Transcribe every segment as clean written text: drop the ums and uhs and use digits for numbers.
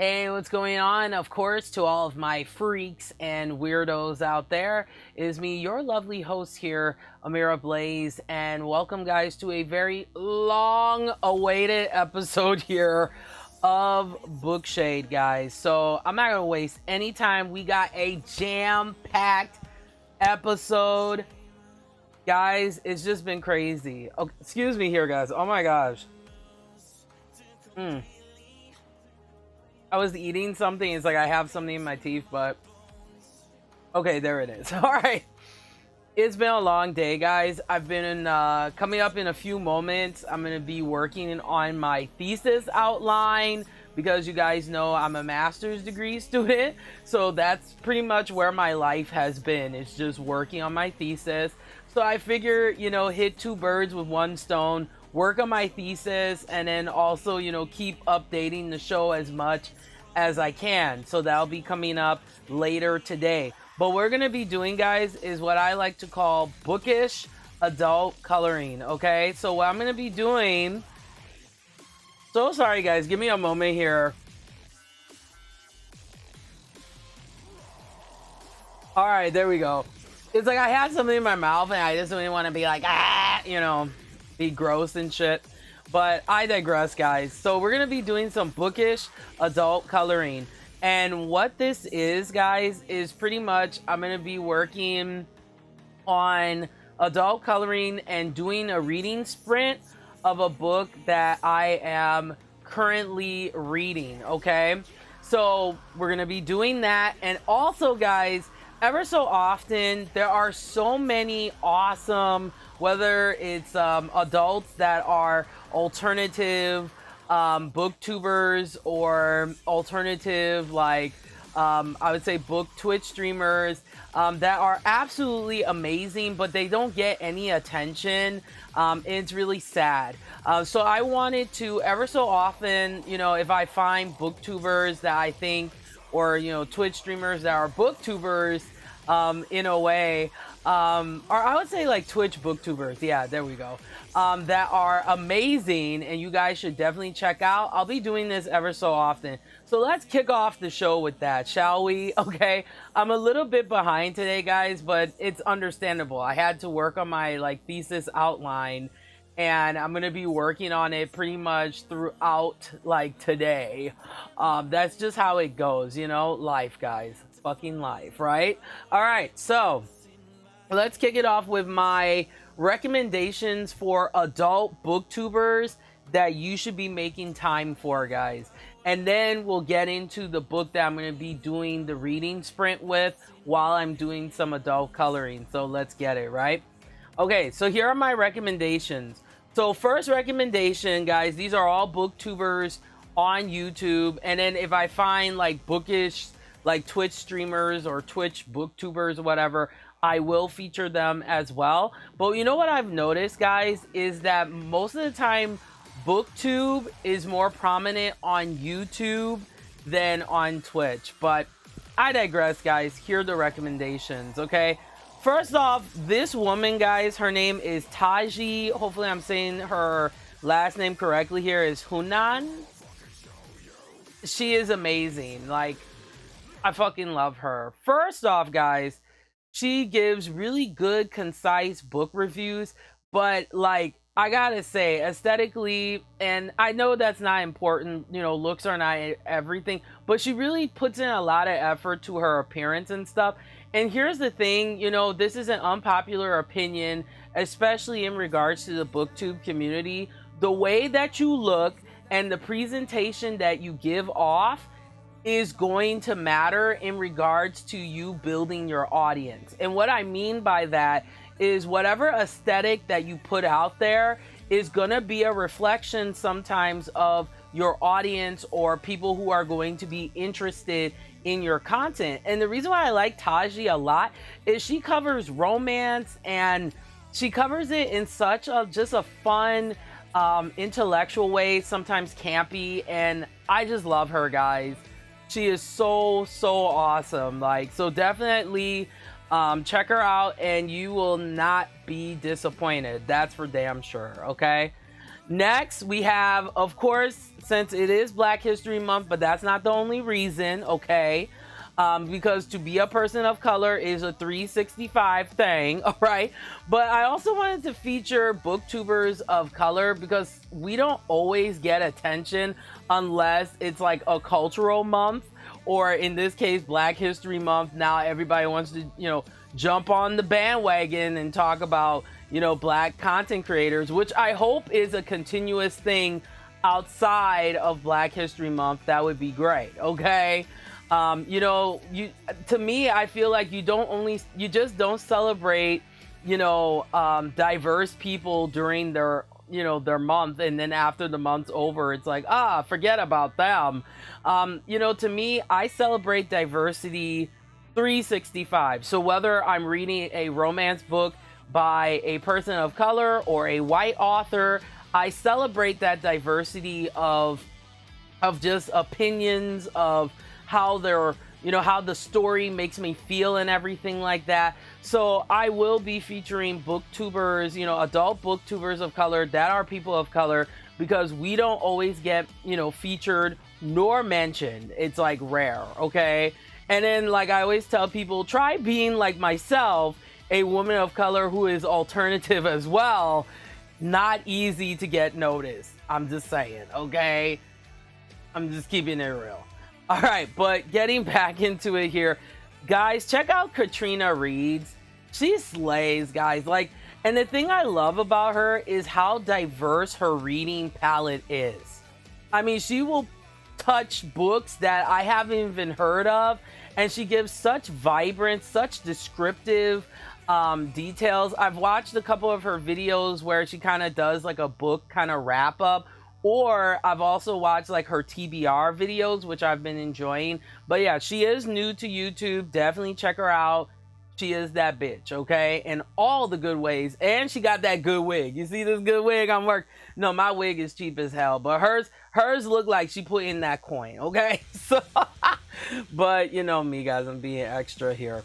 Hey, what's going on? Of course, to all of my freaks and weirdos out there, is me, your lovely host here, Amira Blaze, and welcome, guys, to a very long awaited episode here of Bookshade, guys. So, I'm not gonna waste any time. We got a jam packed episode, guys. It's just been crazy. Oh, excuse me here, guys. Oh my gosh. I was eating something. It's like I have something in my teeth, but okay, there it is. All right. It's been a long day, guys. I've been coming up in a few moments. I'm going to be working on my thesis outline because you guys know I'm a master's degree student. So that's pretty much where my life has been. It's just working on my thesis. So I figure, hit two birds with one stone, work on my thesis, and then also, keep updating the show as much as I can. So that'll be coming up later today. But what we're going to be doing, guys, is what I like to call bookish adult coloring, okay? So what I'm going to be doing... So sorry, guys. Give me a moment here. All right, there we go. It's like I had something in my mouth and I just didn't want to be like, be gross and shit. But I digress, guys. So we're going to be doing some bookish adult coloring. And what this is, guys, is pretty much I'm going to be working on adult coloring and doing a reading sprint of a book that I am currently reading, okay? So we're going to be doing that. And also, guys, ever so often, there are so many awesome, whether it's adults that are alternative booktubers or alternative, I would say book Twitch streamers that are absolutely amazing, but they don't get any attention. It's really sad. So I wanted to, ever so often, if I find booktubers that I think, or Twitch streamers that are booktubers in a way, or I would say like Twitch booktubers, yeah, there we go, that are amazing and you guys should definitely check out. I'll be doing this ever so often. So let's kick off the show with that, shall we? Okay, I'm a little bit behind today, guys, but it's understandable. I had to work on my thesis outline, and I'm gonna be working on it pretty much throughout today. That's just how it goes, life, guys. It's fucking life, right? All right, so let's kick it off with my recommendations for adult booktubers that you should be making time for, guys. And then we'll get into the book that I'm going to be doing the reading sprint with while I'm doing some adult coloring. So let's get it, right? Okay, so here are my recommendations. So first recommendation, guys, these are all booktubers on YouTube. And then if I find bookish, Twitch streamers or Twitch booktubers or whatever, I will feature them as well. But you know what I've noticed, guys, is that most of the time booktube is more prominent on YouTube than on Twitch. But I digress, guys. Here are the recommendations, okay? First off, this woman, guys, her name is Taji. Hopefully I'm saying her last name correctly here, is Hunan. She is amazing. I fucking love her. First off, guys, she gives really good, concise book reviews, but I gotta say, aesthetically, and I know that's not important, looks are not everything, but she really puts in a lot of effort to her appearance and stuff. And here's the thing, this is an unpopular opinion, especially in regards to the booktube community. The way that you look and the presentation that you give off is going to matter in regards to you building your audience. And what I mean by that is whatever aesthetic that you put out there is gonna be a reflection sometimes of your audience or people who are going to be interested in your content. And the reason why I like Taji a lot is she covers romance, and she covers it in such a just a fun, intellectual way, sometimes campy, and I just love her, guys. She is so awesome. So definitely check her out and you will not be disappointed. That's for damn sure, okay? Next, we have, of course, since it is Black History Month, but that's not the only reason, okay? Because to be a person of color is a 365 thing, all right? But I also wanted to feature booktubers of color because we don't always get attention unless it's like a cultural month, or in this case, Black History Month. Now everybody wants to, jump on the bandwagon and talk about, Black content creators, which I hope is a continuous thing outside of Black History Month. That would be great, okay? To me, I feel like you just don't celebrate, diverse people during their month, and then after the month's over, it's like, forget about them. To me, I celebrate diversity 365. So whether I'm reading a romance book by a person of color or a white author, I celebrate that diversity of just opinions, of how they're, how the story makes me feel and everything like that. So I will be featuring booktubers, adult booktubers of color that are people of color, because we don't always get, featured nor mentioned. It's like rare, okay? And then, like I always tell people, try being like myself, a woman of color who is alternative as well. Not easy to get noticed. I'm just saying, okay? I'm just keeping it real. All right, but getting back into it here, guys, check out Katrina Reads. She slays, guys. And the thing I love about her is how diverse her reading palette is. I mean, she will touch books that I haven't even heard of, and she gives such vibrant, such descriptive details. I've watched a couple of her videos where she kind of does like a book kind of wrap up, or I've also watched like her TBR videos, which I've been enjoying. But yeah, she is new to YouTube. Definitely check her out. She is that bitch, okay? In all the good ways. And she got that good wig. You see this good wig I'm working? No, my wig is cheap as hell, but hers look like she put in that coin, okay? So, but you know me, guys, I'm being extra here.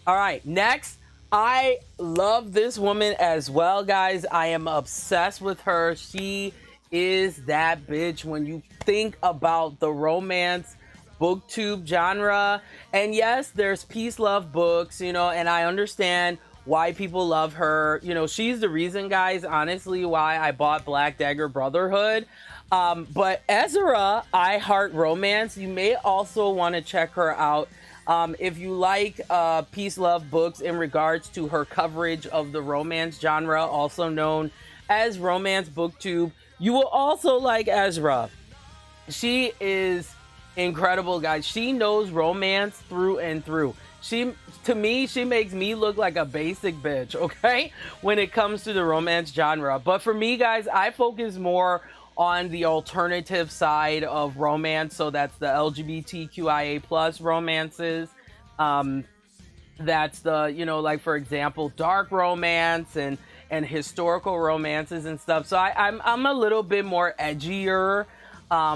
All right, next, I love this woman as well, guys. I am obsessed with her. She is that bitch when you think about the romance booktube genre. And yes, there's peace love books, and I understand why people love her. She's the reason, guys, honestly, why I bought Black Dagger Brotherhood. But Ezra, I Heart Romance, you may also want to check her out if you like peace love books in regards to her coverage of the romance genre, also known as Romance Booktube. You will also like Ezra. She is incredible, guys. She knows romance through and through. To me, she makes me look like a basic bitch, okay, when it comes to the romance genre. But for me, guys, I focus more on the alternative side of romance. So that's the LGBTQIA plus romances. That's the, like, for example, dark romance and historical romances and stuff. So I'm a little bit more edgier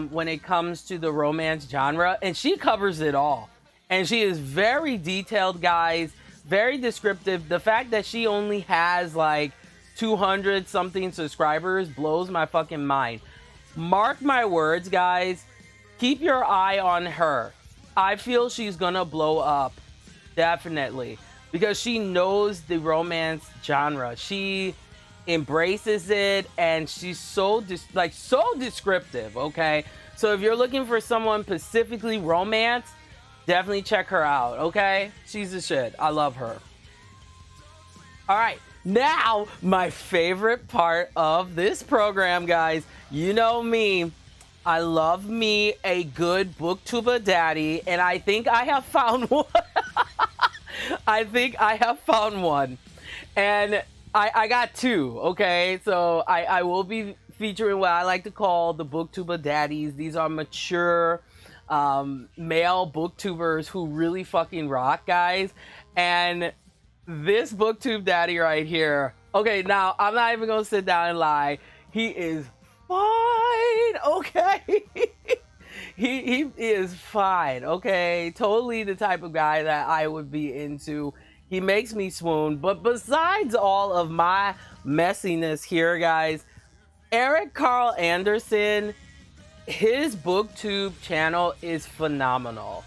when it comes to the romance genre, and she covers it all. And she is very detailed, guys, very descriptive. The fact that she only has like 200 something subscribers blows my fucking mind. Mark my words, guys. Keep your eye on her. I feel she's gonna blow up, definitely, because she knows the romance genre. She embraces it, and she's so descriptive, okay? So if you're looking for someone specifically romance, definitely check her out, okay? She's the shit. I love her. All right, now my favorite part of this program, guys. You know me. I love me a good booktuber daddy, and I think I have found one. I think I have found one. And I got two, okay? So I will be featuring what I like to call the booktuber daddies. These are mature male booktubers who really fucking rock, guys. And this booktube daddy right here, okay, now I'm not even gonna sit down and lie. He is fine, okay? he is fine, okay? Totally the type of guy that I would be into. He makes me swoon. But besides all of my messiness here, guys, Eric Carl Anderson, his booktube channel is phenomenal.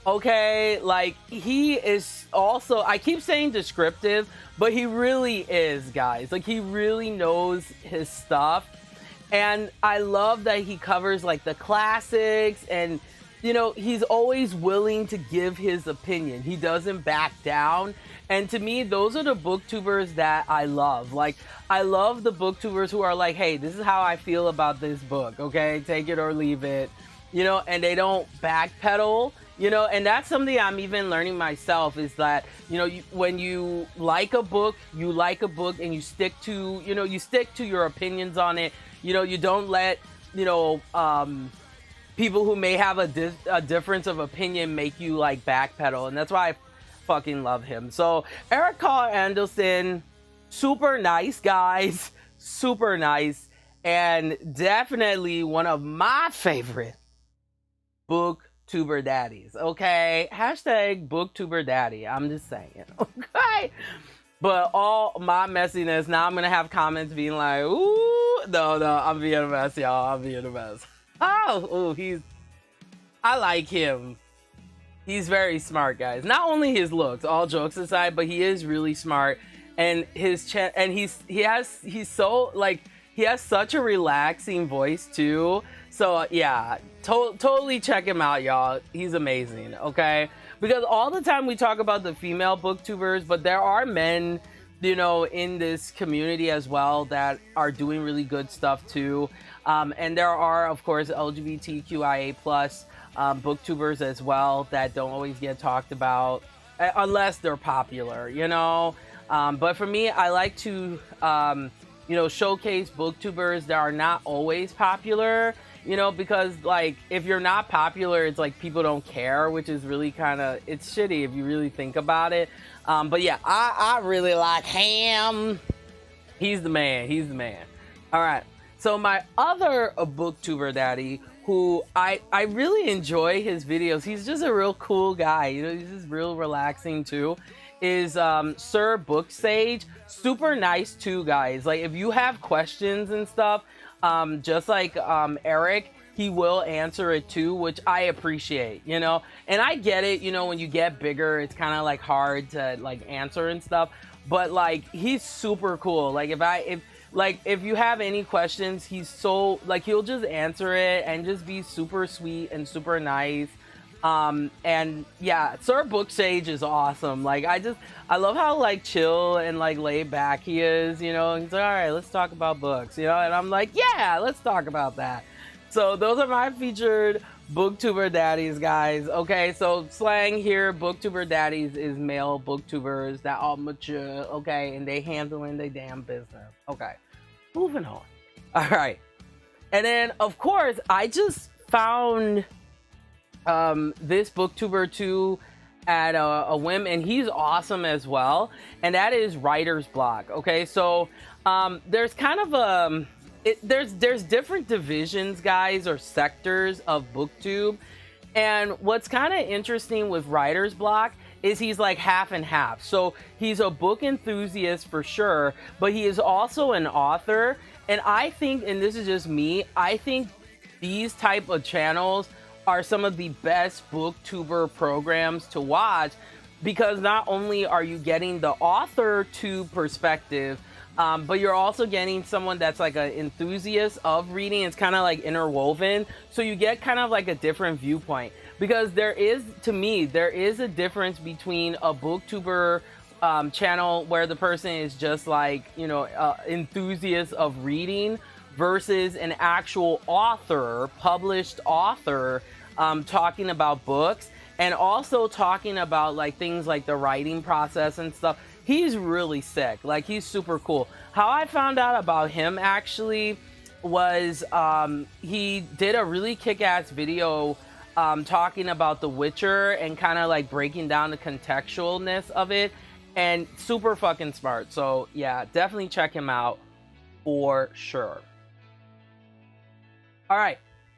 Okay, like he is also, I keep saying descriptive, but he really is, guys. Like he really knows his stuff. And I love that he covers like the classics, and you know, he's always willing to give his opinion. He doesn't back down. And to me, those are the booktubers that I love. Like, I love the booktubers who are like, hey, this is how I feel about this book, okay? Take it or leave it, you know, and they don't backpedal, you know, and that's something I'm even learning myself, is that, you know, when you like a book, you like a book and you stick to, you know, you stick to your opinions on it. You know, you don't let, you know, people who may have a difference of opinion make you like backpedal. And that's why I fucking love him. So Eric Carl Anderson, super nice, guys, super nice, and definitely one of my favorite booktuber daddies. Okay, hashtag booktuber daddy. I'm just saying. Okay, but all my messiness, now I'm gonna have comments being like, ooh, no, I'm being a mess, y'all. I'm being a mess. Oh, I like him. He's very smart, guys. Not only his looks, all jokes aside, but he is really smart. And his and he has such a relaxing voice too. So yeah, totally check him out, y'all. He's amazing. Okay, because all the time we talk about the female booktubers, but there are men, you know, in this community as well that are doing really good stuff too. And there are, of course, LGBTQIA plus booktubers as well that don't always get talked about unless they're popular, you know. But for me, I like to, you know, showcase booktubers that are not always popular, you know, because like if you're not popular, it's like people don't care, which is really kind of, it's shitty if you really think about it. But yeah, I really like him. He's the man. He's the man. All right. So my other booktuber daddy, who I really enjoy his videos, he's just a real cool guy, you know, he's just real relaxing too, is Sir Book Sage. Super nice too, guys. Like if you have questions and stuff, just like Eric, he will answer it too, which I appreciate, you know. And I get it, you know, when you get bigger, it's kind of like hard to like answer and stuff, but like he's super cool. Like if you have any questions, he's so like, he'll just answer it and just be super sweet and super nice. And yeah, Sir Book Sage is awesome. Like I love how like chill and like laid back he is, you know. He's like, all right, let's talk about books, you know. And I'm like, yeah, let's talk about that. So those are my featured booktuber daddies, guys. Okay, so slang here, booktuber daddies is male booktubers that are mature, okay, and they handling their damn business. Okay, moving on. All right, and then of course I just found this booktuber too at a whim, and he's awesome as well, and that is Writer's Block. Okay, so there's kind of there's different divisions, guys, or sectors of booktube, and what's kind of interesting with Writer's Block is he's like half and half. So he's a book enthusiast for sure, but he is also an author. And I think, and this is just me, I think these type of channels are some of the best booktuber programs to watch, because not only are you getting the author to perspective, but you're also getting someone that's like an enthusiast of reading. It's kind of like interwoven, so you get kind of like a different viewpoint, because there is a difference between a booktuber channel where the person is just like, you know, enthusiast of reading, versus an actual author, published author, talking about books, and also talking about like things like the writing process and stuff. He's really sick. Like, he's super cool. How I found out about him actually was he did a really kick-ass video talking about The Witcher and kind of like breaking down the contextualness of it, and super fucking smart. So yeah, definitely check him out for sure. All right,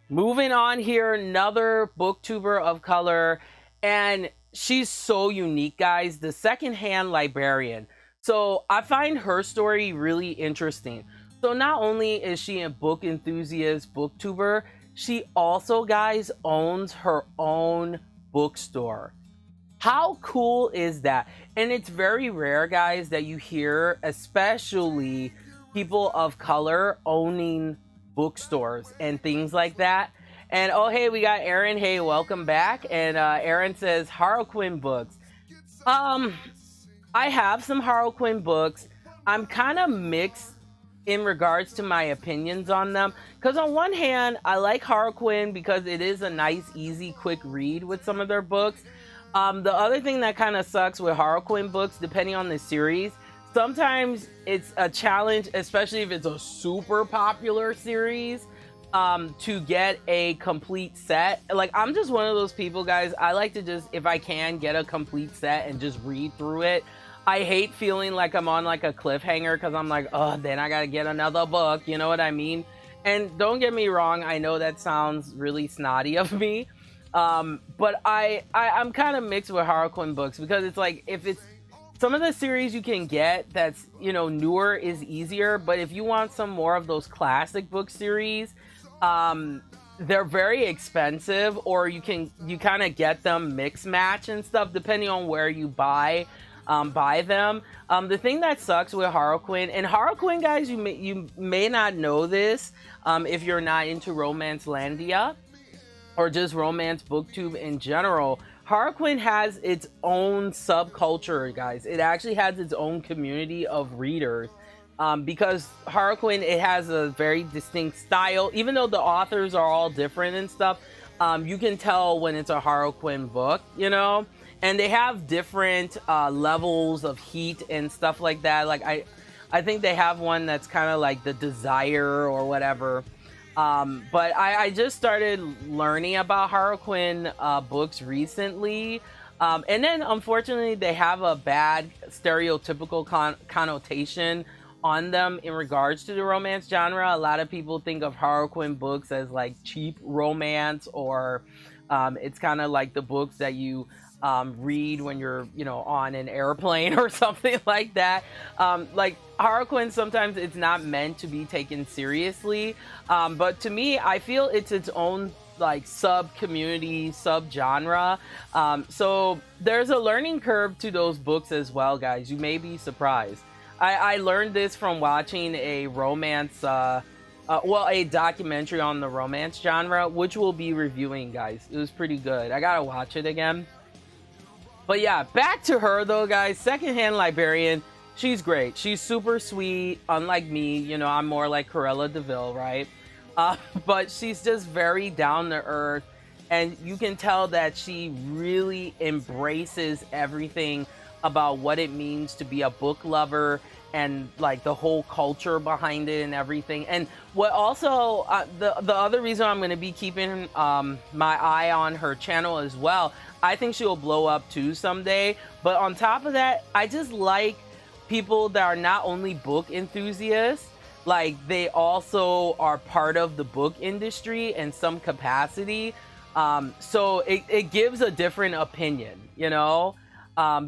moving on here, another booktuber of color, and she's so unique, guys. The Secondhand Librarian. So I find her story really interesting. So not only is she a book enthusiast, booktuber, she also, guys, owns her own bookstore. How cool is that? And it's very rare, guys, that you hear, especially people of color owning bookstores and things like that. And oh, hey, we got Aaron. Hey, welcome back. And Aaron says Harlequin books. Um, I have some Harlequin books. I'm kind of mixed in regards to my opinions on them. Because on one hand, I like Harlequin because it is a nice, easy, quick read with some of their books. The other thing that kind of sucks with Harlequin books, depending on the series, sometimes it's a challenge, especially if it's a super popular series, to get a complete set. Like, I'm just one of those people, guys. I like to just, if I can, get a complete set and just read through it. I hate feeling like I'm on like a cliffhanger because I'm like, oh, then I gotta get another book. You know what I mean? And don't get me wrong, I know that sounds really snotty of me. But I'm kind of mixed with Harlequin books because it's like, if it's some of the series you can get that's, you know, newer is easier. But if you want some more of those classic book series, they're very expensive, or you kind of get them mix match and stuff depending on where you buy them. The thing that sucks with Harlequin, and Harlequin, guys, you may not know this if you're not into Romancelandia or just romance booktube in general. Harlequin has its own subculture, guys. It actually has its own community of readers. Because Harlequin, it has a very distinct style. Even though the authors are all different and stuff, you can tell when it's a Harlequin book, you know? And they have different levels of heat and stuff like that. Like, I think they have one that's kind of like the Desire or whatever. But I just started learning about Harlequin books recently. And then, unfortunately, they have a bad stereotypical connotation on them in regards to the romance genre. A lot of people think of Harlequin books as like cheap romance, or it's kind of like the books that you read when you're, you know, on an airplane or something like that. Like Harlequin, sometimes it's not meant to be taken seriously, but to me, I feel it's its own like sub community, sub genre. So there's a learning curve to those books as well, guys. You may be surprised. I learned this from watching a romance, a documentary on the romance genre, which we'll be reviewing, guys. It was pretty good. I gotta watch it again. But yeah, back to her though, guys. Secondhand Librarian, she's great. She's super sweet, unlike me. You know, I'm more like Corella DeVille, right? But she's just very down to earth, and you can tell that she really embraces everything about what it means to be a book lover and like the whole culture behind it and everything. And what also the other reason I'm going to be keeping my eye on her channel as well, I think she'll blow up too someday. But on top of that, I just like people that are not only book enthusiasts, like they also are part of the book industry in some capacity. So it gives a different opinion, you know?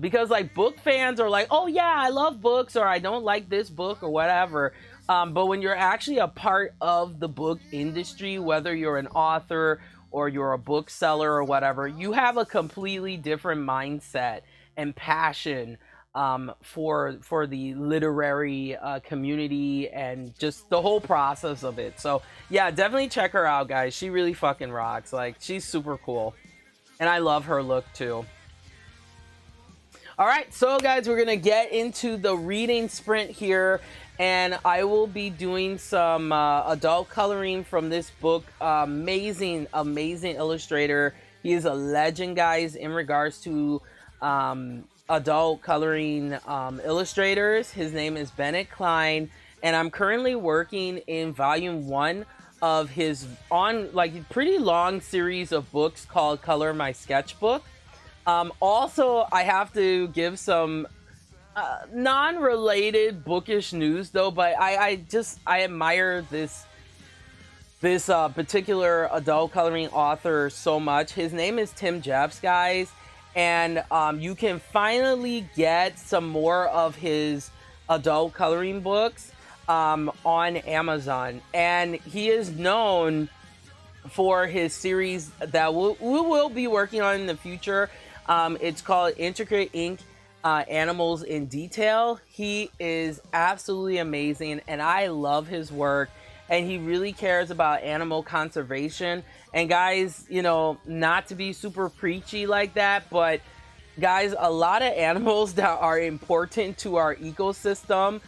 Because like book fans are like, oh yeah, I love books, or I don't like this book or whatever. But when you're actually a part of the book industry, whether you're an author or you're a bookseller or whatever, you have a completely different mindset and passion for the literary community and just the whole process of it. So yeah, definitely check her out, guys. She really fucking rocks. Like, she's super cool. And I love her look too. All right, so guys, we're gonna get into the reading sprint here, and I will be doing some adult coloring from this book. Amazing illustrator. He is a legend, guys, in regards to adult coloring illustrators. His name is Bennett Klein, and I'm currently working in volume 1 of his pretty long series of books called Color My Sketchbook. Also, I have to give some non-related bookish news though, but I admire this particular adult coloring author so much. His name is Tim Jeffs, guys, and you can finally get some more of his adult coloring books. on Amazon, and he is known for his series that we will be working on in the future. It's called Intricate Ink, Animals in Detail. He is absolutely amazing, and I love his work. And he really cares about animal conservation. And guys, you know, not to be super preachy like that, but guys, a lot of animals that are important to our ecosystem,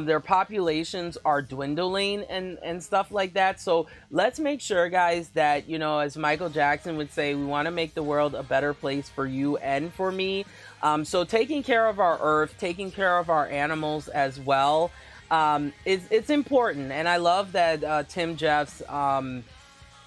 their populations are dwindling and stuff like that. So let's make sure, guys, that, you know, as Michael Jackson would say, we want to make the world a better place for you and for me. So taking care of our earth, taking care of our animals as well, it's important. And I love that Tim Jeffs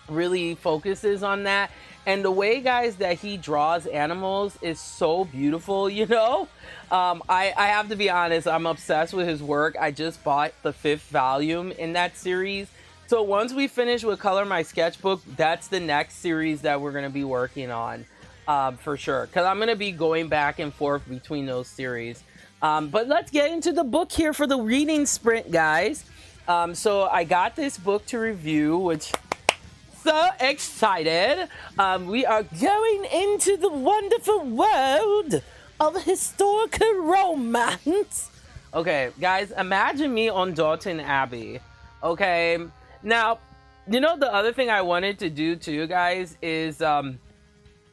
really focuses on that. And the way, guys, that he draws animals is so beautiful, you know? I have to be honest, I'm obsessed with his work. I just bought the 5th volume in that series. So once we finish with Color My Sketchbook, that's the next series that we're going to be working on, for sure. Because I'm going to be going back and forth between those series. But let's get into the book here for the reading sprint, guys. So I got this book to review, which... so excited. We are going into the wonderful world of historical romance. Okay, guys, imagine me on Downton Abbey. Okay, now, you know, the other thing I wanted to do too, guys, is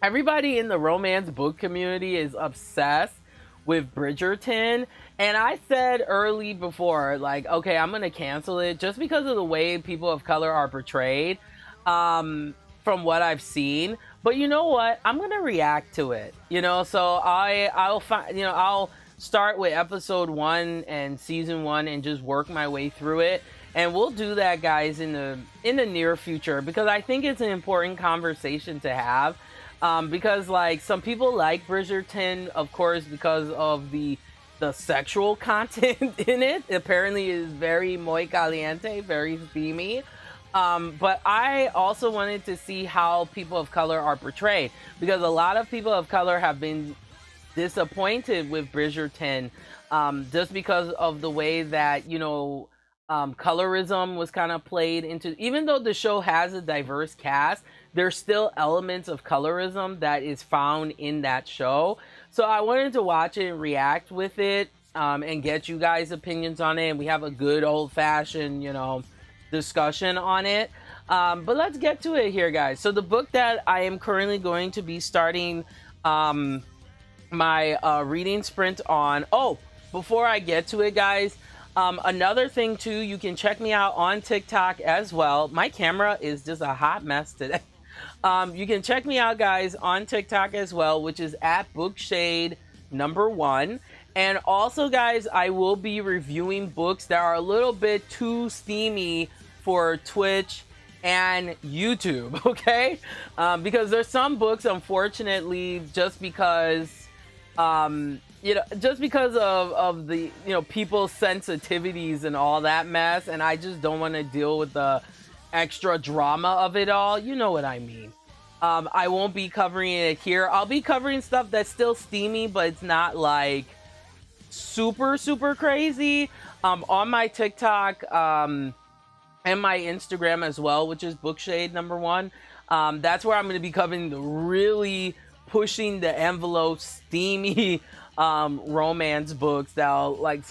everybody in the romance book community is obsessed with Bridgerton. And I said early before, like, okay, I'm gonna cancel it just because of the way people of color are portrayed. From what I've seen, but you know what, I'm gonna react to it, you know. So I'll find, you know, I'll start with episode 1 and season 1 and just work my way through it, and we'll do that, guys, in the near future, because I think it's an important conversation to have, because like some people like Bridgerton, of course, because of the sexual content in it. Apparently is very muy caliente, very steamy. But I also wanted to see how people of color are portrayed, because a lot of people of color have been disappointed with Bridgerton, just because of the way that, you know, colorism was kind of played into. Even though the show has a diverse cast, there's still elements of colorism that is found in that show. So I wanted to watch it and react with it, and get you guys' opinions on it. And we have a good old-fashioned, you know, discussion on it. But let's get to it here, guys. So the book that I am currently going to be starting my reading sprint on. Oh, before I get to it, guys, another thing too, you can check me out on TikTok as well. My camera is just a hot mess today. You can check me out, guys, on TikTok as well, which is at Bookshade #1. And also, guys, I will be reviewing books that are a little bit too steamy for Twitch and YouTube, okay? Because there's some books, unfortunately, just because, you know, just because of the, you know, people's sensitivities and all that mess, and I just don't want to deal with the extra drama of it all. You know what I mean. I won't be covering it here. I'll be covering stuff that's still steamy, but it's not like super crazy. On my TikTok, and my Instagram as well, which is Bookshade #1. That's where I'm going to be covering the really pushing the envelope, steamy romance books that like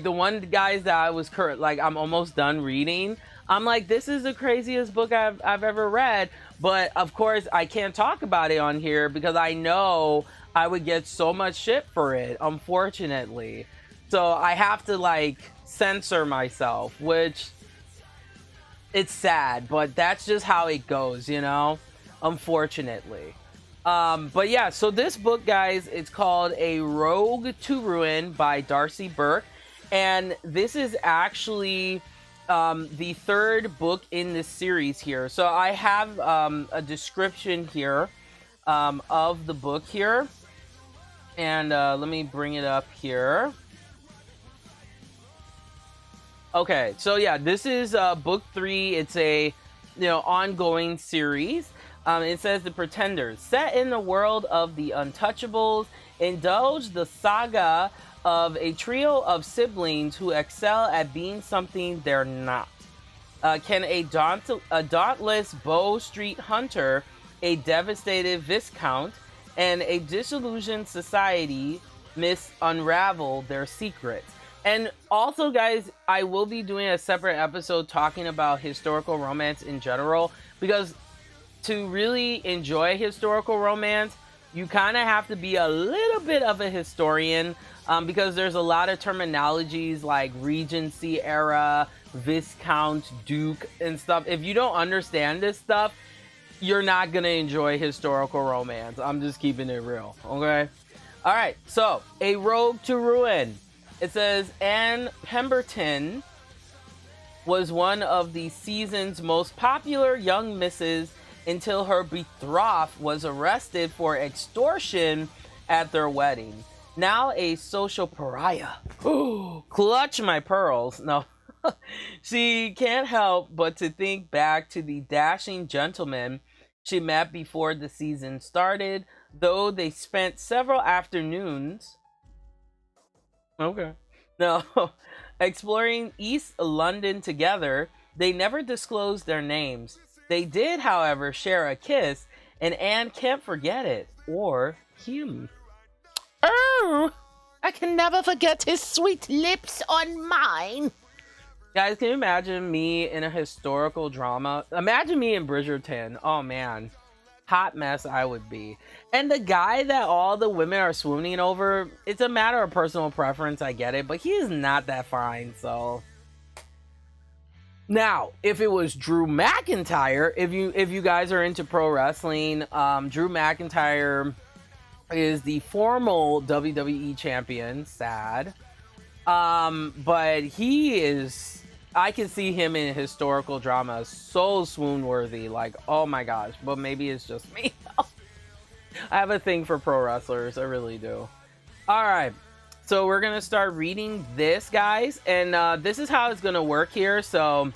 the one, guys, that I was I'm almost done reading. I'm like, this is the craziest book I've ever read, but of course I can't talk about it on here because I know I would get so much shit for it, unfortunately. So I have to like censor myself, which it's sad, but that's just how it goes, you know, unfortunately. But yeah, so this book, guys, it's called A Rogue to Ruin by Darcy Burke, and this is actually the 3rd book in this series here. So I have a description here of the book here, and let me bring it up here. Okay, so yeah, this is book 3. It's a, ongoing series. It says The Pretenders, set in the world of the Untouchables, indulge the saga of a trio of siblings who excel at being something they're not. Can a dauntless Bow Street hunter, a devastated viscount, and a disillusioned society unravel their secrets? And also, guys, I will be doing a separate episode talking about historical romance in general, because to really enjoy historical romance, you kind of have to be a little bit of a historian, because there's a lot of terminologies like Regency era, Viscount, Duke, and stuff. If you don't understand this stuff, you're not gonna enjoy historical romance. I'm just keeping it real, okay? All right, so A Rogue to Ruin. It says Anne Pemberton was one of the season's most popular young misses until her betrothed was arrested for extortion at their wedding. Now a social pariah. Ooh, clutch my pearls. No. She can't help but to think back to the dashing gentleman she met before the season started, though they spent several afternoons exploring East London together. They never disclosed their names. They did, however, share a kiss, and Anne can't forget it, or him. Oh, I can never forget his sweet lips on mine. Guys, can you imagine me in a historical drama? Imagine me in Bridgerton. Oh man, hot mess I would be. And the guy that all the women are swooning over, it's a matter of personal preference, I get it, but he is not that fine, so. Now, if it was Drew McIntyre, if you guys are into pro wrestling, Drew McIntyre is the former WWE champion, sad. But he is, I can see him in historical drama, so swoon worthy, like, oh my gosh, but maybe it's just me. I have a thing for pro wrestlers, I really do. All right, so we're gonna start reading this, guys, and this is how it's gonna work here. So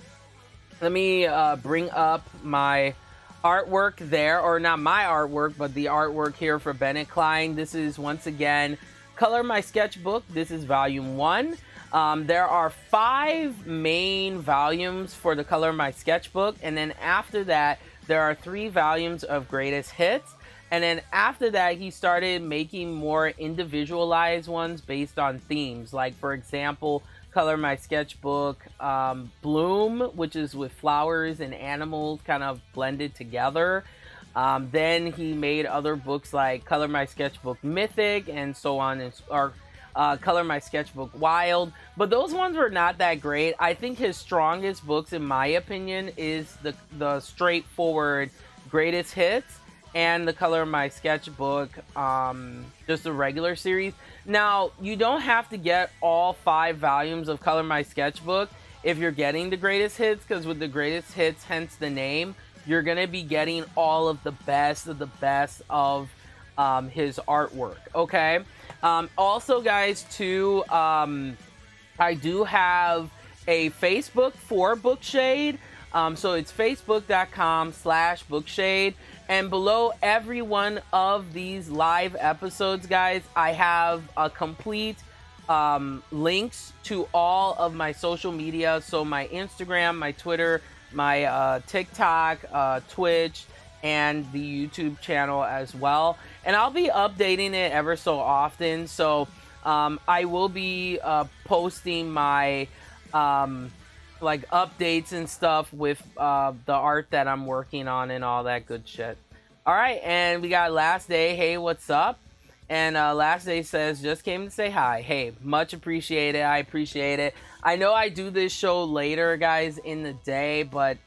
let me bring up my artwork there, or not my artwork, but the artwork here for Bennett Klein. This is, once again, Color My Sketchbook. This is volume 1. There are 5 main volumes for the Color My Sketchbook, and then after that there are 3 volumes of greatest hits, and then after that he started making more individualized ones based on themes, like for example Color My Sketchbook Bloom, which is with flowers and animals kind of blended together. Then he made other books like Color My Sketchbook Mythic and so on, or Color My Sketchbook Wild, but those ones were not that great. I think his strongest books, in my opinion, is the straightforward greatest hits and the Color My Sketchbook, just the regular series. Now, you don't have to get all 5 volumes of Color My Sketchbook if you're getting the greatest hits, because with the greatest hits, hence the name, you're gonna be getting all of the best of his artwork, okay? Also, guys, too, I do have a Facebook for Bookshade. So it's facebook.com/Bookshade. And below every one of these live episodes, guys, I have a complete links to all of my social media. So my Instagram, my Twitter, my TikTok, Twitch, and the YouTube channel as well. And I'll be updating it ever so often. So I will be posting my like updates and stuff with the art that I'm working on and all that good shit. All right, and we got Last Day. Hey, what's up? And Last Day says, just came to say hi. Hey, much appreciated. I appreciate it. I know I do this show later, guys, in the day, but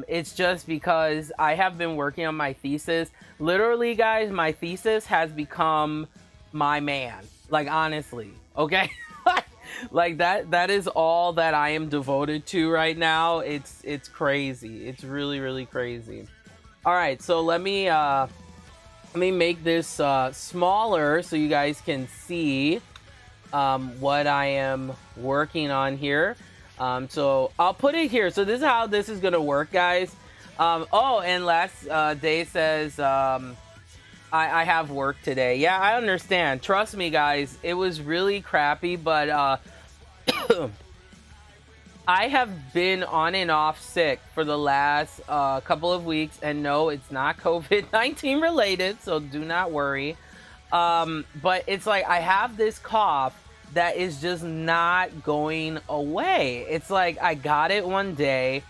it's just because I have been working on my thesis. Literally, guys, my thesis has become my man. Like, honestly, okay? Like that is all that I am devoted to right now. It's crazy. It's really, really crazy. All right, so let me make this smaller so you guys can see what I am working on here. So I'll put it here. So this is how this is gonna work, guys. Oh, and Last Day says I have work today. Yeah, I understand. Trust me, guys. It was really crappy, but I have been on and off sick for the last couple of weeks, and no, it's not COVID-19 related, so do not worry. But it's like I have this cough that is just not going away. It's like I got it one day,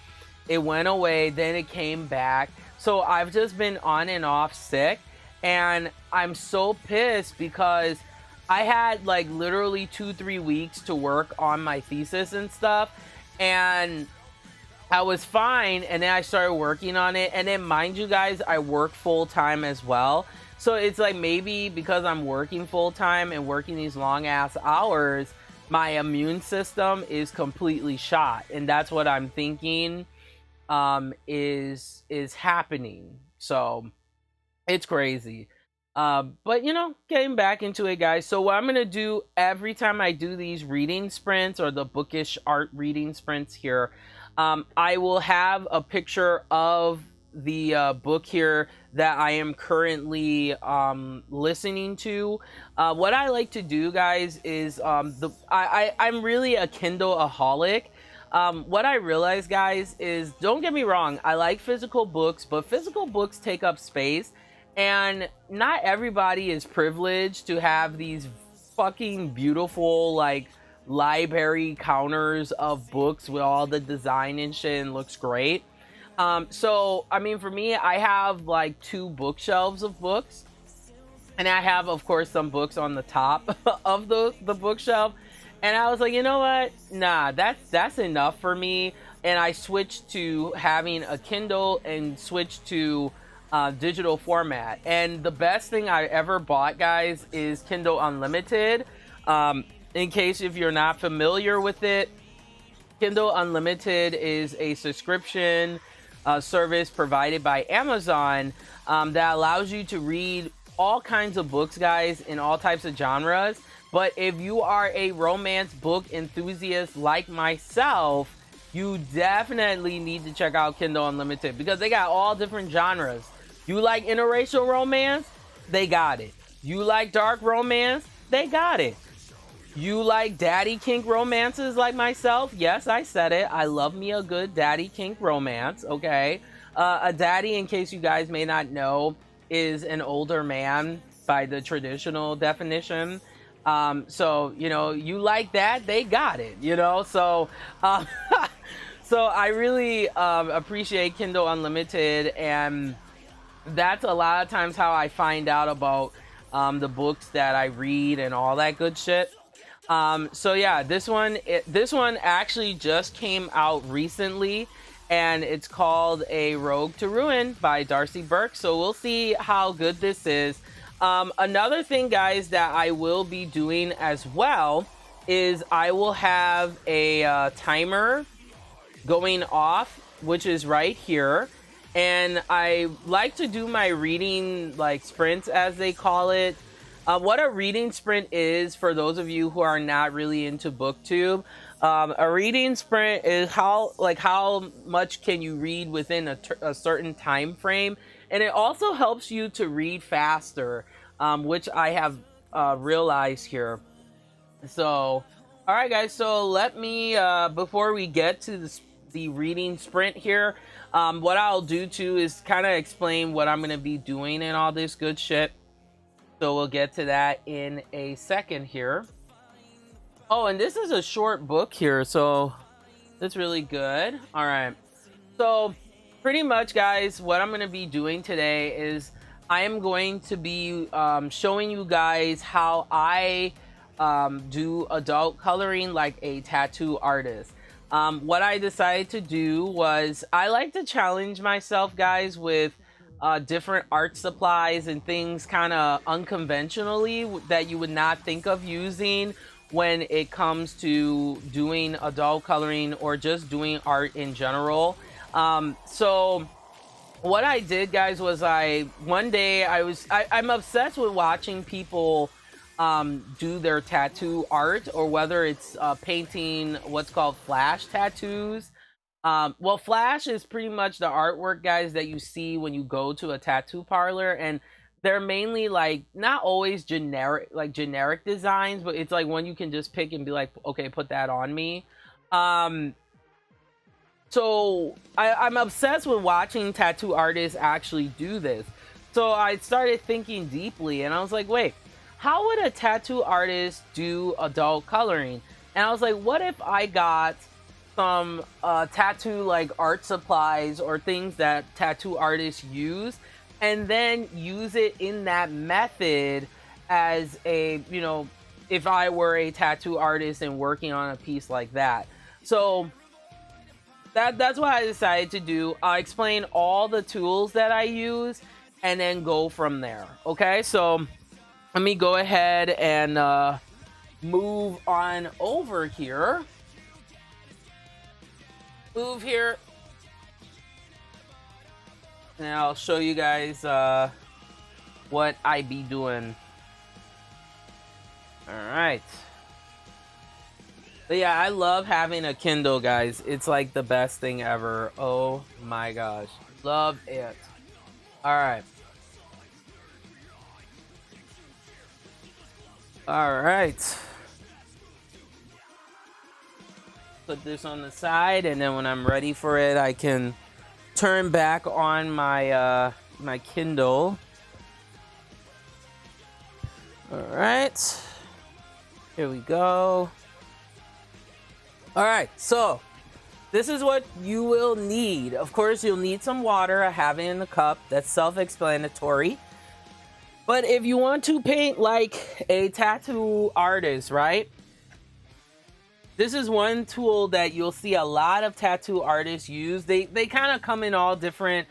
it went away, then it came back. So I've just been on and off sick, and I'm so pissed because I had like literally 2-3 weeks to work on my thesis and stuff, and I was fine, and then I started working on it, and then mind you guys, I work full time as well. So it's like maybe because I'm working full time and working these long ass hours, my immune system is completely shot, and that's what I'm thinking is happening. So it's crazy. But you know, getting back into it, guys. So what I'm gonna do every time I do these reading sprints or the bookish art reading sprints here, I will have a picture of the book here that I am currently listening to. What I like to do, guys, is I'm really a Kindle-aholic. What I realize, guys, is don't get me wrong, I like physical books, but physical books take up space, and not everybody is privileged to have these fucking beautiful, like, library counters of books with all the design and shit, and looks great. So I mean, for me, I have like 2 bookshelves of books, and I have, of course, some books on the top of the bookshelf. And I was like, you know what? Nah, that's enough for me. And I switched to having a Kindle and switched to digital format. And the best thing I ever bought, guys, is Kindle Unlimited. In case if you're not familiar with it, Kindle Unlimited is a subscription service provided by Amazon that allows you to read all kinds of books, guys, in all types of genres. But if you are a romance book enthusiast like myself, you definitely need to check out Kindle Unlimited because they got all different genres. You like interracial romance? They got it. You like dark romance? They got it. You like daddy kink romances like myself? Yes, I said it. I love me a good daddy kink romance, okay? A daddy, in case you guys may not know, is an older man by the traditional definition. So, you know, you like that, they got it, you know? So, so I really appreciate Kindle Unlimited, and that's a lot of times how I find out about the books that I read and all that good shit. So yeah, this one actually just came out recently, and it's called A Rogue to Ruin by Darcy Burke. So we'll see how good this is. Another thing, guys, that I will be doing as well is I will have a timer going off, which is right here. And I like to do my reading, like, sprints, as they call it. What a reading sprint is, for those of you who are not really into booktube, a reading sprint is how much can you read within a certain time frame, and it also helps you to read faster, which I have realized here. So, all right, guys. So let me before we get to the reading sprint here, what I'll do too is kind of explain what I'm gonna be doing and all this good shit. So we'll get to that in a second here. Oh, and this is a short book here, so that's really good. All right. So pretty much, guys, what I'm going to be doing today is I am going to be showing you guys how I do adult coloring like a tattoo artist. What I decided to do was I like to challenge myself, guys, with different art supplies and things kind of unconventionally that you would not think of using when it comes to doing adult coloring or just doing art in general. So what I did, guys, was one day I'm obsessed with watching people do their tattoo art, or whether it's painting what's called flash tattoos. Well, flash is pretty much the artwork, guys, that you see when you go to a tattoo parlor, and they're mainly like not always generic designs, but it's like one you can just pick and be like, okay, put that on me. Um, so I'm obsessed with watching tattoo artists actually do this. So I started thinking deeply, and I was like, wait, how would a tattoo artist do adult coloring? And I was like, what if I got some tattoo like art supplies or things that tattoo artists use, and then use it in that method as a, you know, if I were a tattoo artist and working on a piece like that. So that's what I decided to do. I'll explain all the tools that I use and then go from there. Okay, so let me go ahead and move on over here. Move here. And I'll show you guys what I be doing. Alright. But yeah, I love having a Kindle, guys. It's like the best thing ever. Oh my gosh. Love it. Alright. Alright. Put this on the side, and then when I'm ready for it, I can turn back on my my Kindle. Alright. Here we go. Alright, so this is what you will need. Of course, you'll need some water. I have it in the cup. That's self-explanatory. But if you want to paint like a tattoo artist, right? This is one tool that you'll see a lot of tattoo artists use. They kind of come in all different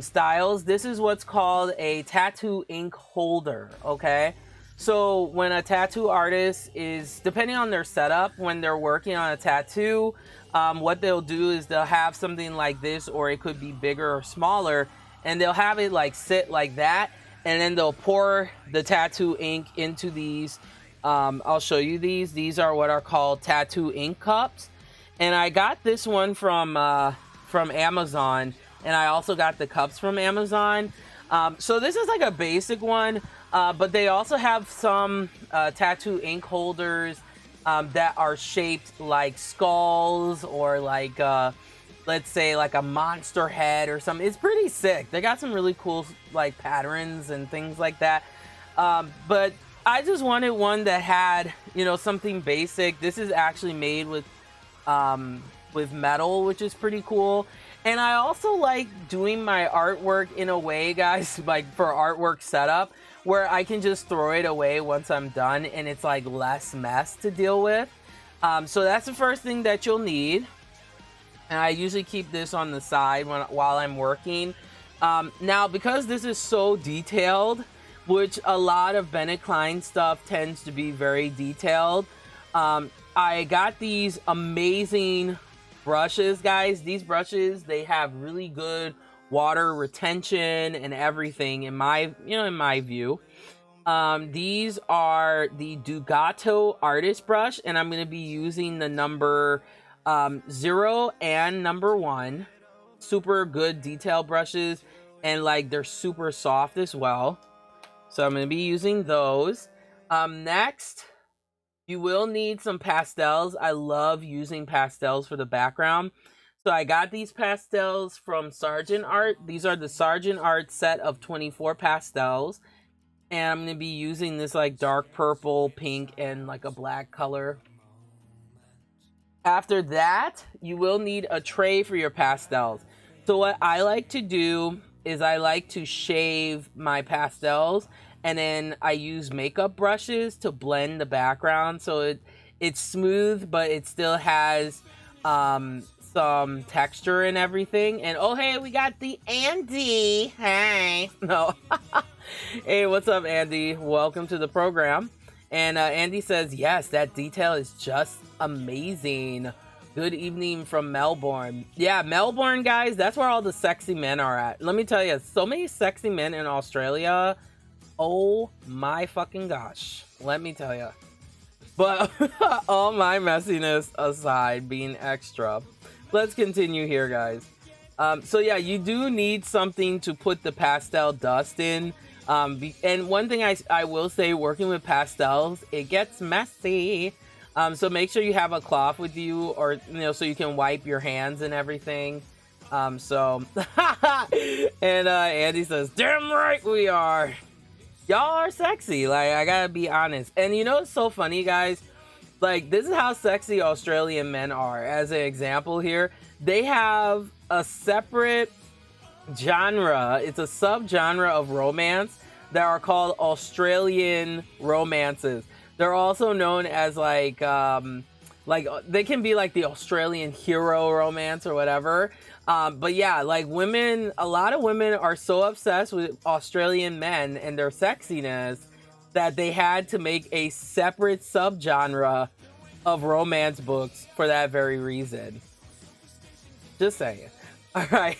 styles. This is what's called a tattoo ink holder, okay? So when a tattoo artist is, depending on their setup, when they're working on a tattoo, what they'll do is they'll have something like this, or it could be bigger or smaller, and they'll have it like sit like that, and then they'll pour the tattoo ink into these. I'll show you these. These are what are called tattoo ink cups, and I got this one from Amazon, and I also got the cups from Amazon. So this is like a basic one, but they also have some tattoo ink holders that are shaped like skulls, or like let's say like a monster head or something. It's pretty sick. They got some really cool like patterns and things like that. But I just wanted one that had, you know, something basic. This is actually made with metal, which is pretty cool. And I also like doing my artwork in a way, guys, like for artwork setup, where I can just throw it away once I'm done, and it's like less mess to deal with. So that's the first thing that you'll need. And I usually keep this on the side while I'm working. Now, because this is so detailed, which a lot of Bennett Klein stuff tends to be very detailed, I got these amazing brushes, guys. These brushes, they have really good water retention and everything in my view. These are the Dugato artist brush, and I'm going to be using the number 0 and number 1. Super good detail brushes, and like they're super soft as well. So I'm going to be using those. Next, you will need some pastels. I love using pastels for the background. So I got these pastels from Sargent Art. These are the Sargent Art set of 24 pastels. And I'm going to be using this like dark purple, pink, and like a black color. After that, you will need a tray for your pastels. So what I like to do is I like to shave my pastels, and then I use makeup brushes to blend the background so it's smooth, but it still has some texture and everything. And oh hey, we got the Andy. Hey. No. Hey, what's up, Andy? Welcome to the program. And Andy says, yes, that detail is just amazing. Good evening from Melbourne. Yeah, Melbourne, guys, that's where all the sexy men are at. Let me tell you, so many sexy men in Australia. Oh my fucking gosh. Let me tell you. But all my messiness aside, being extra, let's continue here, guys. So yeah, you do need something to put the pastel dust in. And one thing I will say, working with pastels, it gets messy. So make sure you have a cloth with you, or so you can wipe your hands and everything. So and Andy says, "Damn right we are. Y'all are sexy." Like, I gotta be honest. And it's so funny, guys. Like, this is how sexy Australian men are. As an example here, they have a separate genre. It's a subgenre of romance that are called Australian romances. They're also known as like they can be like the Australian hero romance or whatever. But yeah, like a lot of women are so obsessed with Australian men and their sexiness that they had to make a separate subgenre of romance books for that very reason. Just saying. All right.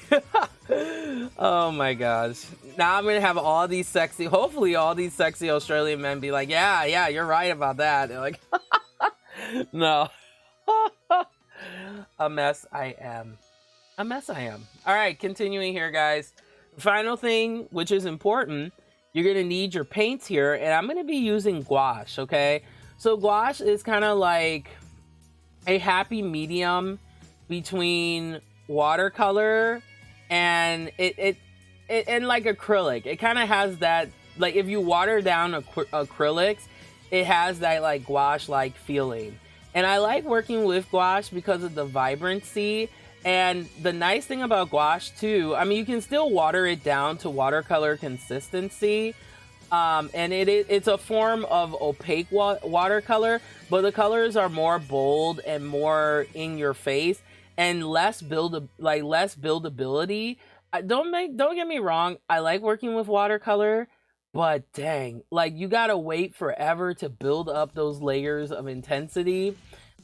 Oh my gosh. Now I'm gonna have hopefully all these sexy Australian men be like, yeah, you're right about that. They're like, no. A mess I am. All right, continuing here, guys. Final thing, which is important, you're gonna need your paints here, and I'm gonna be using gouache. Okay, so gouache is kind of like a happy medium between watercolor and and like acrylic. It kind of has that, like, if you water down acrylics, it has that like gouache like feeling. And I like working with gouache because of the vibrancy. And the nice thing about gouache too, I mean, you can still water it down to watercolor consistency. And it's a form of opaque watercolor, but the colors are more bold and more in your face and less buildability. Don't get me wrong, I like working with watercolor, but dang, like, you gotta wait forever to build up those layers of intensity.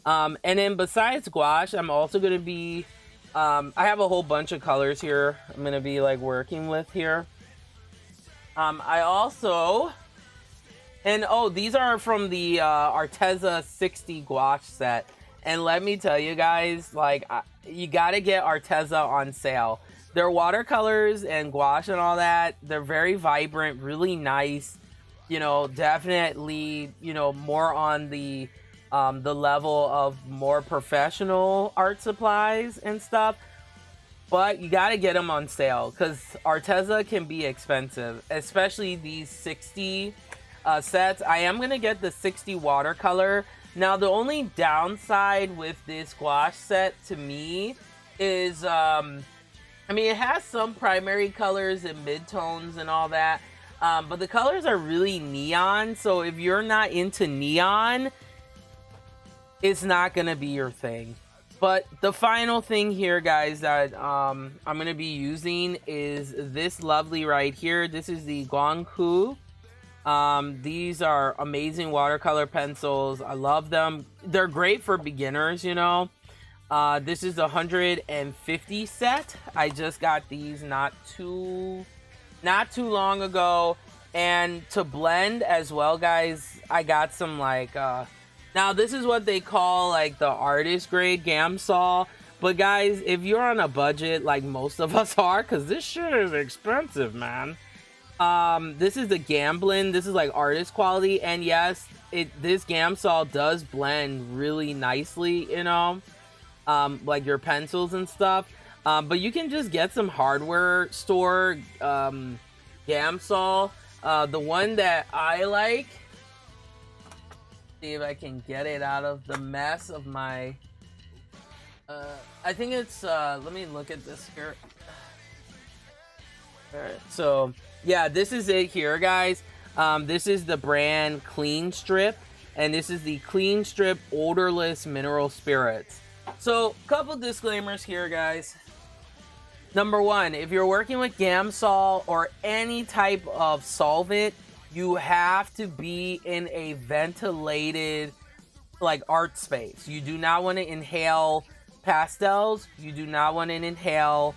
And then besides gouache, I'm also gonna be I have a whole bunch of colors here I'm gonna be like working with here. I also, and these are from the Arteza 60 gouache set. And let me tell you guys, like, you gotta get Arteza on sale. Their watercolors and gouache and all that, they're very vibrant, really nice. Definitely, more on the level of more professional art supplies and stuff. But you gotta get them on sale because Arteza can be expensive, especially these 60 sets. I am gonna get the 60 watercolor. Now, the only downside with this gouache set to me is, I mean, it has some primary colors and midtones and all that, but the colors are really neon. So if you're not into neon, it's not gonna be your thing. But the final thing here, guys, that I'm going to be using is this lovely right here. This is the Guanghu. These are amazing watercolor pencils. I love them. They're great for beginners, This is a 150 set. I just got these not too long ago. And to blend as well, guys, I got some like... Now, this is what they call, like, the artist grade Gamsol. But, guys, if you're on a budget, like most of us are, because this shit is expensive, man. This is the Gamblin. This is, like, artist quality. And, yes, this Gamsol does blend really nicely, like your pencils and stuff. But you can just get some hardware store Gamsol. The one that I like... See if I can get it out of the mess of my I think it's let me look at this here. Alright, so yeah, this is it here, guys. This is the brand Clean Strip, and this is the Clean Strip odorless mineral spirits. So, couple disclaimers here, guys. Number one, if you're working with Gamsol or any type of solvent, you have to be in a ventilated, like, art space. You do not want to inhale pastels. You do not want to inhale,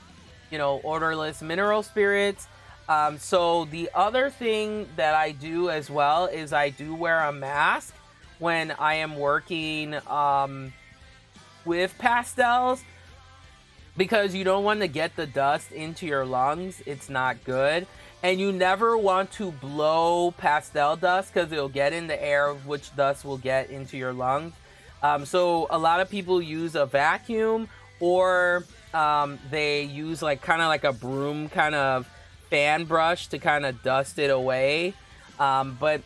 odorless mineral spirits. So the other thing that I do as well is I do wear a mask when I am working with pastels. because you don't want to get the dust into your lungs. It's not good. And you never want to blow pastel dust because it'll get in the air, which dust will get into your lungs. So a lot of people use a vacuum, or they use like kind of like a broom kind of fan brush to kind of dust it away. But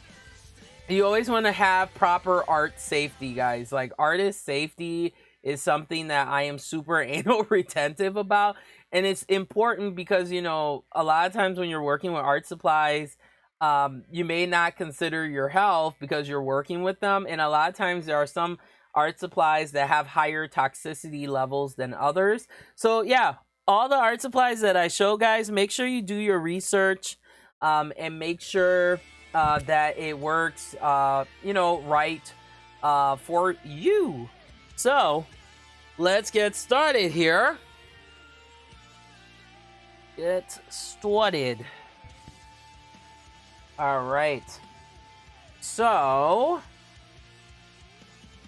you always want to have proper art safety, guys. Like, artist safety is something that I am super anal retentive about. And it's important because, you know, a lot of times when you're working with art supplies, you may not consider your health because you're working with them. And a lot of times there are some art supplies that have higher toxicity levels than others. So yeah, all the art supplies that I show, guys, make sure you do your research, and make sure that it works, you know, right for you. So let's get started here. Get started. All right. So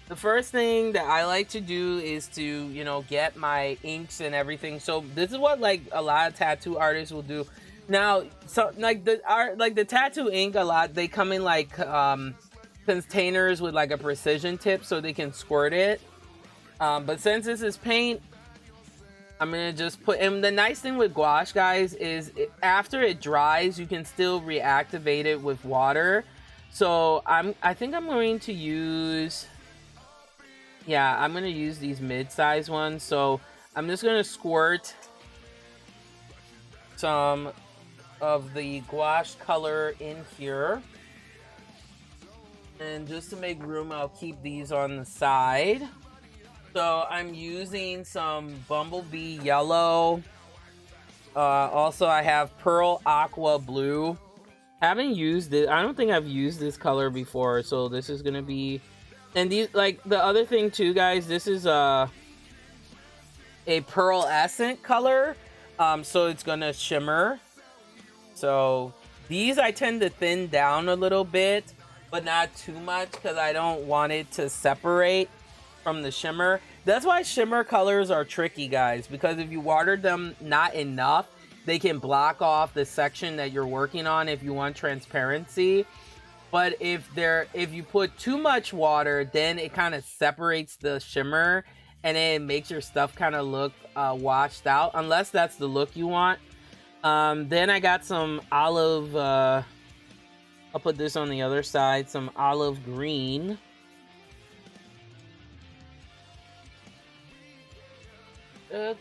the first thing that I like to do is to, you know, get my inks and everything. So this is what like a lot of tattoo artists will do. Now, so like the art, like the tattoo ink, a lot they come in like containers with like a precision tip so they can squirt it. But since this is paint, I'm gonna just put. And the nice thing with gouache, guys, is after it dries, you can still reactivate it with water. So I think I'm going to use. Yeah, I'm gonna use these mid-size ones. So I'm just gonna squirt some of the gouache color in here. And just to make room, I'll keep these on the side. So I'm using some Bumblebee Yellow. Also, I have Pearl Aqua Blue. Haven't used it. I don't think I've used this color before. So this is going to be... And these, like, the other thing too, guys, this is a pearlescent color. So it's going to shimmer. So these I tend to thin down a little bit, but not too much because I don't want it to separate from the shimmer. That's why shimmer colors are tricky, guys, because if you water them not enough, they can block off the section that you're working on if you want transparency. But if you put too much water, then it kind of separates the shimmer and it makes your stuff kind of look washed out, unless that's the look you want. Then I got some olive, I'll put this on the other side, some olive green.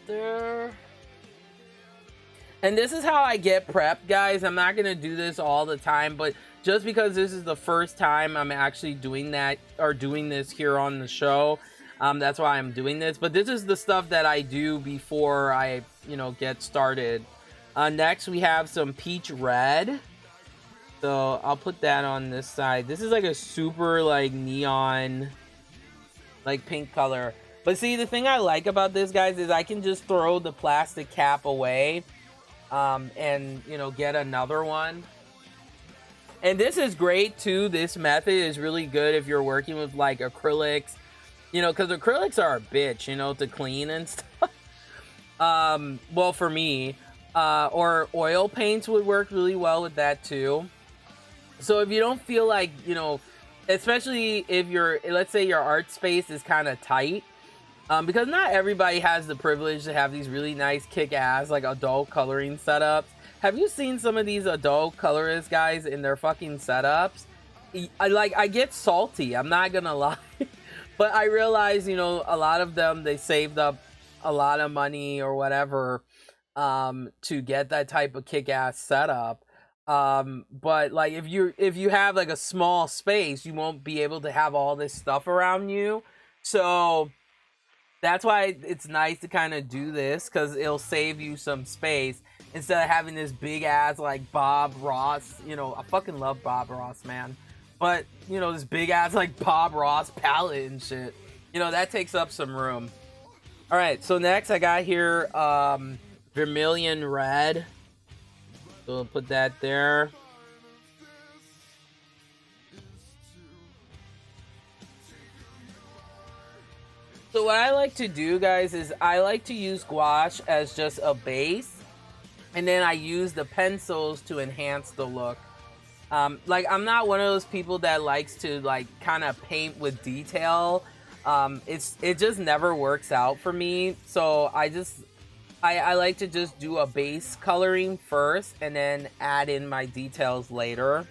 There. And this is how I get prepped, guys. I'm not gonna do this all the time, but just because this is the first time I'm actually doing that, or doing this here on the show, that's why I'm doing this. But this is the stuff that I do before I, you know, get started. Next we have some peach red. So I'll put that on this side. This is like a super like neon, like pink color. But see, the thing I like about this, guys, is I can just throw the plastic cap away, and, you know, get another one. And this is great too. This method is really good if you're working with like acrylics, you know, because acrylics are a bitch, you know, to clean and stuff. Well, for me, or oil paints would work really well with that too. So if you don't feel like, you know, especially if let's say your art space is kind of tight, because not everybody has the privilege to have these really nice kick-ass like adult coloring setups. Have you seen some of these adult colorists, guys, in their fucking setups? I get salty, I'm not gonna lie. But I realize, you know, a lot of them, they saved up a lot of money or whatever to get that type of kick-ass setup. But like if you have like a small space, you won't be able to have all this stuff around you. So that's why it's nice to kind of do this, because it'll save you some space instead of having this big ass like Bob Ross. You know, I fucking love Bob Ross, man. But, you know, this big ass like Bob Ross palette and shit, you know, that takes up some room. All right, so next I got here vermilion red. So we'll put that there. So what I like to do, guys, is I like to use gouache as just a base, and then I use the pencils to enhance the look. Like, I'm not one of those people that likes to like kind of paint with detail. It just never works out for me. So I like to just do a base coloring first and then add in my details later.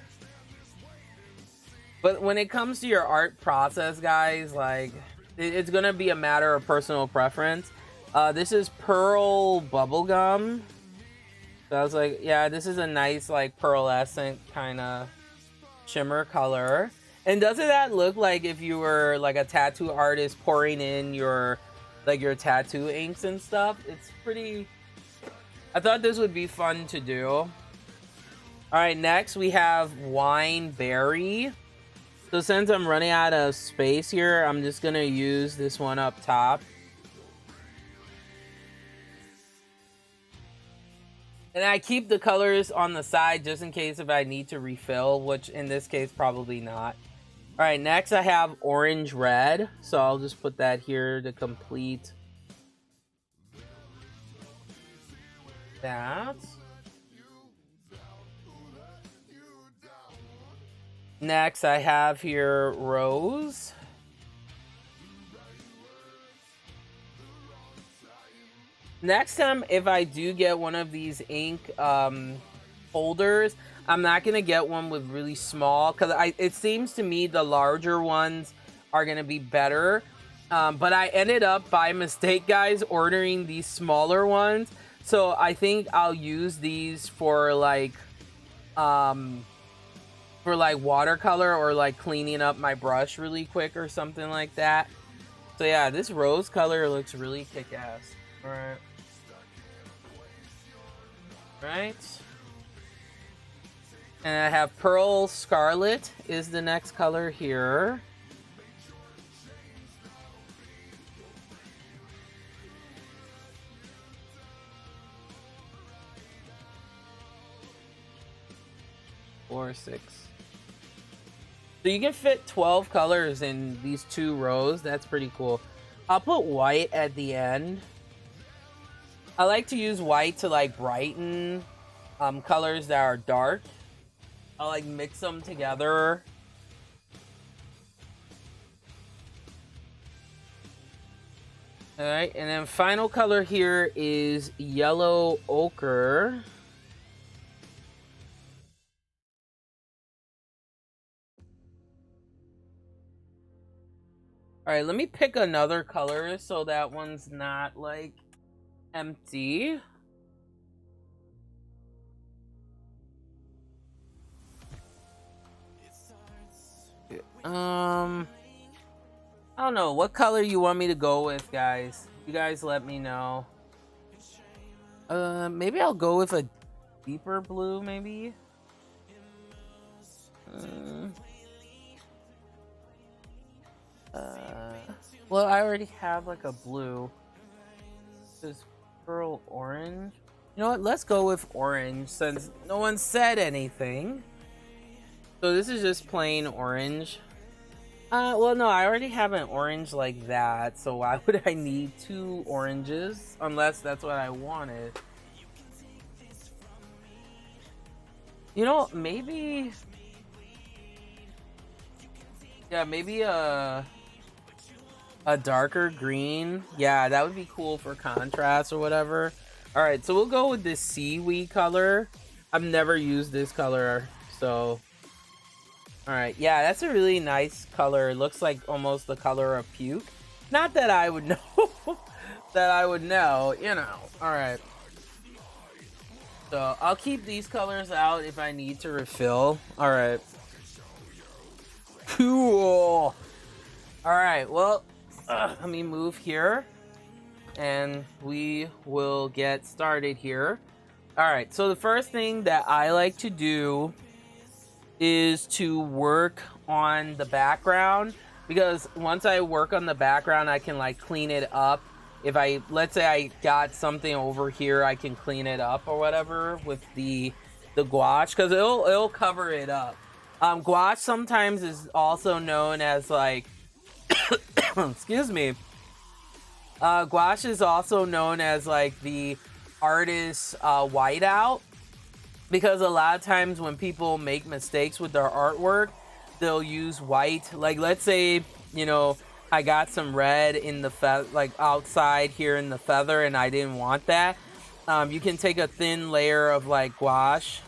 But when it comes to your art process, guys, like, it's gonna be a matter of personal preference. This is Pearl Bubblegum. So I was like, yeah, this is a nice, like, pearlescent kind of shimmer color. And doesn't that look like if you were like a tattoo artist pouring in your tattoo inks and stuff? It's pretty. I thought this would be fun to do. All right, next we have Wine Berry. So since I'm running out of space here, I'm just gonna use this one up top. And I keep the colors on the side just in case if I need to refill, which in this case, probably not. All right, next I have Orange Red. So I'll just put that here to complete that. Next, I have here Rose. Next time, if I do get one of these ink holders, I'm not going to get one with really small, because it seems to me the larger ones are going to be better. But I ended up, by mistake, guys, ordering these smaller ones. So I think I'll use these for like watercolor or like cleaning up my brush really quick or something like that. So yeah, this rose color looks really kick-ass. All right. Right. And I have Pearl Scarlet is the next color here. Four, 6. So you can fit 12 colors in these 2 rows. That's pretty cool. I'll put white at the end. I like to use white to like brighten colors that are dark. I'll like mix them together. All right, and then final color here is Yellow Ochre. All right, let me pick another color so that one's not like empty. I don't know what color you want me to go with, guys. You guys let me know. Maybe I'll go with a deeper blue, maybe. Well, I already have like a blue. This pearl orange. You know what? Let's go with orange since no one said anything. So this is just plain orange. Well, no, I already have an orange like that. So why would I need 2 oranges? Unless that's what I wanted. You know, maybe... Yeah, maybe a darker green. Yeah, that would be cool for contrast or whatever. All right, so we'll go with this seaweed color. I've never used this color, so... All right, yeah, that's a really nice color. It looks like almost the color of puke. Not that I would know. That I would know, you know. All right. So I'll keep these colors out if I need to refill. All right. Cool. All right, well, let me move here. And we will get started here. All right, so the first thing that I like to do is to work on the background, because once I work on the background, I can like clean it up. If let's say I got something over here, I can clean it up or whatever with the gouache, because it'll cover it up. Gouache sometimes is also known as like excuse me, Gouache is also known as like the artist's whiteout, because a lot of times when people make mistakes with their artwork, they'll use white. Like, let's say, you know, I got some red in the like outside here in the feather, and I didn't want that. You can take a thin layer of like gouache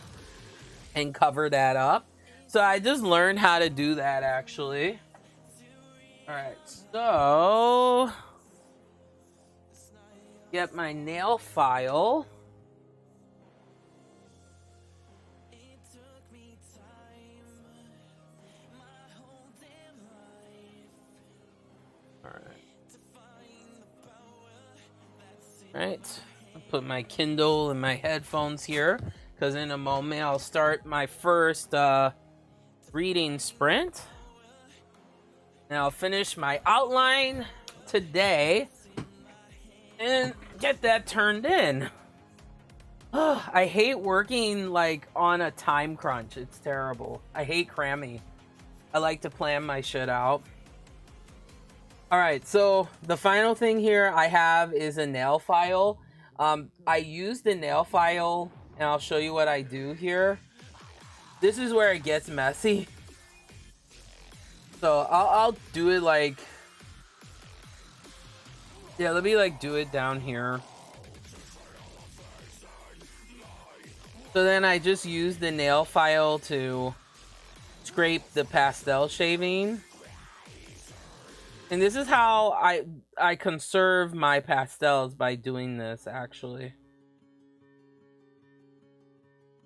and cover that up. So I just learned how to do that, actually. All right, so get my nail file. All right. I'll put my Kindle and my headphones here, because in a moment I'll start my first reading sprint. And I'll finish my outline today and get that turned in. I hate working like on a time crunch. It's terrible. I hate cramming. I like to plan my shit out. All right, so the final thing here I have is a nail file. I use the nail file, and I'll show you what I do here. This is where it gets messy. So I'll do it like, yeah, let me like do it down here. So then I just use the nail file to scrape the pastel shaving. And this is how I conserve my pastels, by doing this, actually.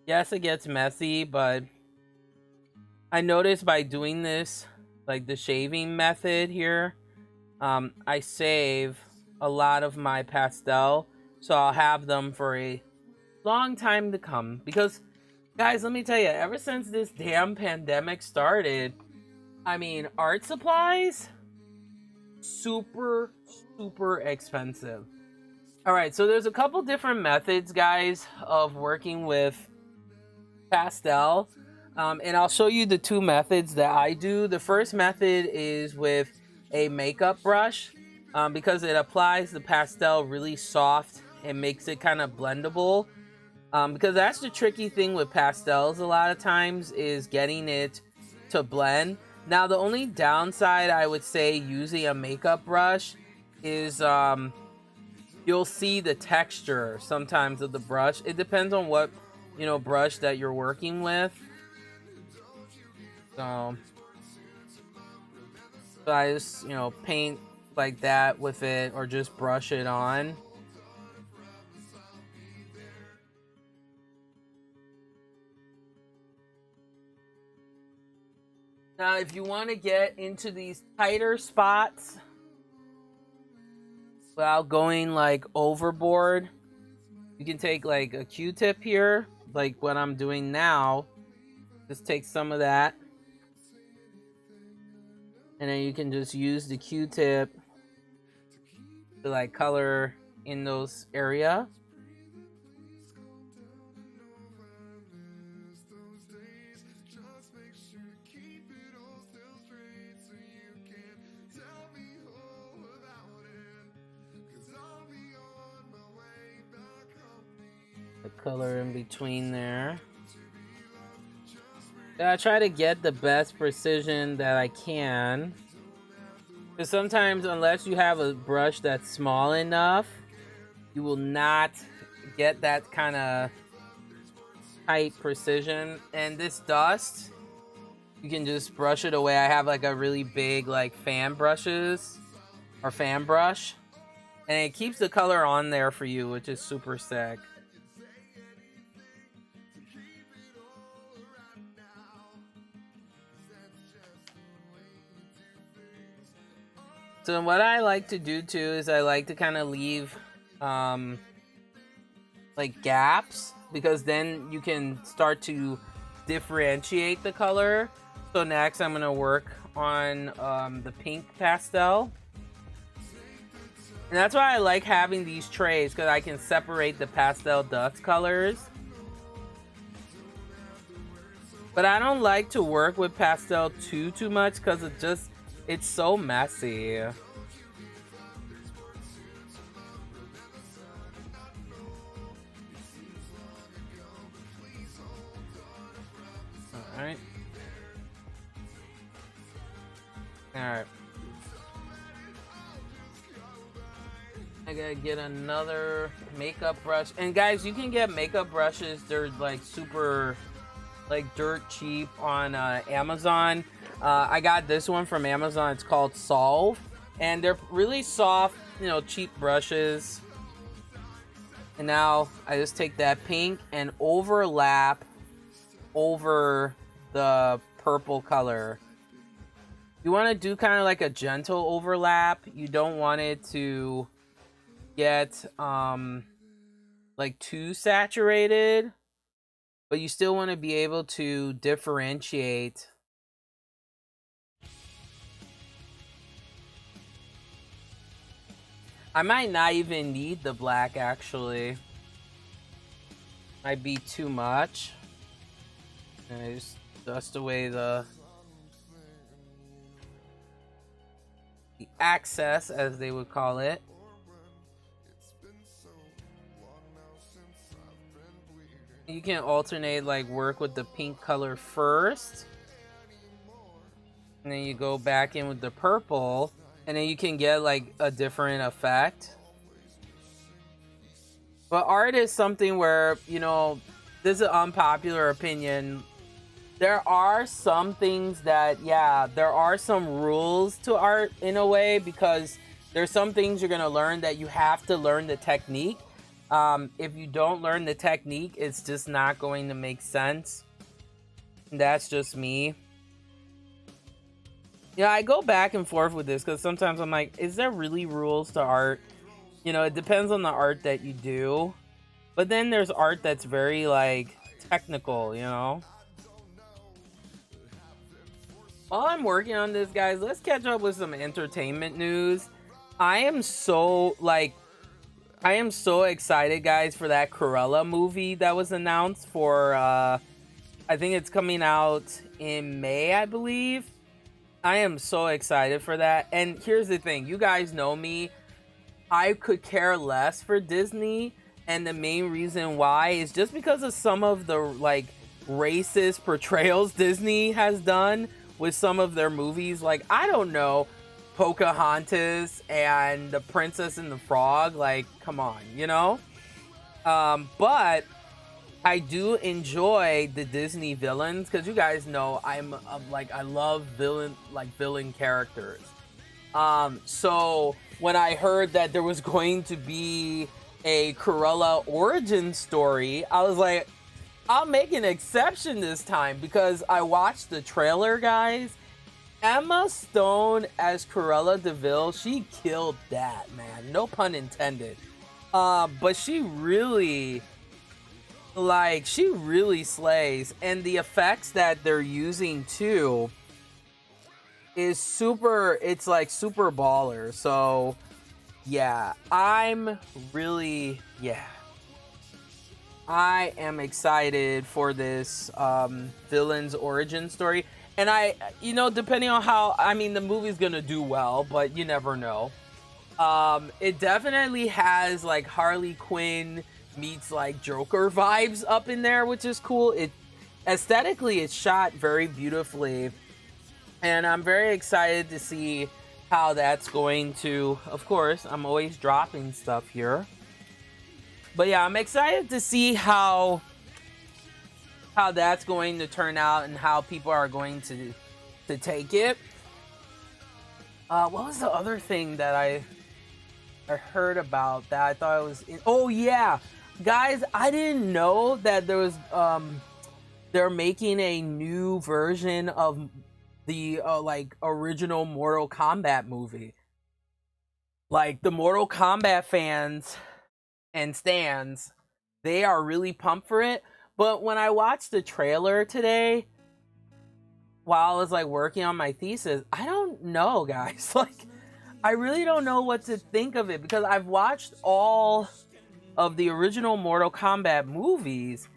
Yes, it gets messy, but I noticed by doing this, like the shaving method here, I save a lot of my pastel, so I'll have them for a long time to come. Because, guys, let me tell you, ever since this damn pandemic started, I mean, art supplies, super expensive. All right, so there's a couple different methods, guys, of working with pastel. And I'll show you the two methods that I do. The first method is with a makeup brush, because it applies the pastel really soft and makes it kind of blendable. Because that's the tricky thing with pastels a lot of times, is getting it to blend. Now, the only downside I would say using a makeup brush is you'll see the texture sometimes of the brush. It depends on what, you know, brush that you're working with. So I just, you know, paint like that with it, or just brush it on. Now, if you want to get into these tighter spots without going like overboard, you can take like a Q-tip here, like what I'm doing now. Just take some of that, and then you can just use the Q-tip to like color in those area. The color in between there. I try to get the best precision that I can, because sometimes, unless you have a brush that's small enough, you will not get that kind of tight precision. And this dust, you can just brush it away. I have like a really big like fan brush, and it keeps the color on there for you, which is super sick. So what I like to do too is I like to kind of leave like gaps, because then you can start to differentiate the color. So next I'm going to work on the pink pastel. And that's why I like having these trays, because I can separate the pastel dust colors. But I don't like to work with pastel too much, because it's so messy. Alright. I gotta get another makeup brush. And guys, you can get makeup brushes. They're like super, like dirt cheap on Amazon. I got this one from Amazon. It's called Solve. And they're really soft, you know, cheap brushes. And now I just take that pink and overlap over the purple color. You want to do kind of like a gentle overlap. You don't want it to get like too saturated, but you still want to be able to differentiate. I might not even need the black, actually. Might be too much. And I just dust away the excess, as they would call it. You can alternate, like work with the pink color first, and then you go back in with the purple, and then you can get like a different effect. But art is something where, you know, this is an unpopular opinion. There are some things that, yeah, there are some rules to art in a way, because there's some things you're gonna learn that you have to learn the technique. If you don't learn the technique, it's just not going to make sense. That's just me. Yeah, I go back and forth with this because sometimes I'm like, is there really rules to art? You know, it depends on the art that you do. But then there's art that's very, like, technical, you know? While I'm working on this, guys, let's catch up with some entertainment news. I am so excited, guys, for that Cruella movie that was announced for, I think it's coming out in May, I believe. I am so excited for that. And here's the thing. You guys know me. I could care less for Disney. And the main reason why is just because of some of the, like, racist portrayals Disney has done with some of their movies. Like, I don't know, Pocahontas and The Princess and the Frog, like, come on, you know? But I do enjoy the Disney villains, because you guys know I love villain characters. So when I heard that there was going to be a Cruella origin story, I was like, I'll make an exception this time, because I watched the trailer, guys. Emma Stone as Cruella de Vil, she killed that, man. No pun intended. But she really slays. And the effects that they're using too is super, it's like super baller. So yeah, I am excited for this villain's origin story. And you know, depending on how, I mean, the movie's gonna do well, but you never know. It definitely has like Harley Quinn meets like Joker vibes up in there, which is cool. It aesthetically, it's shot very beautifully, and I'm very excited to see how that's going to, of course, I'm always dropping stuff here. But yeah, I'm excited to see how that's going to turn out and how people are going to take it. What was the other thing that I heard about that I thought it was oh yeah, guys, I didn't know that there was they're making a new version of the like original Mortal Kombat movie. Like, the Mortal Kombat fans and stans, they are really pumped for it. But when I watched the trailer today, while I was like working on my thesis, I don't know, guys. Like, I really don't know what to think of it, because I've watched all of the original Mortal Kombat movies,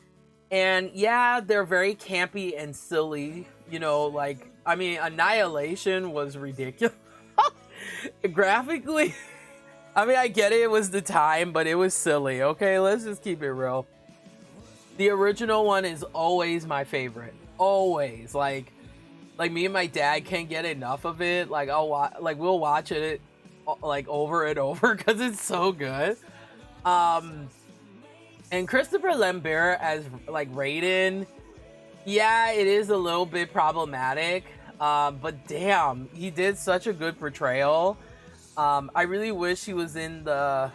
and yeah, they're very campy and silly. You know, like, I mean, Annihilation was ridiculous. Graphically, I mean, I get it was the time, but it was silly. Okay, let's just keep it real. The original one is always my favorite. Always. Like, Like me and my dad can't get enough of it. Like we'll watch it like over and over because it's so good. And Christopher Lambert as like Raiden, yeah, it is a little bit problematic. But damn, he did such a good portrayal. I really wish he was in the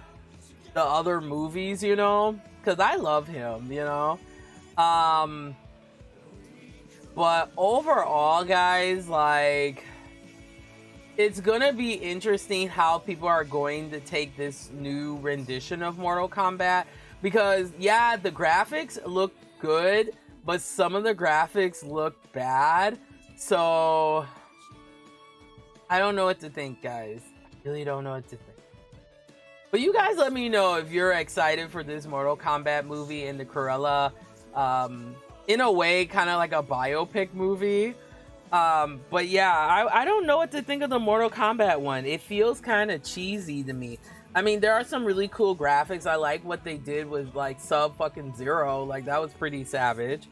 other movies, you know, because I love him, you know. But overall, guys, like, it's gonna be interesting how people are going to take this new rendition of Mortal Kombat, because yeah, the graphics look good, but some of the graphics look bad. So I don't know what to think, guys. I really don't know what to think. But you guys let me know if you're excited for this Mortal Kombat movie in the Cruella, in a way, kind of like a biopic movie. But yeah, I don't know what to think of the Mortal Kombat one. It feels kind of cheesy to me. I mean, there are some really cool graphics. I like what they did with like Sub-Zero. Like, that was pretty savage.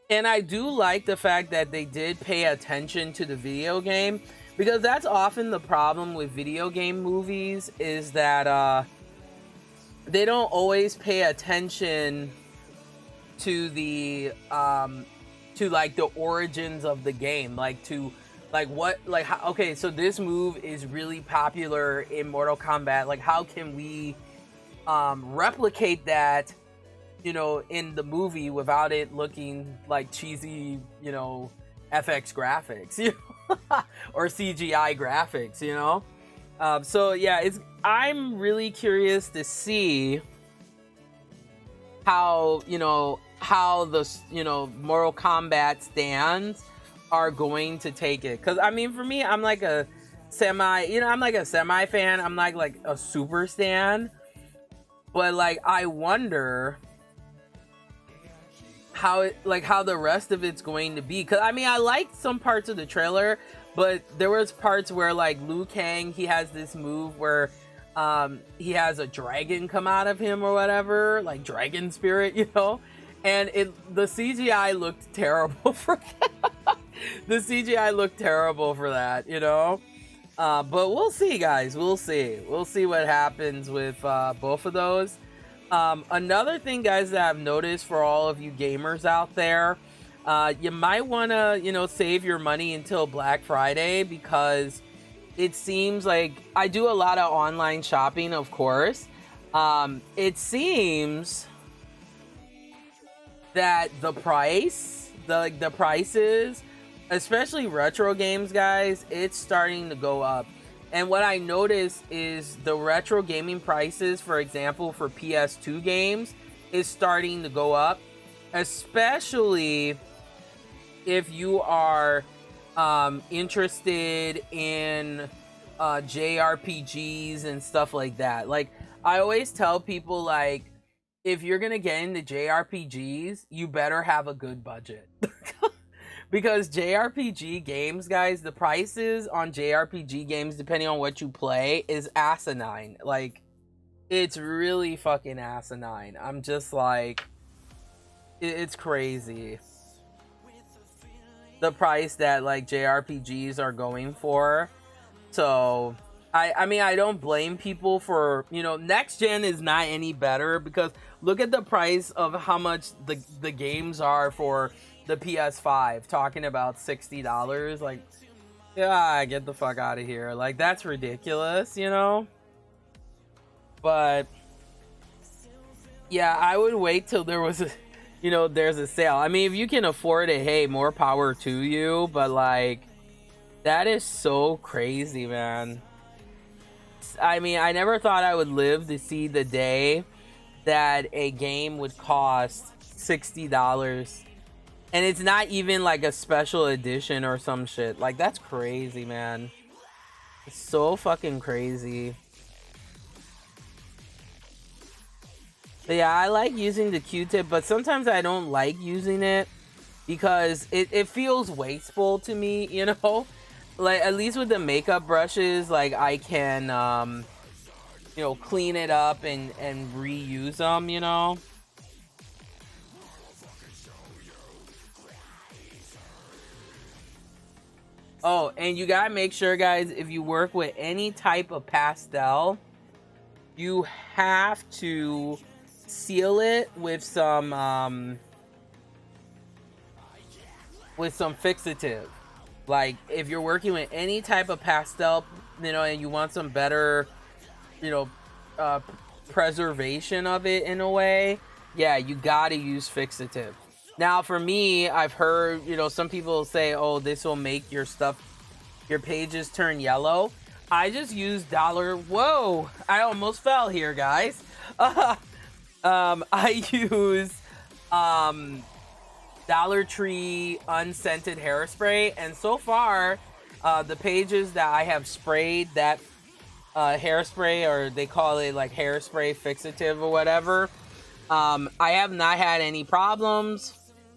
And I do like the fact that they did pay attention to the video game, because that's often the problem with video game movies, is that they don't always pay attention to the to like the origins of the game, like to like what, like how, okay, so this move is really popular in Mortal Kombat, like how can we replicate that, you know, in the movie without it looking like cheesy, you know, FX graphics, you know, or CGI graphics, you know. So yeah, I'm really curious to see how, you know, how the, you know, Mortal Kombat stands are going to take it. Because I mean, for me, I'm like a semi fan. I'm like a super stan, but like I wonder how the rest of it's going to be. Because I mean, I liked some parts of the trailer, but there was parts where like Liu Kang, he has this move where he has a dragon come out of him or whatever, like dragon spirit, you know. And the CGI looked terrible for that. The CGI looked terrible for that, you know. But we'll see, guys. We'll see what happens with both of those. Another thing, guys, that I've noticed for all of you gamers out there, you might want to, you know, save your money until Black Friday, because it seems like I do a lot of online shopping, of course. It seems that the prices, especially retro games, guys, it's starting to go up. And what I noticed is the retro gaming prices, for example, for PS2 games, is starting to go up, especially if you are interested in JRPGs and stuff like that. Like, I always tell people, like, if you're gonna get into JRPGs, you better have a good budget. Because JRPG games, guys, the prices on JRPG games, depending on what you play, is asinine. Like, it's really fucking asinine. I'm just like, it's crazy. The price that like JRPGs are going for. So I mean, I don't blame people for, you know, next gen is not any better, because look at the price of how much the games are for the PS5, talking about $60. Like, yeah, get the fuck out of here. Like, that's ridiculous, you know. But yeah, I would wait till there was a, you know, there's a sale. I mean, if you can afford it, hey, more power to you. But like, that is so crazy, man. I mean, I never thought I would live to see the day that a game would cost $60. And it's not even like a special edition or some shit. Like, that's crazy, man. It's so fucking crazy. But yeah, I like using the Q-tip, but sometimes I don't like using it because it feels wasteful to me, you know? Like, at least with the makeup brushes, like, I can, you know, clean it up and reuse them, you know? Oh, and you gotta make sure, guys, if you work with any type of pastel, you have to seal it with some fixative. Like, if you're working with any type of pastel, you know, and you want some better, you know, preservation of it in a way, yeah, you gotta use fixative. Now, for me, I've heard, you know, some people say, oh, this will make your stuff, your pages turn yellow. I just use whoa, I almost fell here, guys. I use Dollar Tree unscented hairspray, and so far the pages that I have sprayed that hairspray, or they call it like hairspray fixative or whatever, I have not had any problems,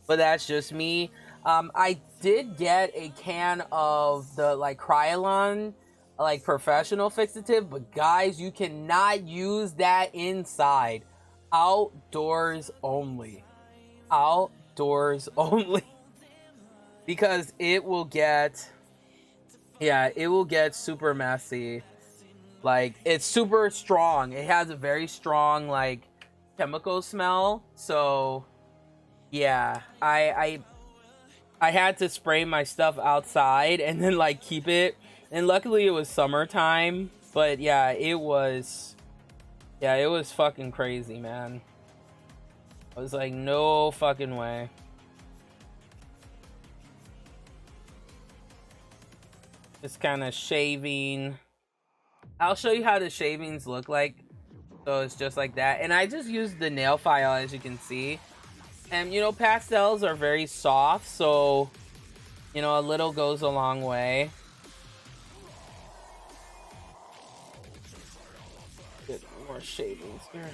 but that's just me. I did get a can of the like Krylon like professional fixative, but guys, you cannot use that inside. Outdoors only. Outdoors only. Because it will get, yeah, it will get super messy. Like, it's super strong. It has a very strong like chemical smell. So yeah, I had to spray my stuff outside and then like keep it. And luckily it was summertime, but yeah, it was fucking crazy, man. I was like, no fucking way. Just kind of shaving. I'll show you how the shavings look like. So it's just like that. And I just used the nail file, as you can see. And, you know, pastels are very soft, so, you know, a little goes a long way. Get more shavings here.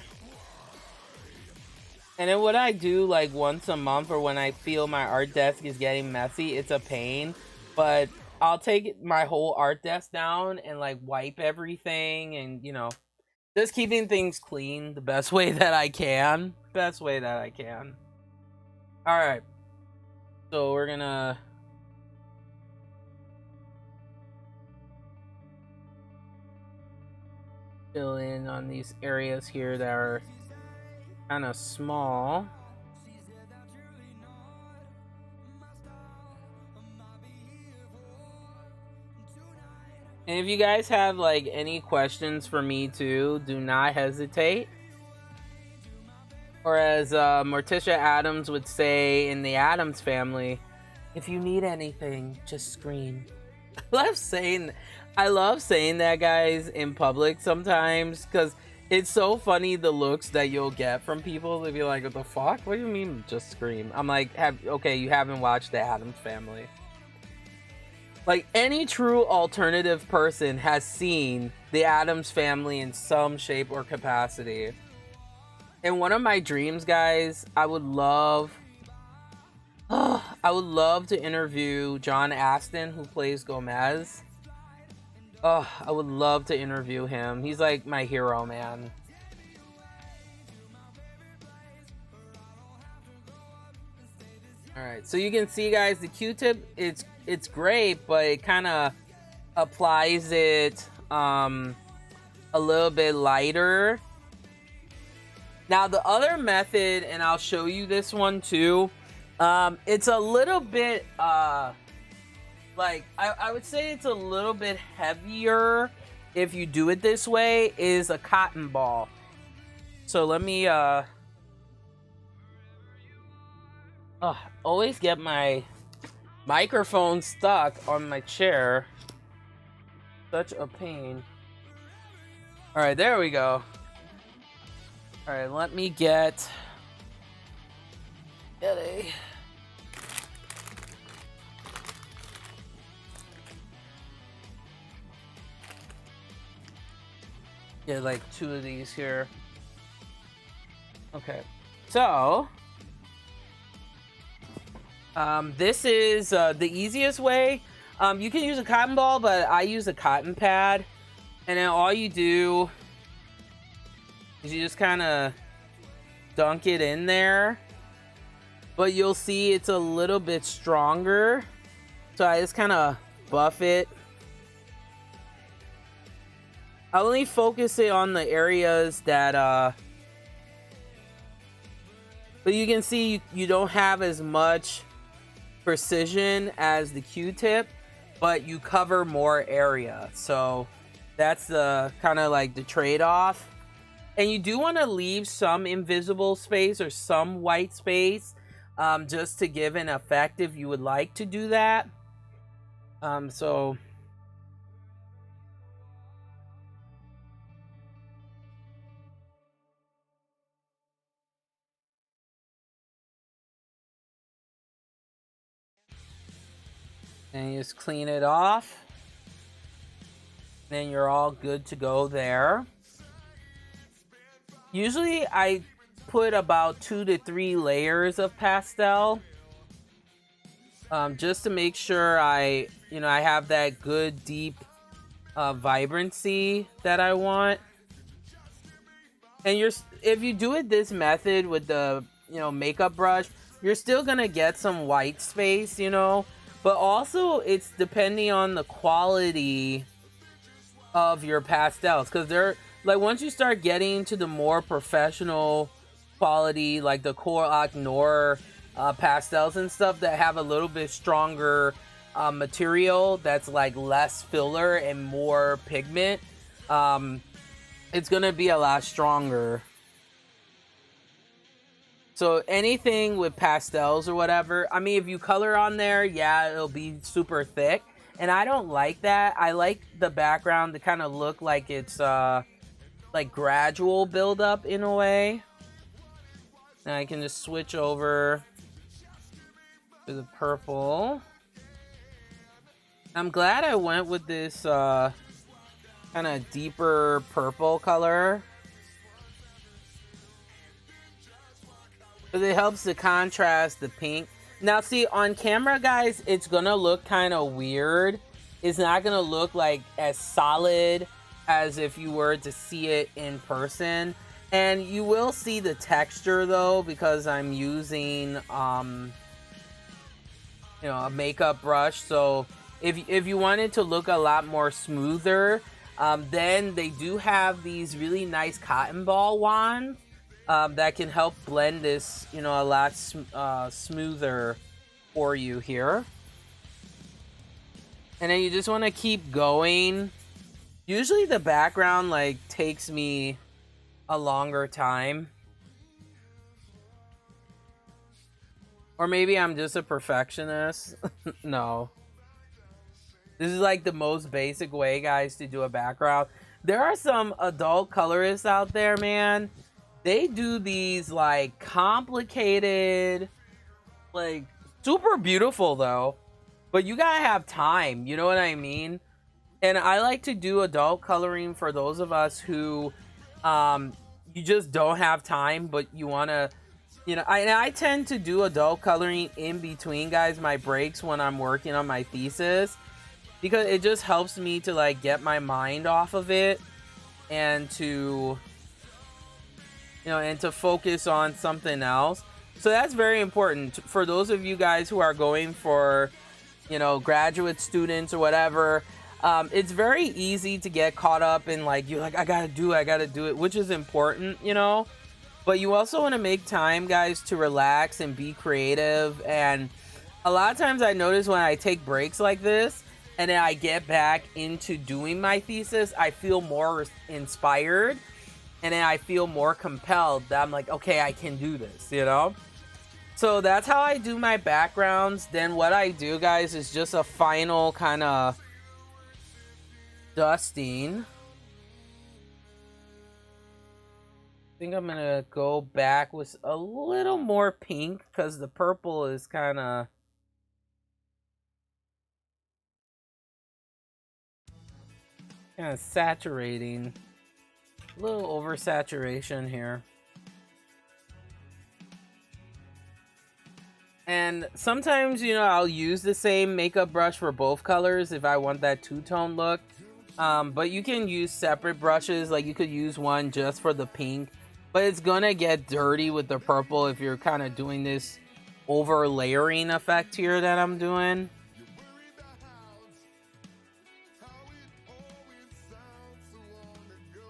And then what I do, like, once a month, or when I feel my art desk is getting messy, it's a pain, but I'll take my whole art desk down and, like, wipe everything and, you know, just keeping things clean the best way that I can. Best way that I can. Alright. So we're gonna... fill in on these areas here that are kind of small. And if you guys have like any questions for me too, do not hesitate. Or as Morticia Adams would say in the Addams Family, if you need anything, just scream. I love saying that, guys, in public sometimes, because it's so funny the looks that you'll get from people. They'll be like, what the fuck? What do you mean just scream? I'm like, okay, you haven't watched the Addams Family. Like, any true alternative person has seen the Addams Family in some shape or capacity. And one of my dreams, guys, I would love to interview John Aston, who plays Gomez. Oh, I would love to interview him. He's like my hero, man. Alright, so you can see, guys, the Q-tip, it's great, but it kind of applies it a little bit lighter. Now, the other method, and I'll show you this one too, it's a little bit, like, I would say it's a little bit heavier if you do it this way, is a cotton ball. So let me, always get my microphone stuck on my chair. Such a pain. Alright, there we go. Alright, let me get a... Get like 2 of these here. Okay, so this is the easiest way. You can use a cotton ball, but I use a cotton pad, and then all you do is you just kind of dunk it in there, but you'll see it's a little bit stronger, so I just kind of buff it. I'll only focus it on the areas that but you can see you don't have as much precision as the Q-tip, but you cover more area. So that's the kind of like the trade-off. And you do want to leave some invisible space or some white space, just to give an effect if you would like to do that. So and you just clean it off. Then you're all good to go there. Usually I put about 2 to 3 layers of pastel, just to make sure I have that good deep vibrancy that I want. And if you do it this method with the makeup brush, you're still gonna get some white space, but also it's depending on the quality of your pastels, because they're like, once you start getting to the more professional quality, like the Korak Noir pastels and stuff that have a little bit stronger material, that's like less filler and more pigment, it's gonna be a lot stronger. So anything with pastels or whatever, I mean, if you color on there, yeah, it'll be super thick, and I don't like that. I like the background to kind of look like it's like gradual buildup in a way. And I can just switch over to the purple. I'm glad I went with this kind of deeper purple color, because it helps to contrast the pink. Now see, on camera, guys, it's gonna look kind of weird. It's not gonna look like as solid as if you were to see it in person. And you will see the texture though, because I'm using a makeup brush. So if you want it to look a lot more smoother, then they do have these really nice cotton ball wands that can help blend this a lot smoother for you here. And then you just want to keep going. Usually the background like takes me a longer time, or maybe I'm just a perfectionist. No, this is like the most basic way, guys, to do a background. There are some adult colorists out there, man. They do these like complicated, like super beautiful though, but you gotta have time, you know what I mean? And I like to do adult coloring for those of us who you just don't have time, but you want to, I tend to do adult coloring in between, guys, my breaks when I'm working on my thesis, because it just helps me to like get my mind off of it and to and to focus on something else. So that's very important for those of you guys who are going for graduate students or whatever. It's very easy to get caught up in like, you're like, I gotta do it, which is important, but you also want to make time, guys, to relax and be creative. And a lot of times I notice when I take breaks like this and then I get back into doing my thesis, I feel more inspired, and then I feel more compelled that I'm like, okay, I can do this, So that's how I do my backgrounds. Then what I do, guys, is just a final kind of dusting. I think I'm gonna go back with a little more pink, because the purple is kind of saturating. A little oversaturation here. And sometimes, I'll use the same makeup brush for both colors if I want that two-tone look. But you can use separate brushes. Like, you could use one just for the pink, but it's gonna get dirty with the purple if you're kind of doing this over layering effect here that I'm doing.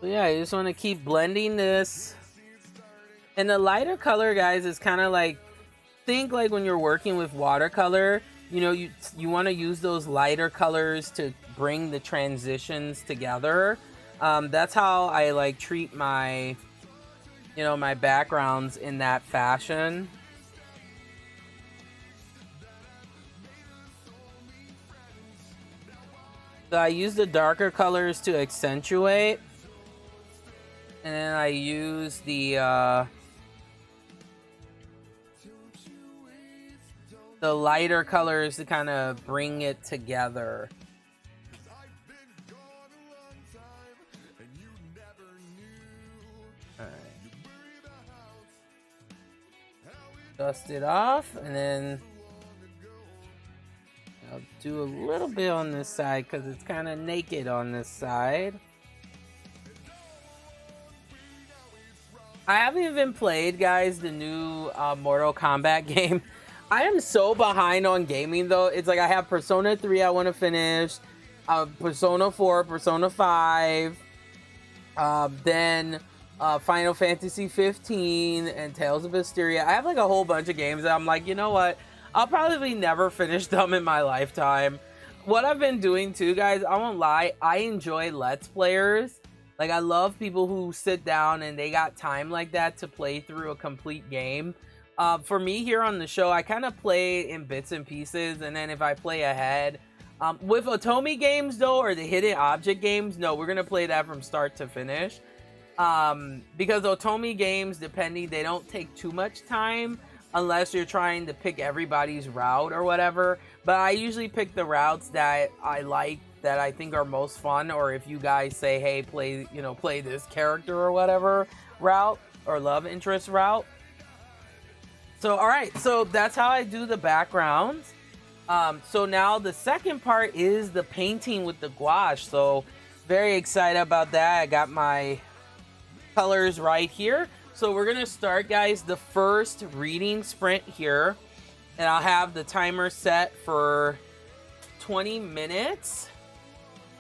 So yeah, you just want to keep blending this. And the lighter color, guys, is kind of like, think like when you're working with watercolor, you know, you want to use those lighter colors to bring the transitions together. That's how I like treat my, you know, my backgrounds in that fashion. So I use the darker colors to accentuate, and then I use the lighter colors to kind of bring it together. All right. Dust it off, and then I'll do a little bit on this side because it's kind of naked on this side. I haven't even played, guys, the new Mortal Kombat game. I am so behind on gaming, though. It's like I have Persona 3 I want to finish, Persona 4, Persona 5, then Final Fantasy 15, and Tales of Hysteria. I have like a whole bunch of games that I'm like, you know what? I'll probably never finish them in my lifetime. What I've been doing too, guys, I won't lie, I enjoy Let's Players. Like, I love people who sit down and they got time like that to play through a complete game. For me here on the show, I kind of play in bits and pieces, and then if I play ahead. With Otome games, though, or the hidden object games, no, we're going to play that from start to finish. Because Otome games, depending, they don't take too much time unless you're trying to pick everybody's route or whatever. But I usually pick the routes that I like, that I think are most fun, or if you guys say, hey, play this character or whatever route, or love interest route. So, all right, so that's how I do the backgrounds. So now the second part is the painting with the gouache. So very excited about that. I got my colors right here. So we're gonna start, guys, the first reading sprint here, and I'll have the timer set for 20 minutes.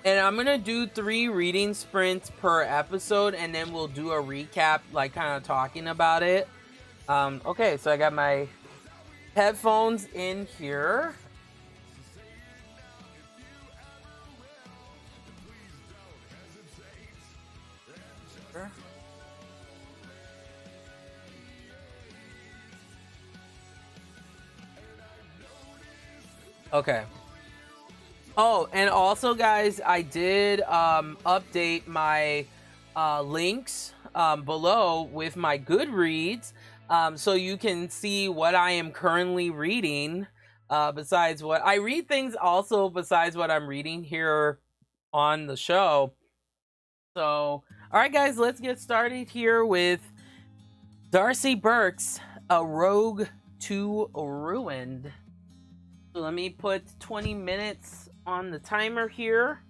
And I'm gonna do 3 reading sprints per episode, and then we'll do a recap, like kind of talking about it. Okay, so I got my headphones in here. Okay. Oh, and also, guys, I did update my links below with my Goodreads, so you can see what I am currently reading. Besides what I read, things also besides what I'm reading here on the show. So, all right, guys, let's get started here with Darcy Burke's A Rogue to Ruined. So let me put 20 minutes on the timer here,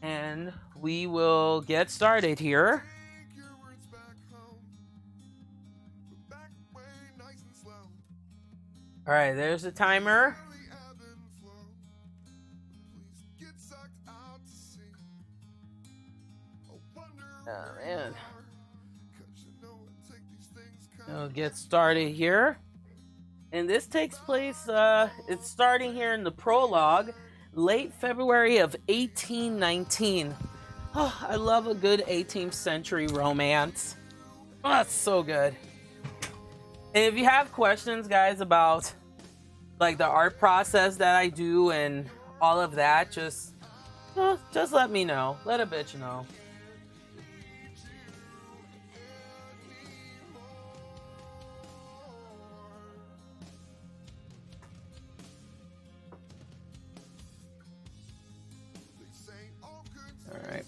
and we will get started here. All right, there's the timer. Oh, man. We'll get started here. And this takes place, it's starting here in the prologue, late February of 1819. Oh, I love a good 18th century romance. Oh, that's so good. And if you have questions, guys, about like the art process that I do and all of that, just let me know. Let a bitch know. All right.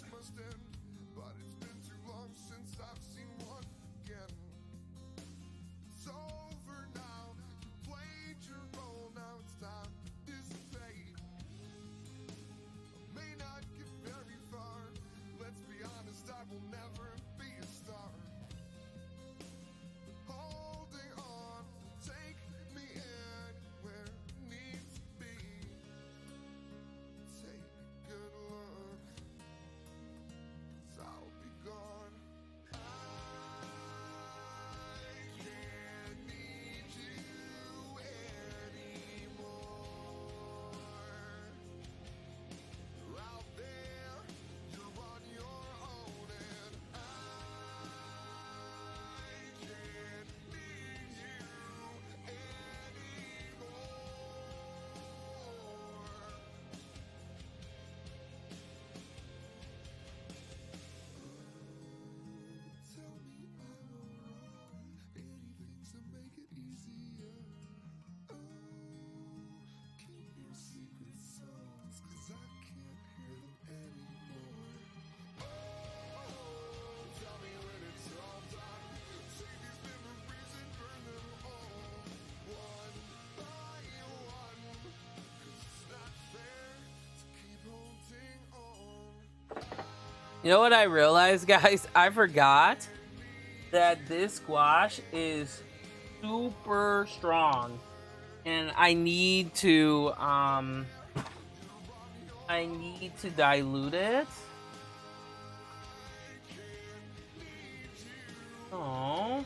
You know what I realized, guys? I forgot that this squash is super strong, and I need to dilute it. Oh.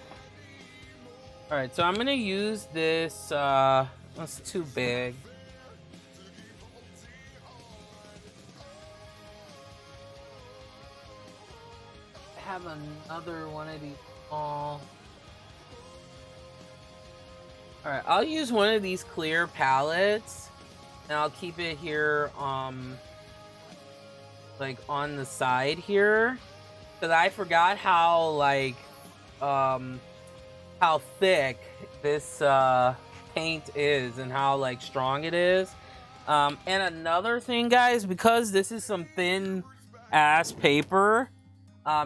Alright, so I'm gonna use this, that's too big. I have another one of these small. Alright, I'll use one of these clear palettes, and I'll keep it here, like on the side here. Because I forgot how, like, how thick this paint is and how like strong it is. And another thing, guys, because this is some thin ass paper,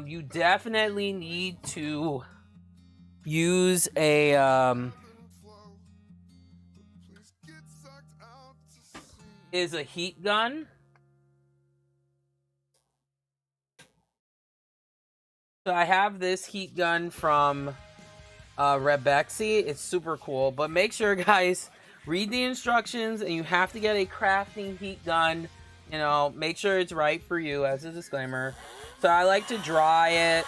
you definitely need to use a heat gun. So I have this heat gun from Rebexy. It's super cool, but make sure, guys, read the instructions, and you have to get a crafting heat gun. You know, make sure it's right for you, as a disclaimer. So I like to dry it.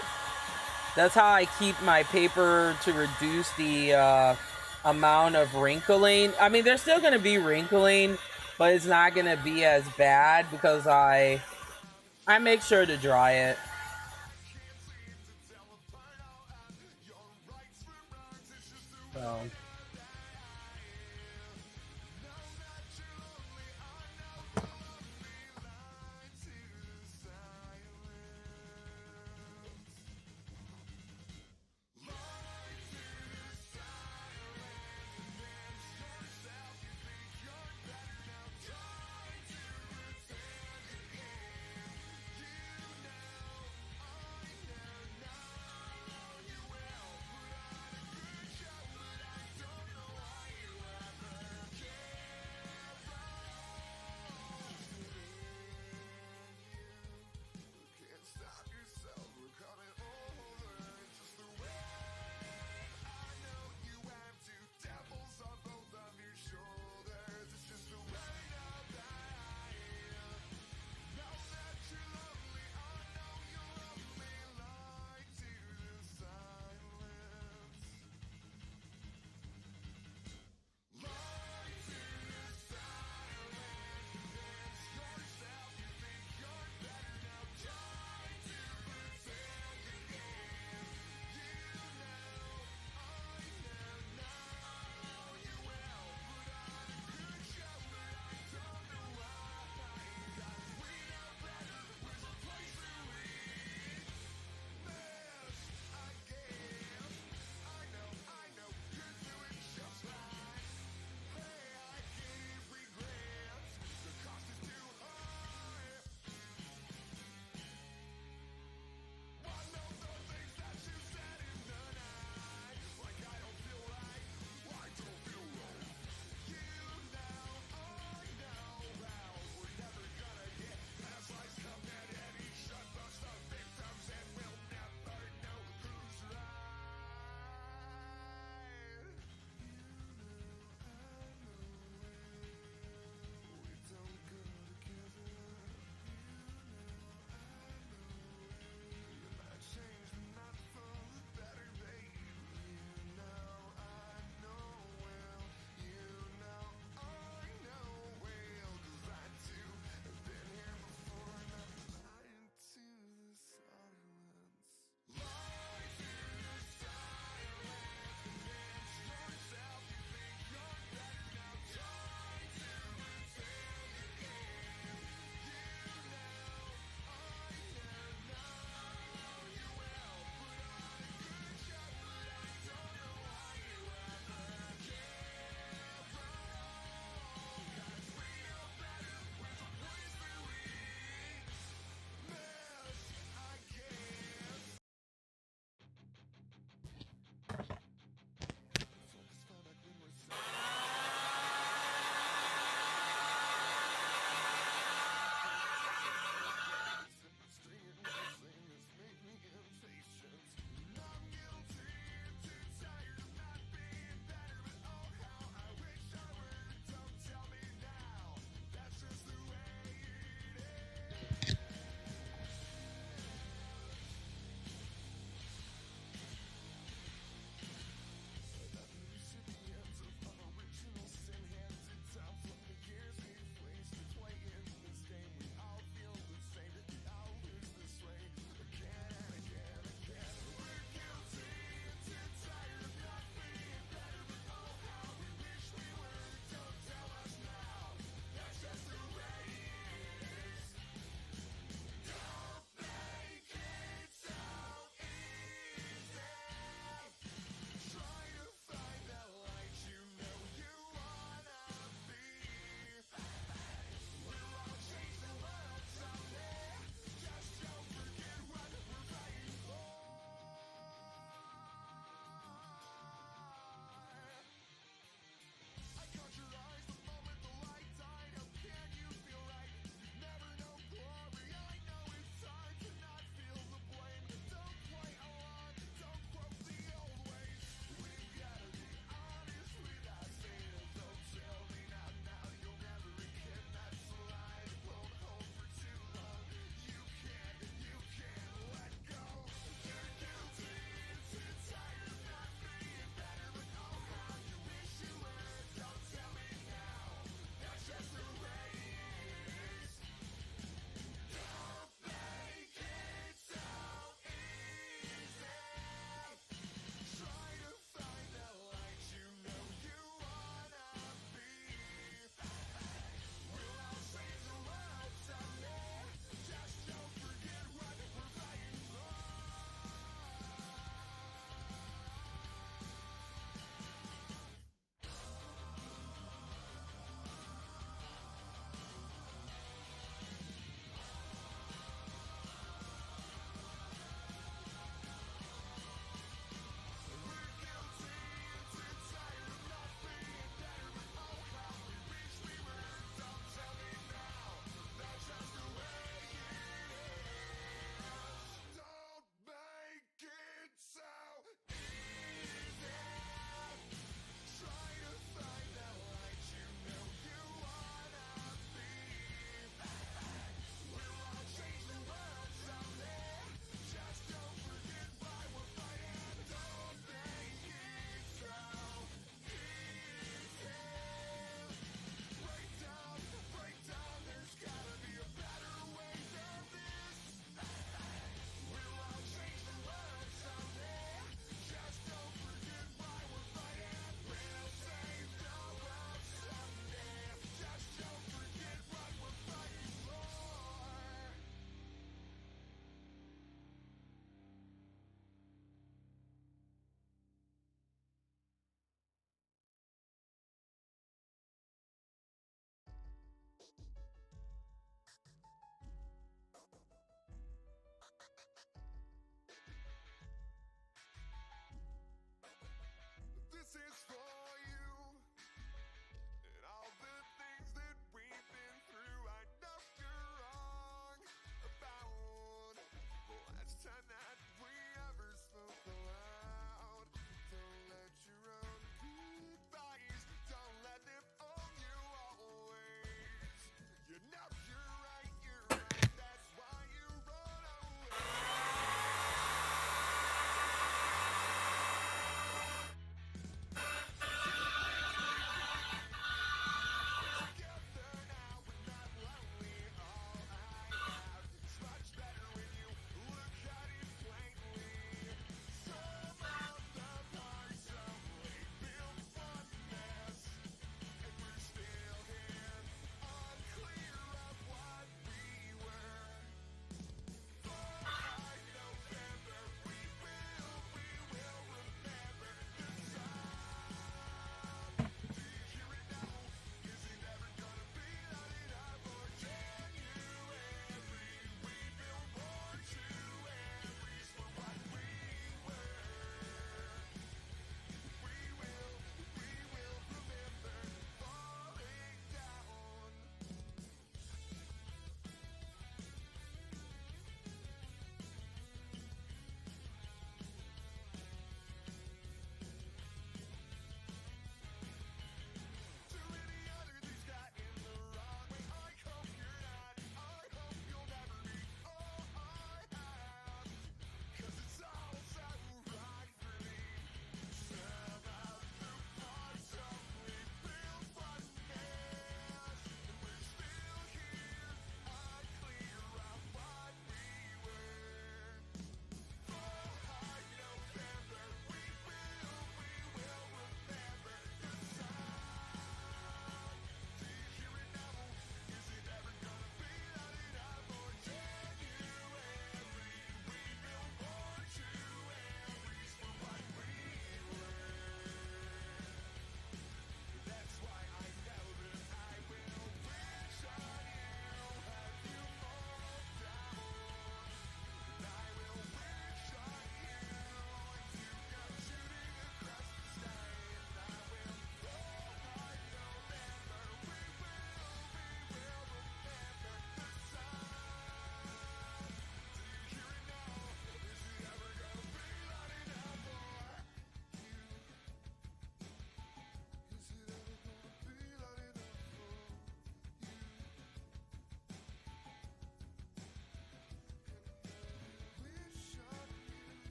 That's how I keep my paper to reduce the amount of wrinkling. I mean, there's still going to be wrinkling, but it's not going to be as bad because I make sure to dry it. So.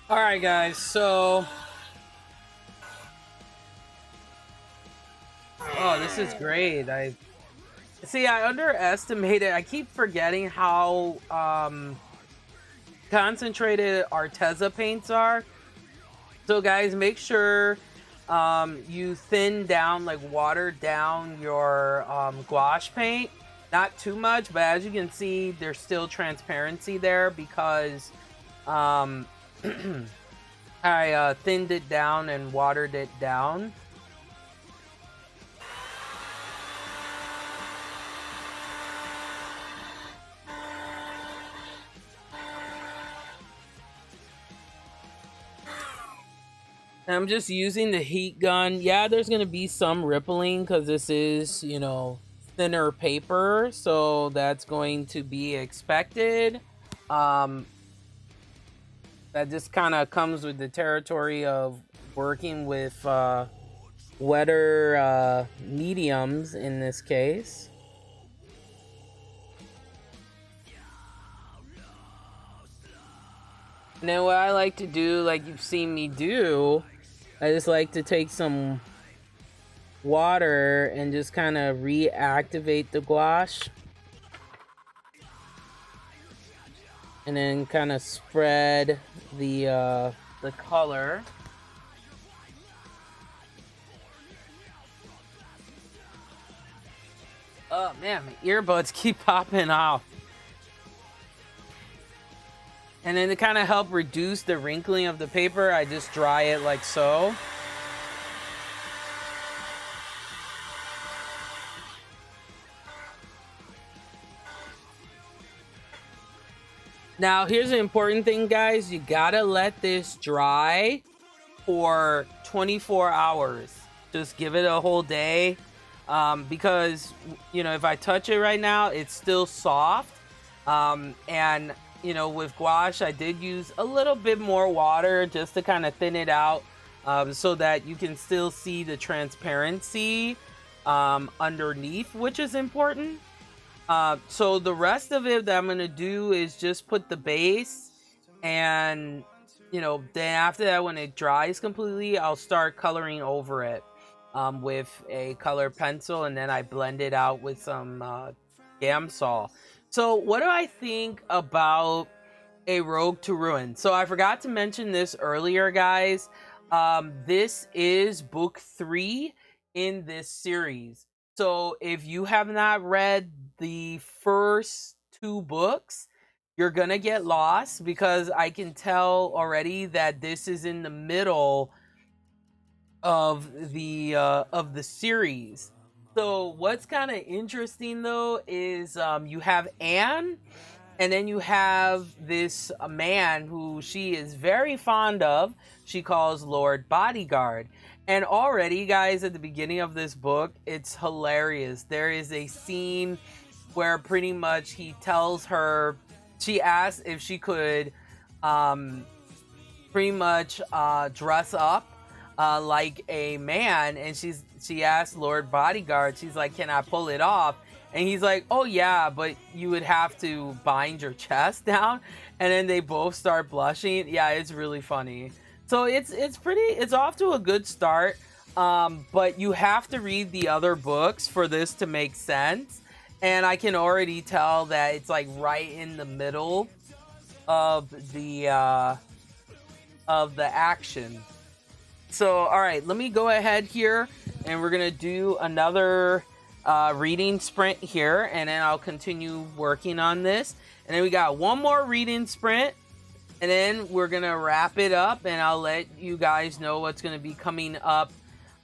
All right, guys. So, oh, this is great. I see. I underestimated. I keep forgetting how concentrated Arteza paints are. So, guys, make sure you thin down, like water down your gouache paint. Not too much, but as you can see, there's still transparency there because I thinned it down and watered it down. And I'm just using the heat gun. Yeah, there's going to be some rippling because this is, you know, thinner paper. So that's going to be expected. That just kind of comes with the territory of working with wetter mediums in this case. And then what I like to do, like you've seen me do, I just like to take some water and just kind of reactivate the gouache. And then kind of spread the color. Oh man, my earbuds keep popping out. And then to kind of help reduce the wrinkling of the paper, I just dry it like so. Now, here's the important thing, guys. You gotta let this dry for 24 hours. Just give it a whole day. Because, you know, if I touch it right now, it's still soft. And you know, with gouache, I did use a little bit more water just to kind of thin it out so that you can still see the transparency underneath, which is important. So the rest of it that I'm going to do is just put the base and, you know, then after that, when it dries completely, I'll start coloring over it with a color pencil, and then I blend it out with some Gamsol. So what do I think about A Rogue to Ruin? So I forgot to mention this earlier, guys. This is book 3 in this series. So if you have not read the first 2 books, you're going to get lost because I can tell already that this is in the middle of the series. So what's kind of interesting though is you have Anne, and then you have this man who she is very fond of. She calls Lord Bodyguard. And already, guys, at the beginning of this book, it's hilarious. There is a scene where pretty much he tells her, she asks if she could pretty much dress up like a man, and she asked Lord Bodyguard, she's like, can I pull it off? And he's like, oh yeah, but you would have to bind your chest down. And then they both start blushing. Yeah, it's really funny. So it's off to a good start. But you have to read the other books for this to make sense. And I can already tell that it's like right in the middle of the action. So, all right, let me go ahead here, and we're gonna do another reading sprint here, and then I'll continue working on this. And then we got one more reading sprint, and then we're gonna wrap it up, and I'll let you guys know what's gonna be coming up.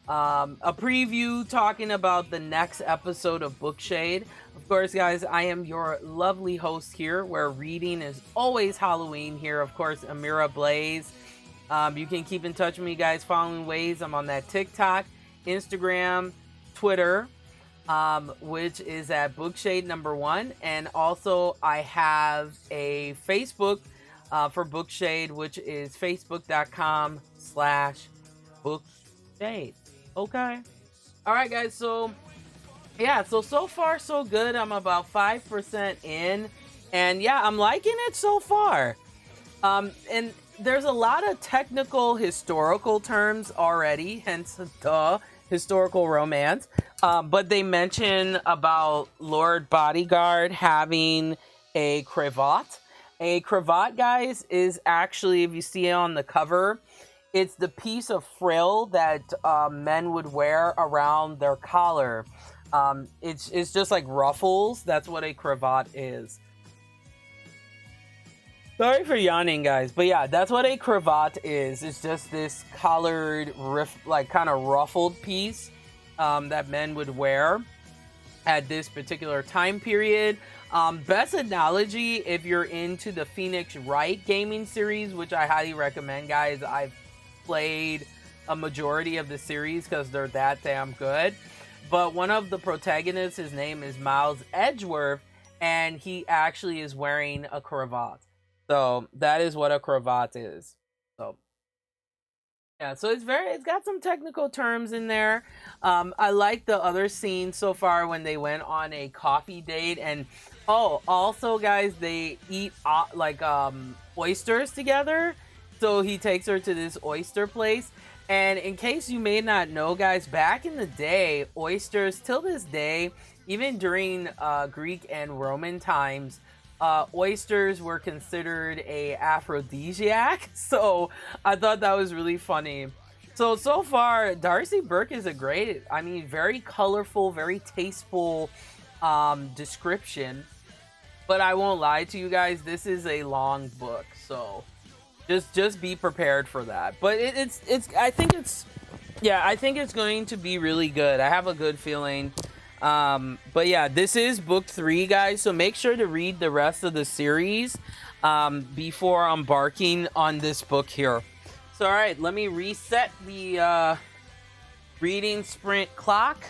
A preview talking about the next episode of Bookshade. Of course, guys, I am your lovely host here, where reading is always Halloween here. Of course, Amira Blaze. You can keep in touch with me, guys, following ways. I'm on that TikTok, Instagram, Twitter, which is at Bookshade #1. And also I have a Facebook for Bookshade, which is facebook.com/Bookshade. Okay. All right, guys. So yeah, so far so good. I'm about 5% in, and yeah, I'm liking it so far. And there's a lot of technical historical terms already, hence the historical romance. But they mention about Lord Bodyguard having a cravat. A cravat, guys, is actually, if you see it on the cover, it's the piece of frill that men would wear around their collar. It's just like ruffles. That's what a cravat is. Sorry for yawning, guys, but yeah, that's what a cravat is. It's just this collared, like kind of ruffled piece that men would wear at this particular time period. Best analogy, if you're into the Phoenix Wright gaming series, which I highly recommend, guys. I've played a majority of the series because they're that damn good. But one of the protagonists, his name is Miles Edgeworth, and he actually is wearing a cravat. So that is what a cravat is. So yeah, so it's got some technical terms in there. I like the other scenes so far when they went on a coffee date, and oh, also guys, they eat like oysters together. So he takes her to this oyster place. And in case you may not know, guys, back in the day, oysters, till this day, even during Greek and Roman times, oysters were considered a aphrodisiac. So I thought that was really funny. So far, Darcy Burke is very colorful, very tasteful description. But I won't lie to you guys, this is a long book, so just be prepared for that. But I think it's going to be really good. I have a good feeling. But yeah, this is book 3, guys, so make sure to read the rest of the series before embarking on this book here. So all right, let me reset the reading sprint clock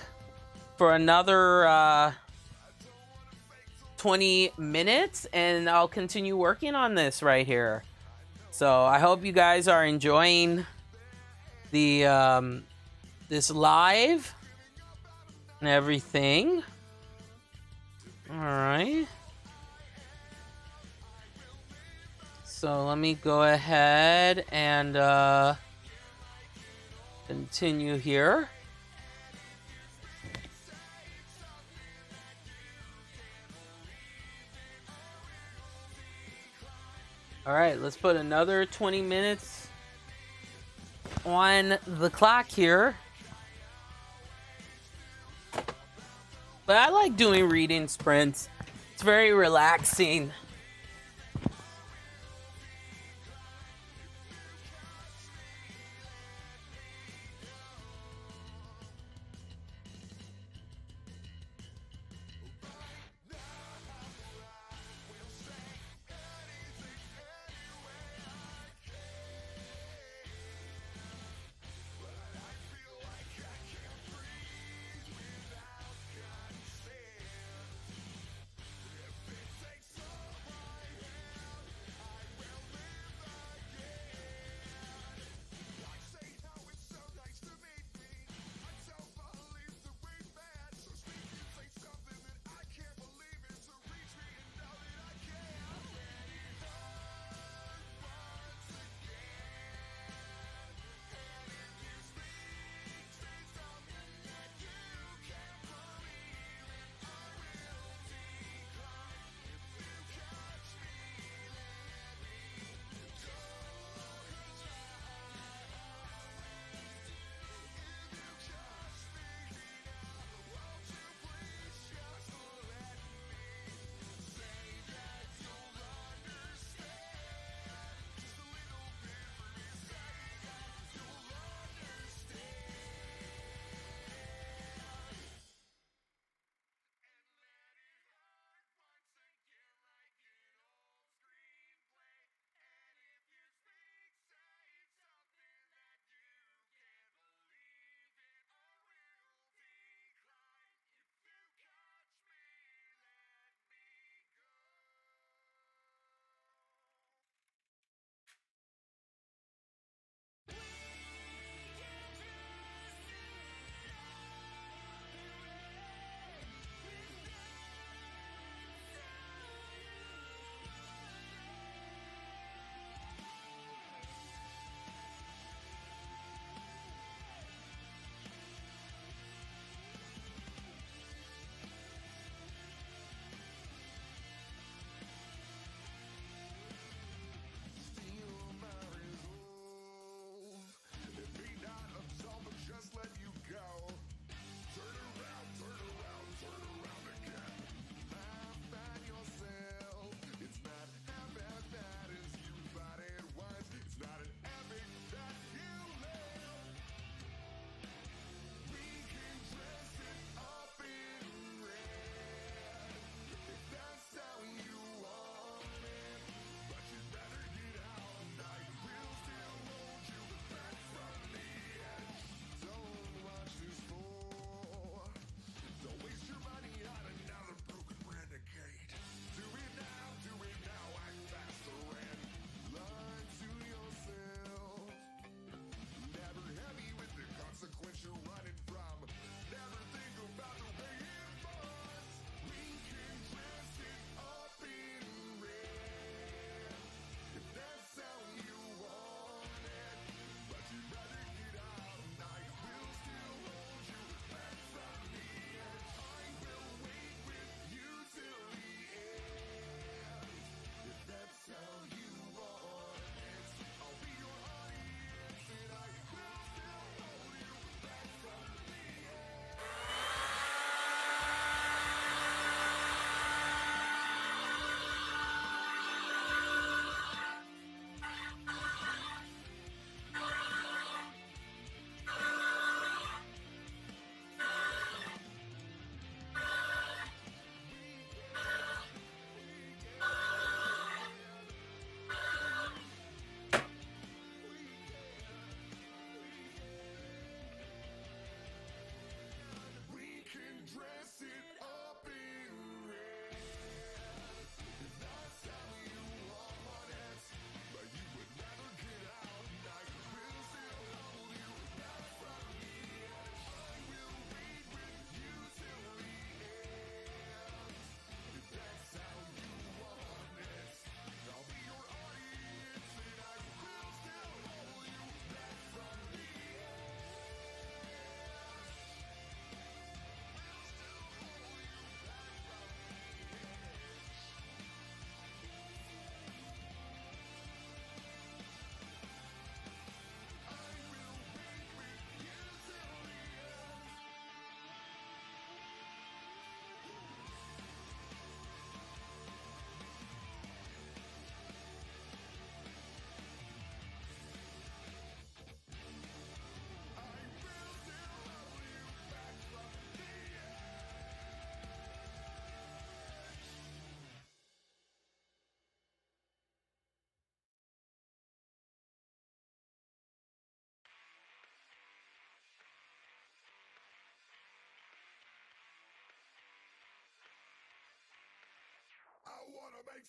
for another 20 minutes, and I'll continue working on this right here. So I hope you guys are enjoying the this live and everything. All right. So let me go ahead and continue here. All right, let's put another 20 minutes on the clock here. But I like doing reading sprints. It's very relaxing.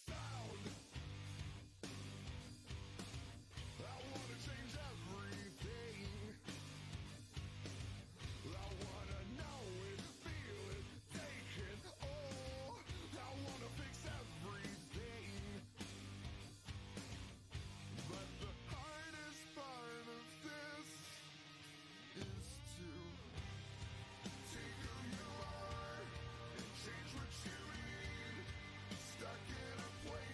perfect sound. I wanna change everything. I wanna know it, feel it, take it all. I wanna fix everything. But the hardest part of this is to take who you are and change what you need. Stuck in a place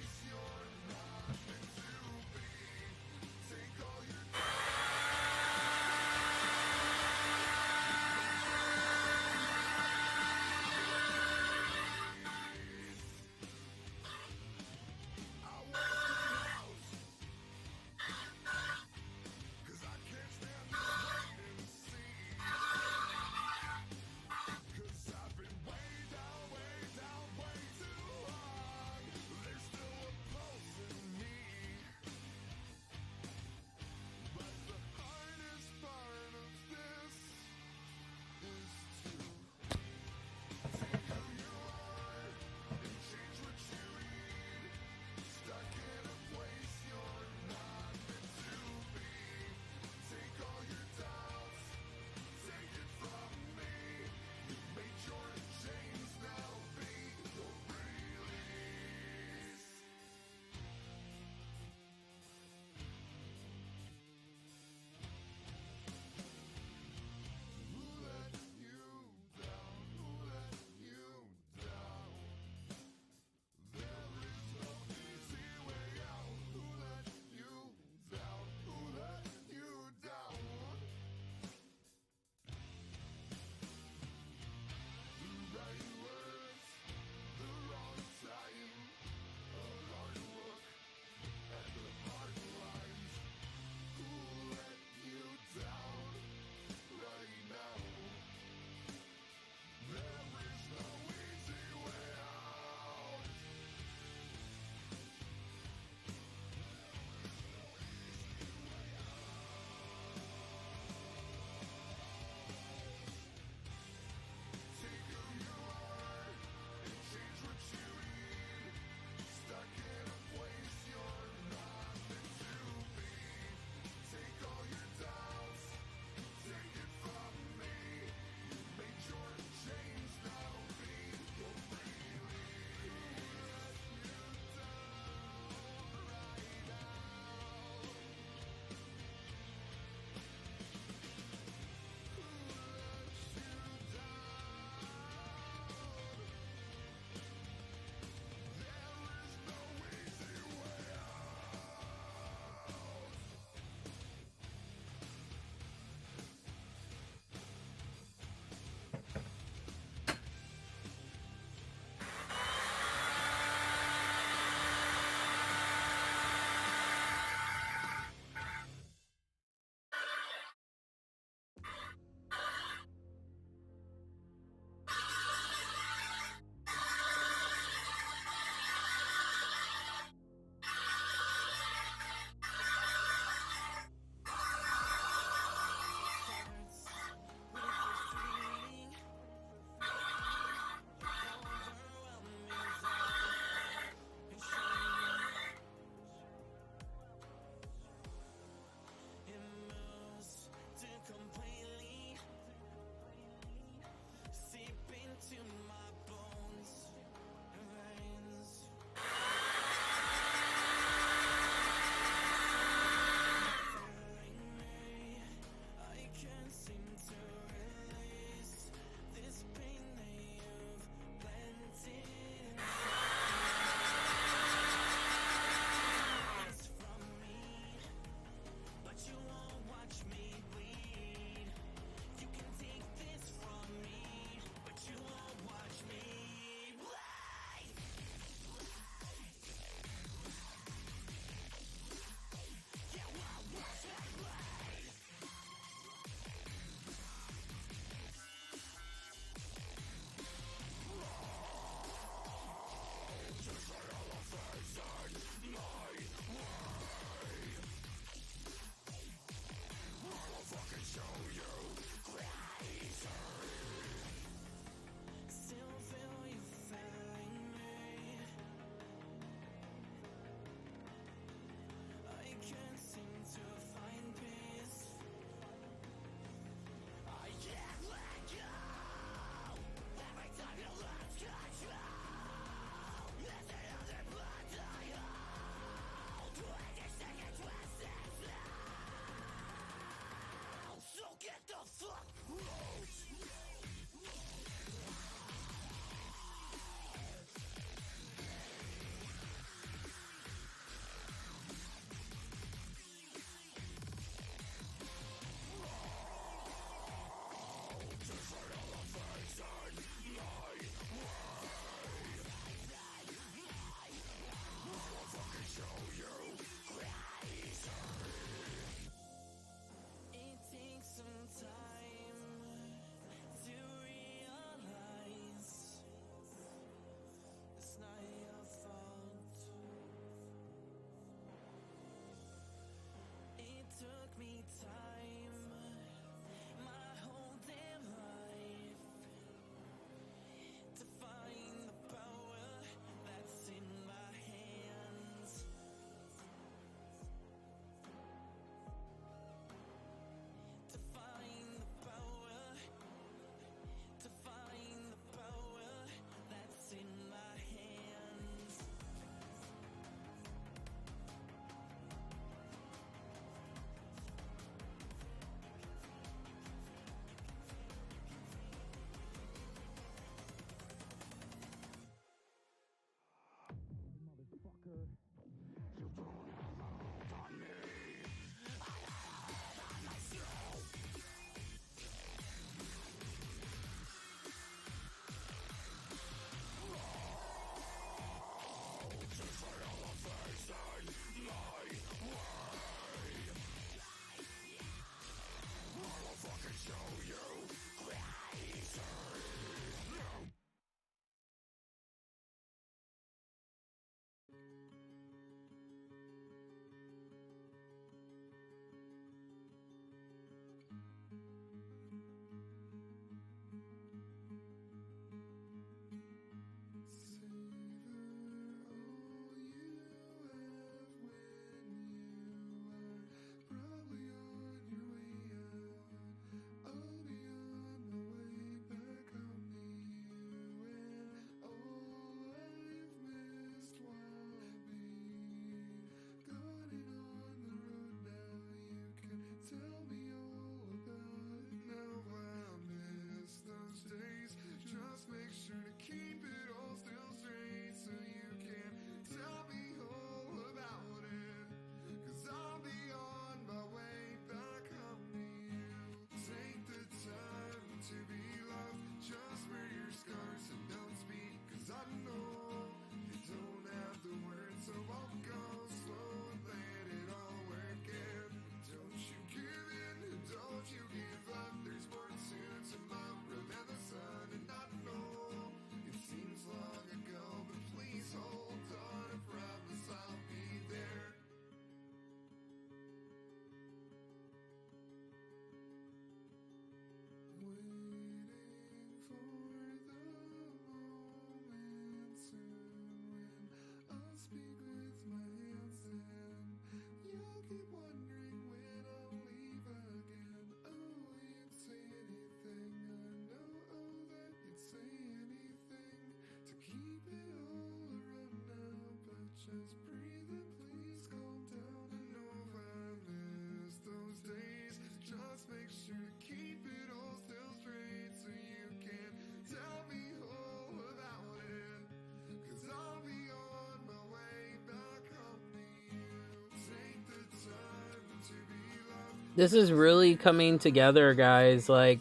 This is really coming together, guys. Like,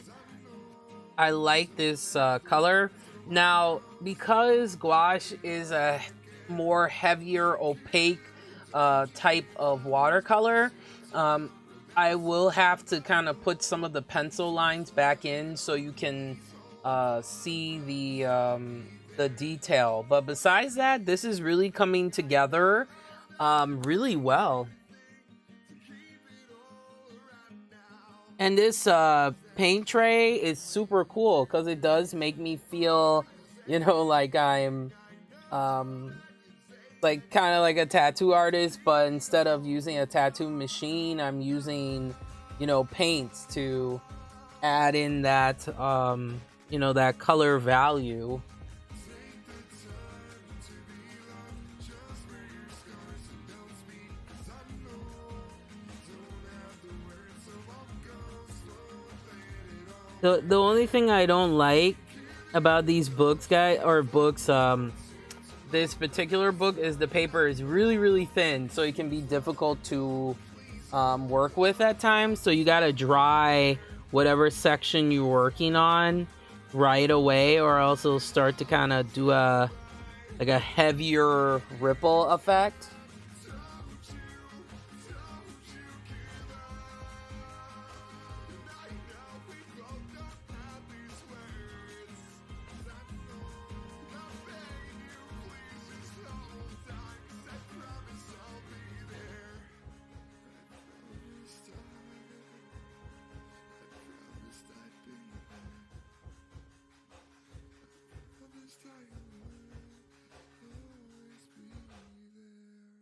I like this color. Now, because gouache is a more heavier, opaque type of watercolor, um, I will have to kind of put some of the pencil lines back in so you can see the detail. But besides that, this is really coming together really well. And this paint tray is super cool because it does make me feel, like I'm um, like kind of like a tattoo artist, but instead of using a tattoo machine, I'm using, paints to add in that, that color value. The only thing I don't like about these books, guys, or books, this particular book is the paper is really, really thin, so it can be difficult to work with at times. So you gotta dry whatever section you're working on right away, or else it'll start to kind of do a heavier ripple effect. Promised I would always be there.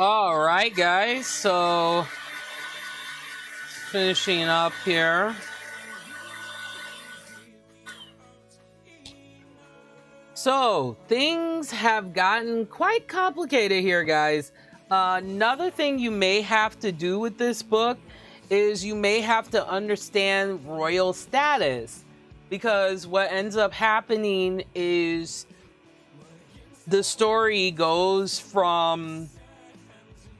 All right, guys. So finishing up here. So things have gotten quite complicated here, guys. Another thing you may have to do with this book is you may have to understand royal status, because what ends up happening is the story goes from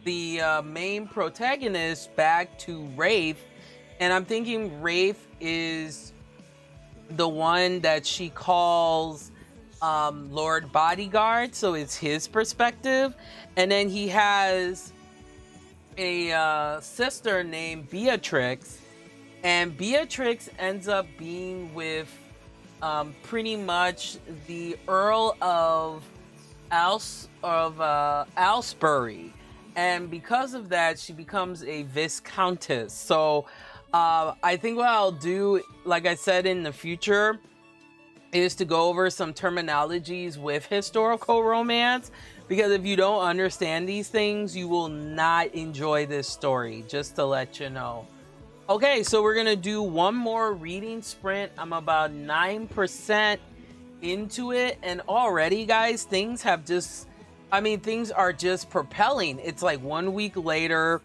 the main protagonist back to Rafe, and I'm thinking Rafe is the one that she calls Lord Bodyguard, so it's his perspective. And then he has a sister named Beatrix, and Beatrix ends up being with pretty much the Earl of Aylesbury, and because of that she becomes a viscountess. So I think what I'll do, like I said, in the future is to go over some terminologies with historical romance, because if you don't understand these things you will not enjoy this story, just to let you know. Okay, so we're gonna do one more reading sprint. I'm about 9% into it, and already, guys, things are just propelling. It's like 1 week later,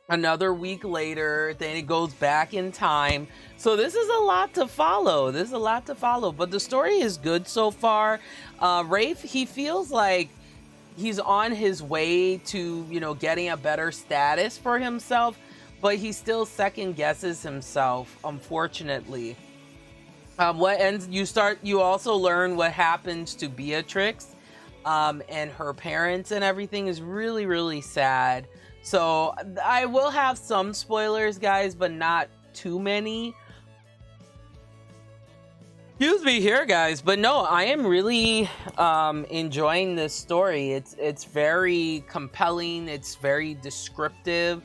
another week later, then it goes back in time. So this is a lot to follow. But the story is good so far. Rafe, he feels like he's on his way to, getting a better status for himself, but he still second guesses himself, unfortunately. You also learn what happens to Beatrix and her parents, and everything is really, really sad. So I will have some spoilers, guys, but not too many. Excuse me here, guys, but no, I am really enjoying this story. It's very compelling. It's very descriptive.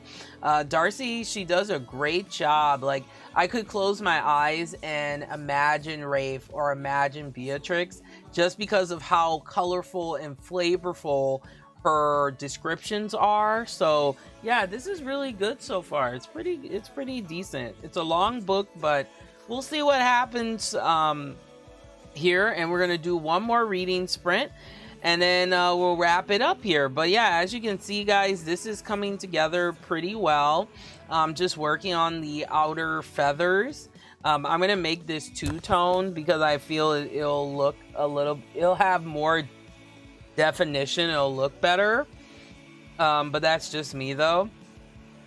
Darcy, she does a great job. Like, I could close my eyes and imagine Rafe or imagine Beatrix, just because of how colorful and flavorful her descriptions are. So yeah, this is really good so far. It's pretty decent. It's a long book, but we'll see what happens here, and we're gonna do one more reading sprint, and then we'll wrap it up here. But yeah, as you can see, guys, this is coming together pretty well. Just working on the outer feathers. I'm gonna make this two-tone because I feel it'll have more definition, it'll look better. But that's just me though.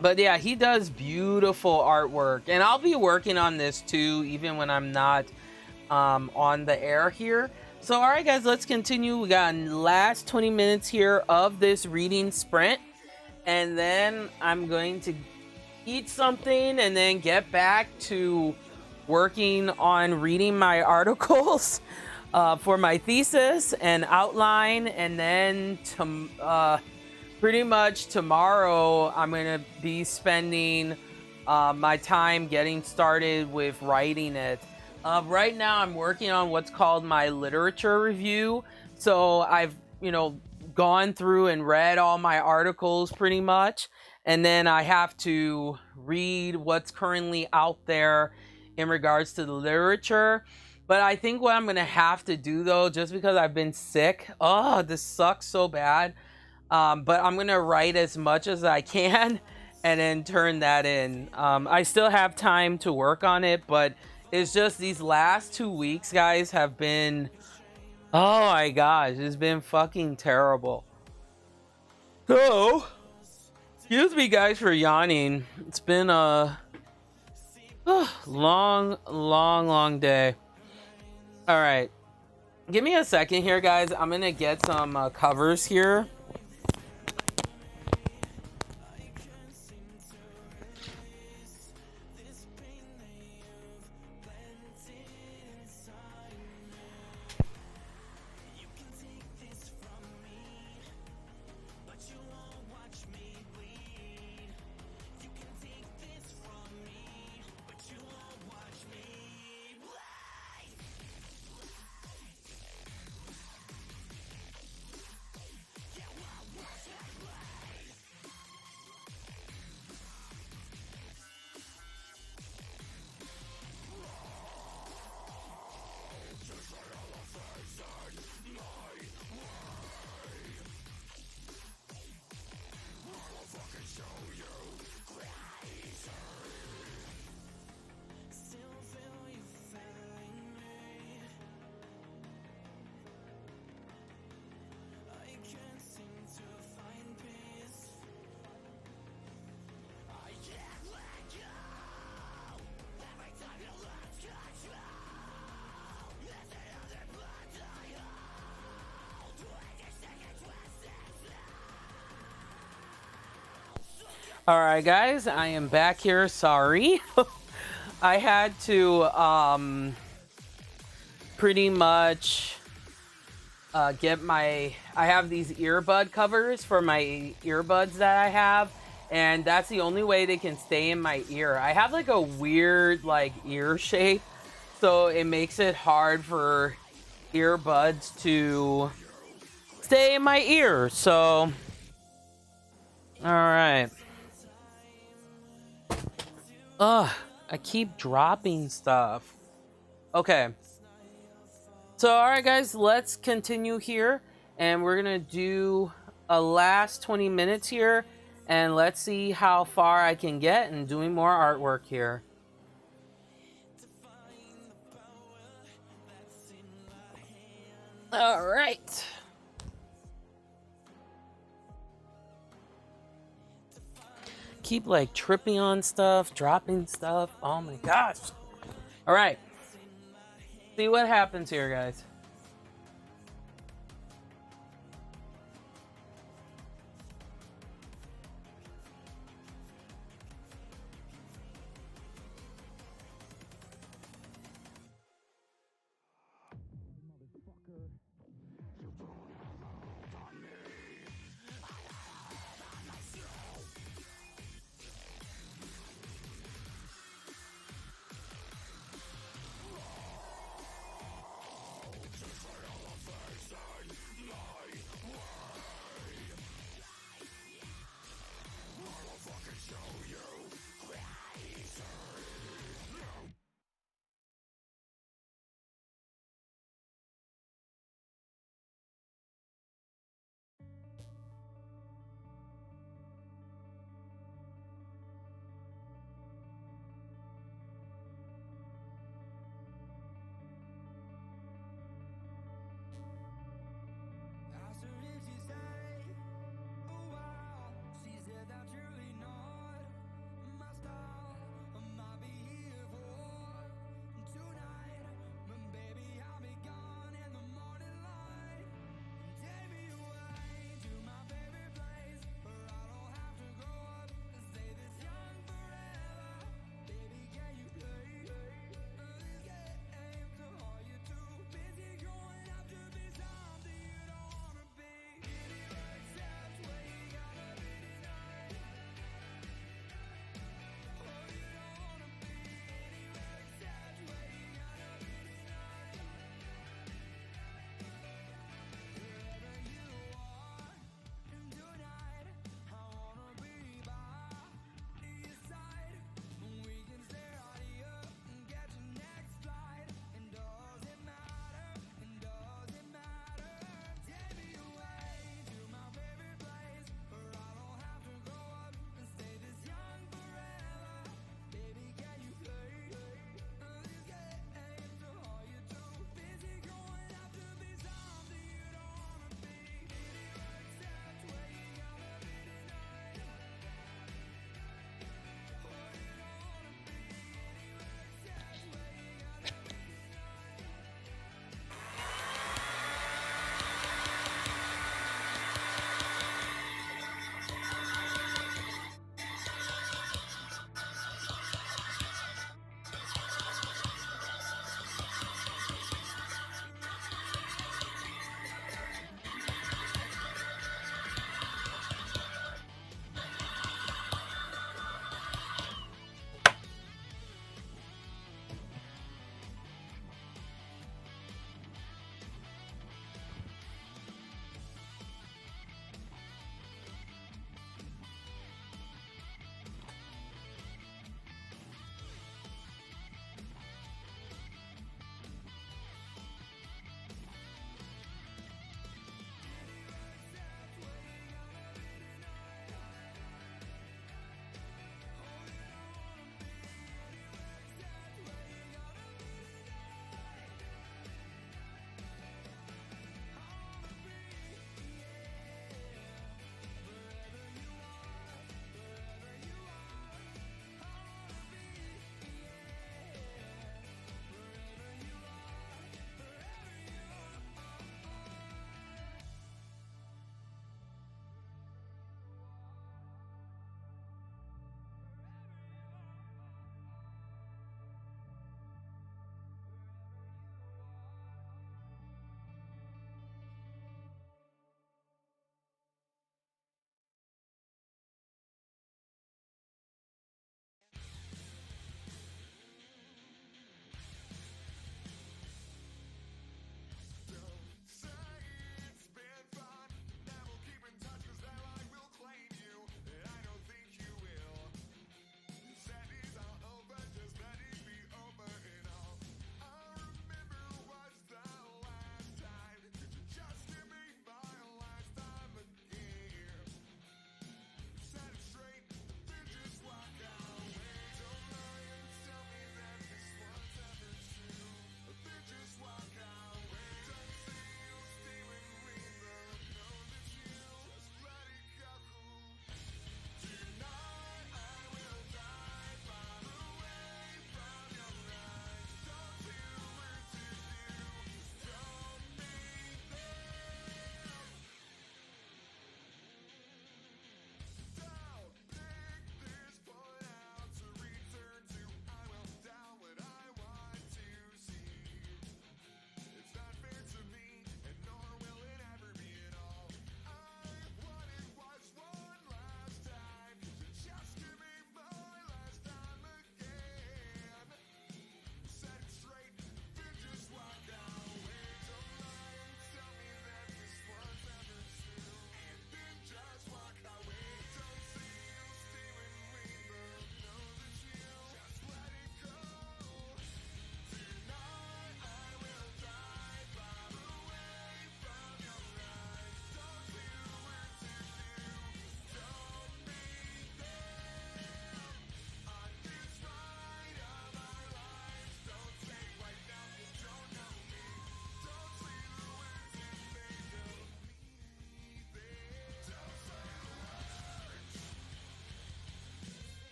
But yeah, he does beautiful artwork, and I'll be working on this too, even when I'm not on the air here. So all right, guys, let's continue. We got last 20 minutes here of this reading sprint, and then I'm going to eat something and then get back to working on reading my articles for my thesis and outline. And then pretty much tomorrow I'm going to be spending my time getting started with writing it. Right now I'm working on what's called my literature review. So I've, gone through and read all my articles pretty much, and then I have to read what's currently out there in regards to the literature. But I think what I'm going to have to do, though, just because I've been sick, this sucks so bad, but I'm going to write as much as I can and then turn that in. I still have time to work on it, but it's just these last 2 weeks, guys, have been, oh my gosh, it's been fucking terrible. So, excuse me, guys, for yawning. It's been a long day. All right, give me a second here, guys. I'm gonna get some covers here. All right, guys, I am back here. Sorry. I had to pretty much get my, I have these earbud covers for my earbuds that I have, and that's the only way they can stay in my ear. I have like a weird like ear shape, so it makes it hard for earbuds to stay in my ear. So all right. Ugh, I keep dropping stuff. Okay. So, all right, guys, let's continue here. And we're going to do a last 20 minutes here. And let's see how far I can get in doing more artwork here. All right. Keep like tripping on stuff, dropping stuff. Oh my gosh. All right. See what happens here, guys.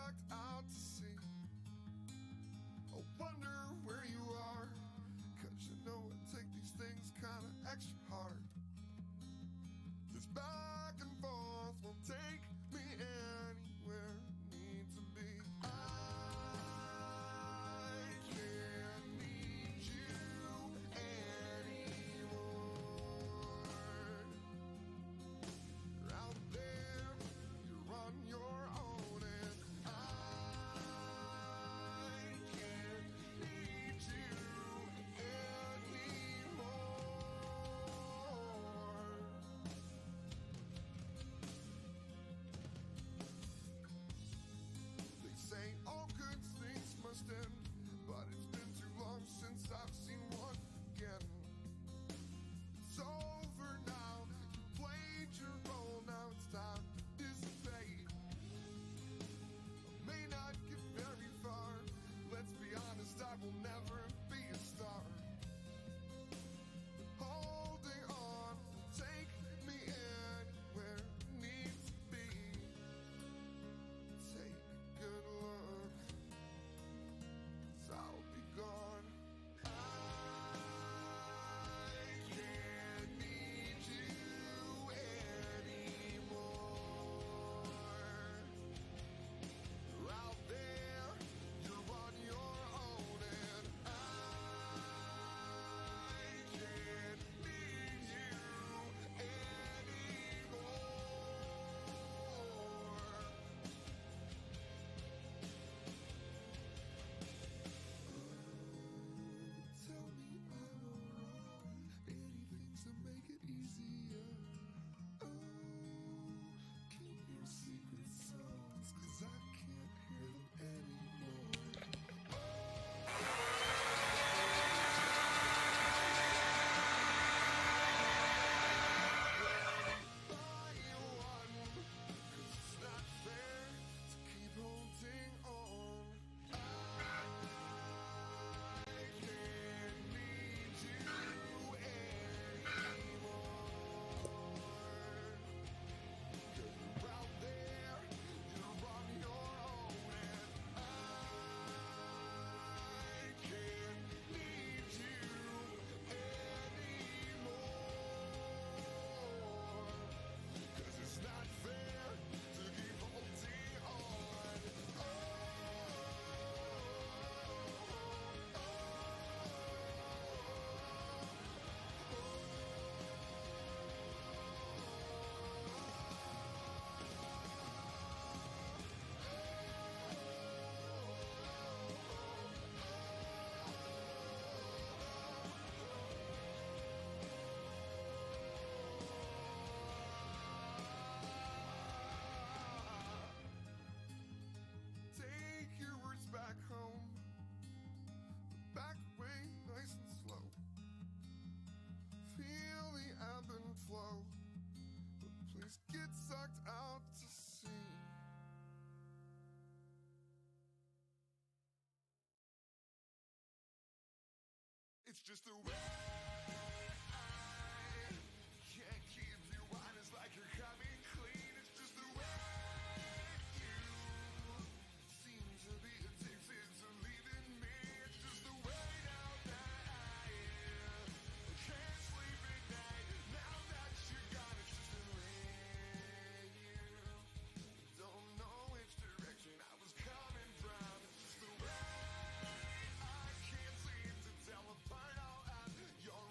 sucked out to sea. I wonder where you are, 'cause you know I take these things kinda extra hard. This back and forth will take me anywhere I need to be. I can't need you anymore. You're out there, you're on your own, and I can't need you anymore. They say all good things must end, but it's been too long since I've seen one again. It's over now, you played your role, now it's time to dissipate. I may not get very far, let's be honest, I will never be a star. Holding on will take me anywhere I need to be. Take a good look, 'cause I'll be gone. I can't need you anymore. You're out there, you're on your own, and I can't need you anymore. Tell me I'm alright. Anything to make it easier. Oh, keep your secret songs, 'cause I can't hear them anymore. Buy you one, 'cause it's not fair to keep holding on. I can't need you anymore. 'Cause you're out there, you're on your own, and I can't need you anymore. 'Cause it's not fair to keep holding on. Take your words back home, back away nice and slow. Feel the ebb and flow, but please get sucked out to sea. It's just the way I can't keep you honest like you're coming clean. It's just the way you seem to be addicted to leaving me. It's just the way now that I can't sleep at night. Now that you're gone, it's just the way you don't know which direction I was coming from. It's just the way I can't seem to tell apart how I'm your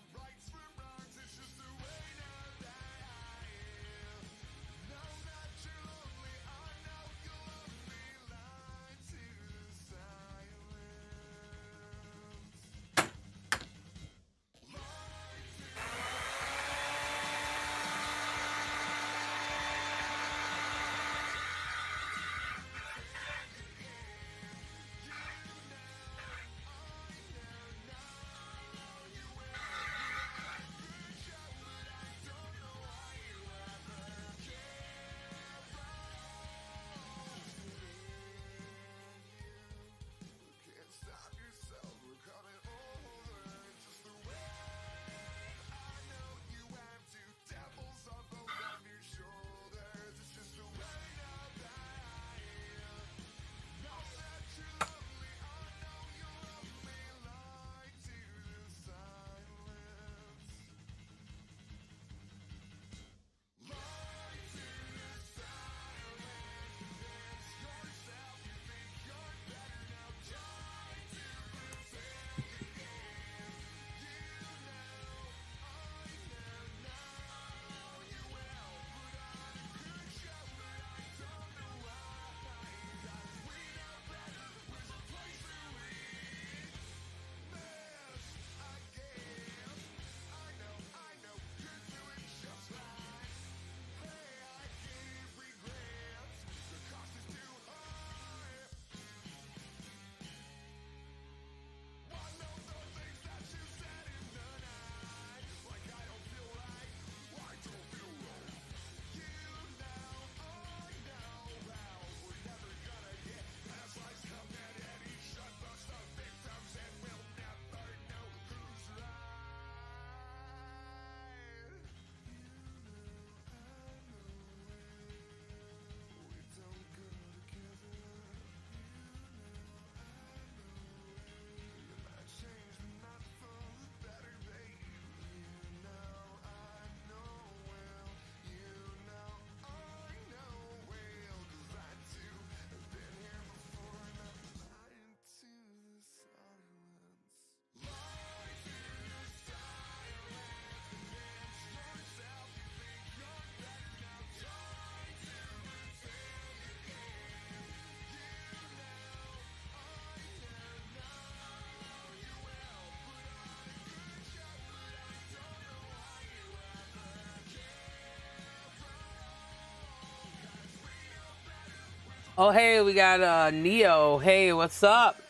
Oh, hey, we got Neo. Hey, what's up?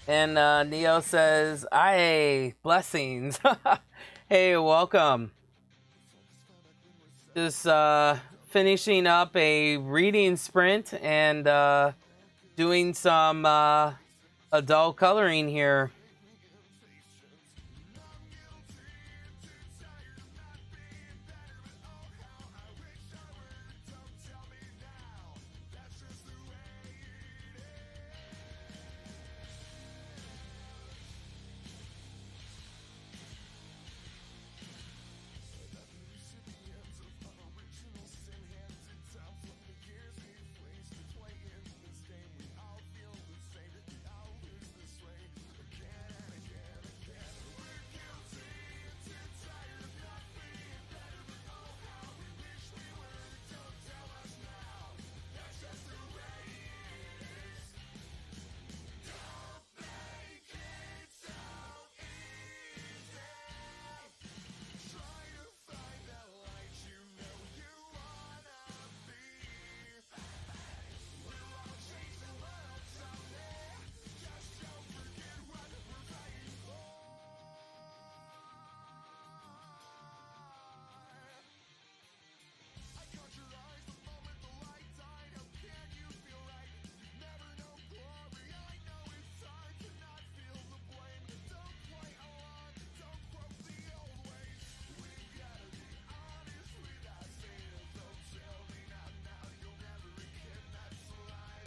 And Neo says, "Aye, blessings." Hey, welcome. Just finishing up a reading sprint and doing some adult coloring here.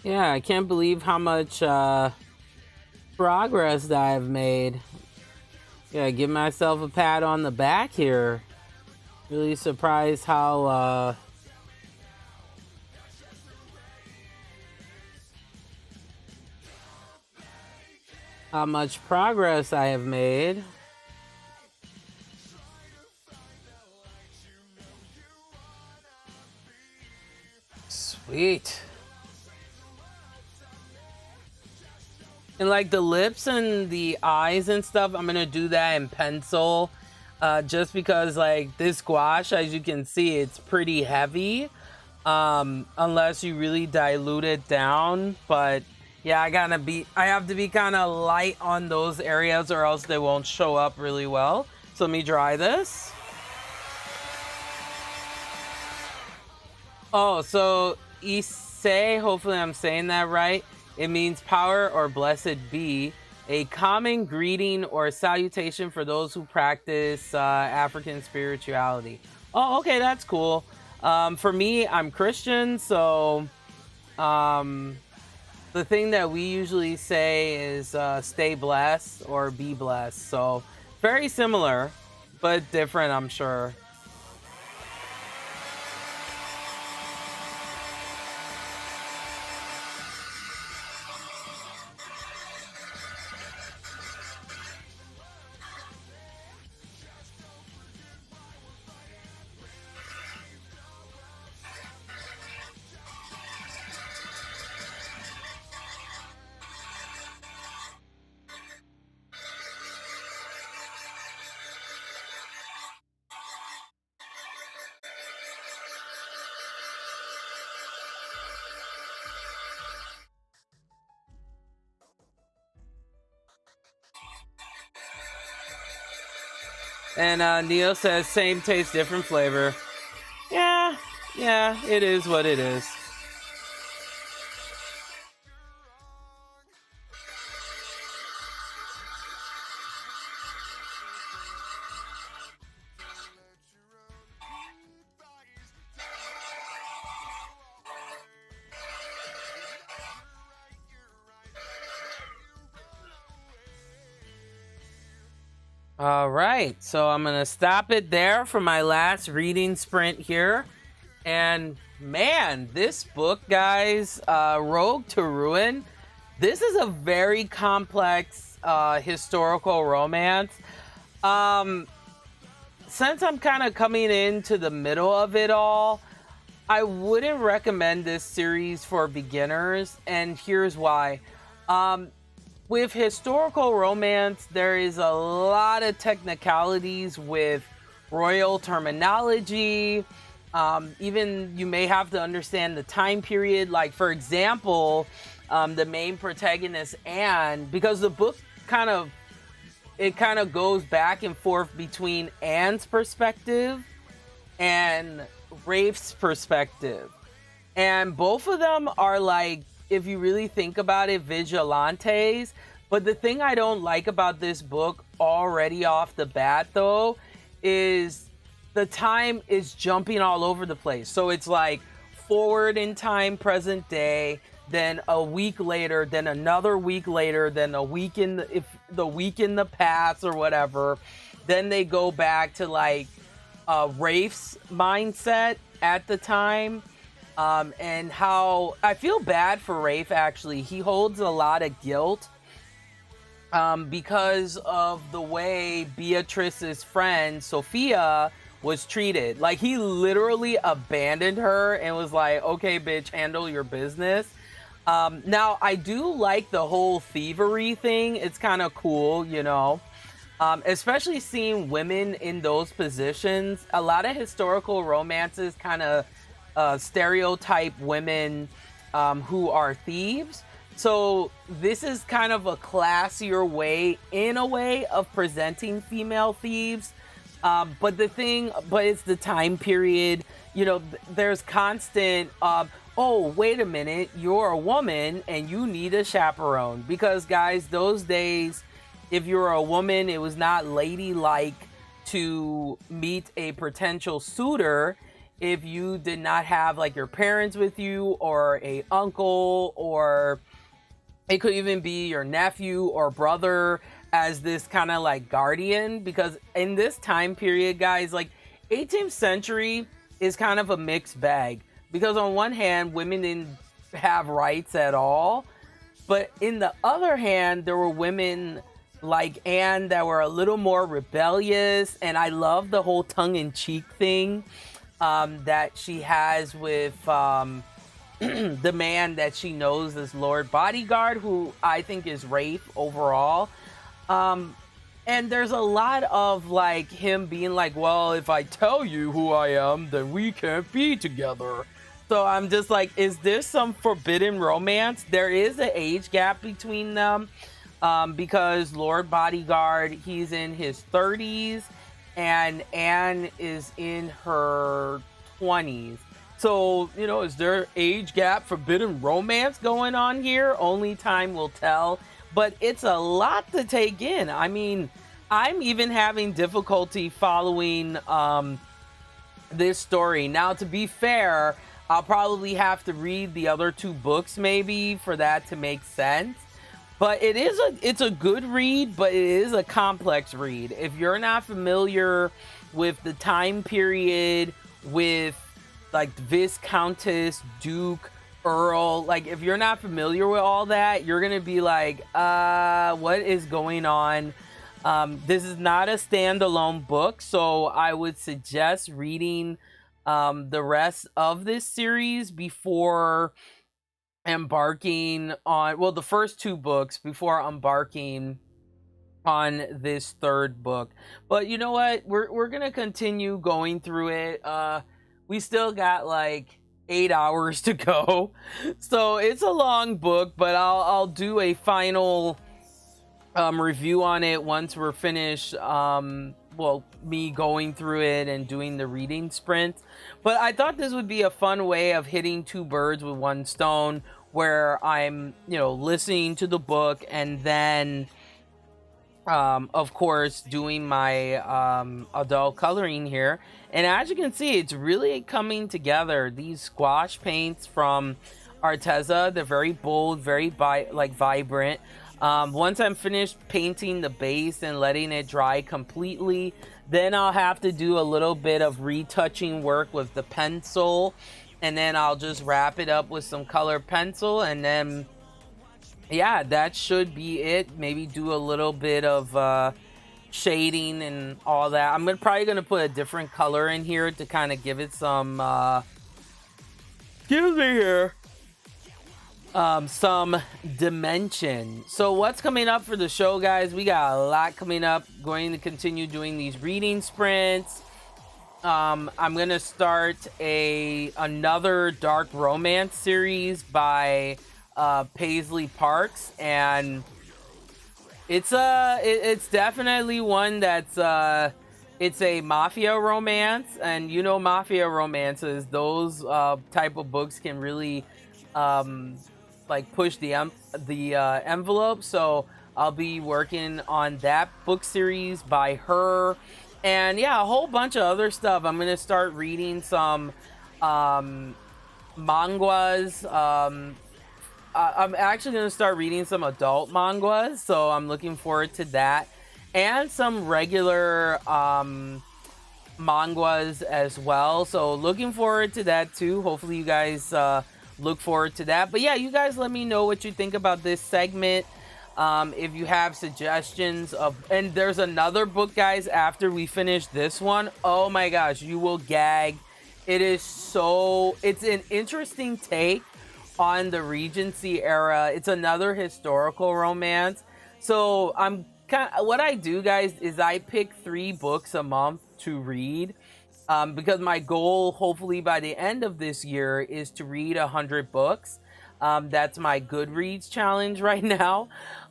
Yeah, I can't believe how much progress that I've made. Yeah, give myself a pat on the back here. Really surprised how much progress I have made. Sweet. And like the lips and the eyes and stuff, I'm gonna do that in pencil. Just because like this gouache, as you can see, it's pretty heavy. Unless you really dilute it down. But yeah, I have to be kind of light on those areas or else they won't show up really well. So let me dry this. Oh, so Issei, hopefully I'm saying that right. It means power or blessed be, a common greeting or salutation for those who practice African spirituality. Oh, okay, that's cool. For me, I'm Christian, so the thing that we usually say is stay blessed or be blessed. So very similar, but different, I'm sure. And Neo says, same taste, different flavor. Yeah, it is what it is. All right, so I'm gonna stop it there for my last reading sprint here. And man, this book, guys, Rogue to Ruin, this is a very complex historical romance. Since I'm kind of coming into the middle of it all, I wouldn't recommend this series for beginners, and here's why. With historical romance, there is a lot of technicalities with royal terminology, Even you may have to understand the time period. Like, for example, the main protagonist, Anne, because the book kind of goes back and forth between Anne's perspective and Rafe's perspective. And both of them are, like, if you really think about it, vigilantes. But the thing I don't like about this book already off the bat, though, is the time is jumping all over the place. So it's like forward in time, present day, then a week later, then another week later, then a week in the week in the past or whatever. Then they go back to like Rafe's mindset at the time. And how I feel bad for Rafe, actually. He holds a lot of guilt because of the way Beatrice's friend Sophia was treated. Like, he literally abandoned her and was like, okay, bitch, handle your business. Now, I do like the whole thievery thing. It's kind of cool, you know, especially seeing women in those positions. A lot of historical romances kind of stereotype women who are thieves. So this is kind of a classier way, in a way, of presenting female thieves. But it's the time period, you know, there's constant, oh, wait a minute, you're a woman and you need a chaperone. Because, guys, those days, if you were a woman, it was not ladylike to meet a potential suitor if you did not have, like, your parents with you, or a uncle, or it could even be your nephew or brother as this kind of like guardian. Because in this time period, guys, like, 18th century is kind of a mixed bag, because on one hand, women didn't have rights at all, but in the other hand, there were women like Anne that were a little more rebellious. And I love the whole tongue-in-cheek thing that she has with the man that she knows as Lord Bodyguard, who I think is Rafe overall. And there's a lot of like him being like, well, if I tell you who I am, then we can't be together. So I'm just like, is this some forbidden romance? There is an age gap between them, because Lord Bodyguard, he's in his 30s and Anne is in her 20s. So, you know, is there age gap, forbidden romance going on here? Only time will tell. But it's a lot to take in. I mean, I'm even having difficulty following this story. Now, to be fair, I'll probably have to read the other two books maybe for that to make sense. But it's a good read, but it is a complex read. If you're not familiar with the time period, with like Viscountess, Duke, Earl, like if you're not familiar with all that, you're gonna be like, what is going on? This is not a standalone book, so I would suggest reading the rest of this series before embarking on, well, the first two books before embarking on this third book. But you know what? We're gonna continue going through it. We still got like 8 hours to go, so it's a long book. But I'll do a final review on it once we're finished. Well, me going through it and doing the reading sprint. But I thought this would be a fun way of hitting two birds with one stone, where I'm, you know, listening to the book and then of course doing my adult coloring here. And as you can see, it's really coming together. These squash paints from Arteza, they're very bold, very vibrant. Once I'm finished painting the base and letting it dry completely, then I'll have to do a little bit of retouching work with the pencil, and then I'll just wrap it up with some colored pencil, and then yeah, that should be it. Maybe do a little bit of shading and all that. I'm probably gonna put a different color in here to kind of give it some excuse me here, some dimension. So what's coming up for the show, guys? We got a lot coming up. Going to continue doing these reading sprints. I'm gonna start another dark romance series by Paisley Parks, and it's definitely one that's it's a mafia romance, and you know mafia romances, those type of books can really um like push the envelope. So I'll be working on that book series by her, and yeah, a whole bunch of other stuff. I'm gonna start reading some um manguas. I'm actually going to start reading some adult manguas, so I'm looking forward to that, and some regular manguas as well. So looking forward to that too. Hopefully, you guys look forward to that. But yeah, you guys let me know what you think about this segment. If you have suggestions and there's another book, guys, after we finish this one. Oh my gosh, you will gag. It's an interesting take on the Regency era. It's another historical romance. So what I do, guys, is I pick 3 books a month to read. Because my goal, hopefully by the end of this year, is to read 100 books. That's my Goodreads challenge right now.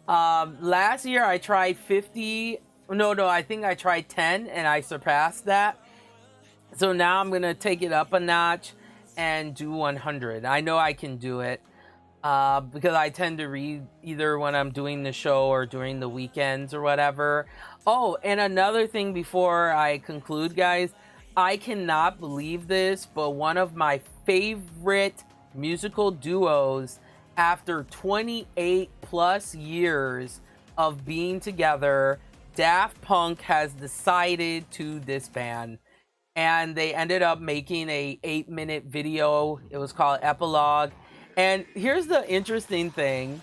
Last year I tried 50. No, I think I tried 10 and I surpassed that. So now I'm gonna take it up a notch and do 100. I know I can do it because I tend to read either when I'm doing the show or during the weekends or whatever. Oh, and another thing before I conclude, guys, I cannot believe this, but one of my favorite musical duos after 28 plus years of being together, Daft Punk has decided to disband. And they ended up making a 8-minute video. It was called Epilogue. And here's the interesting thing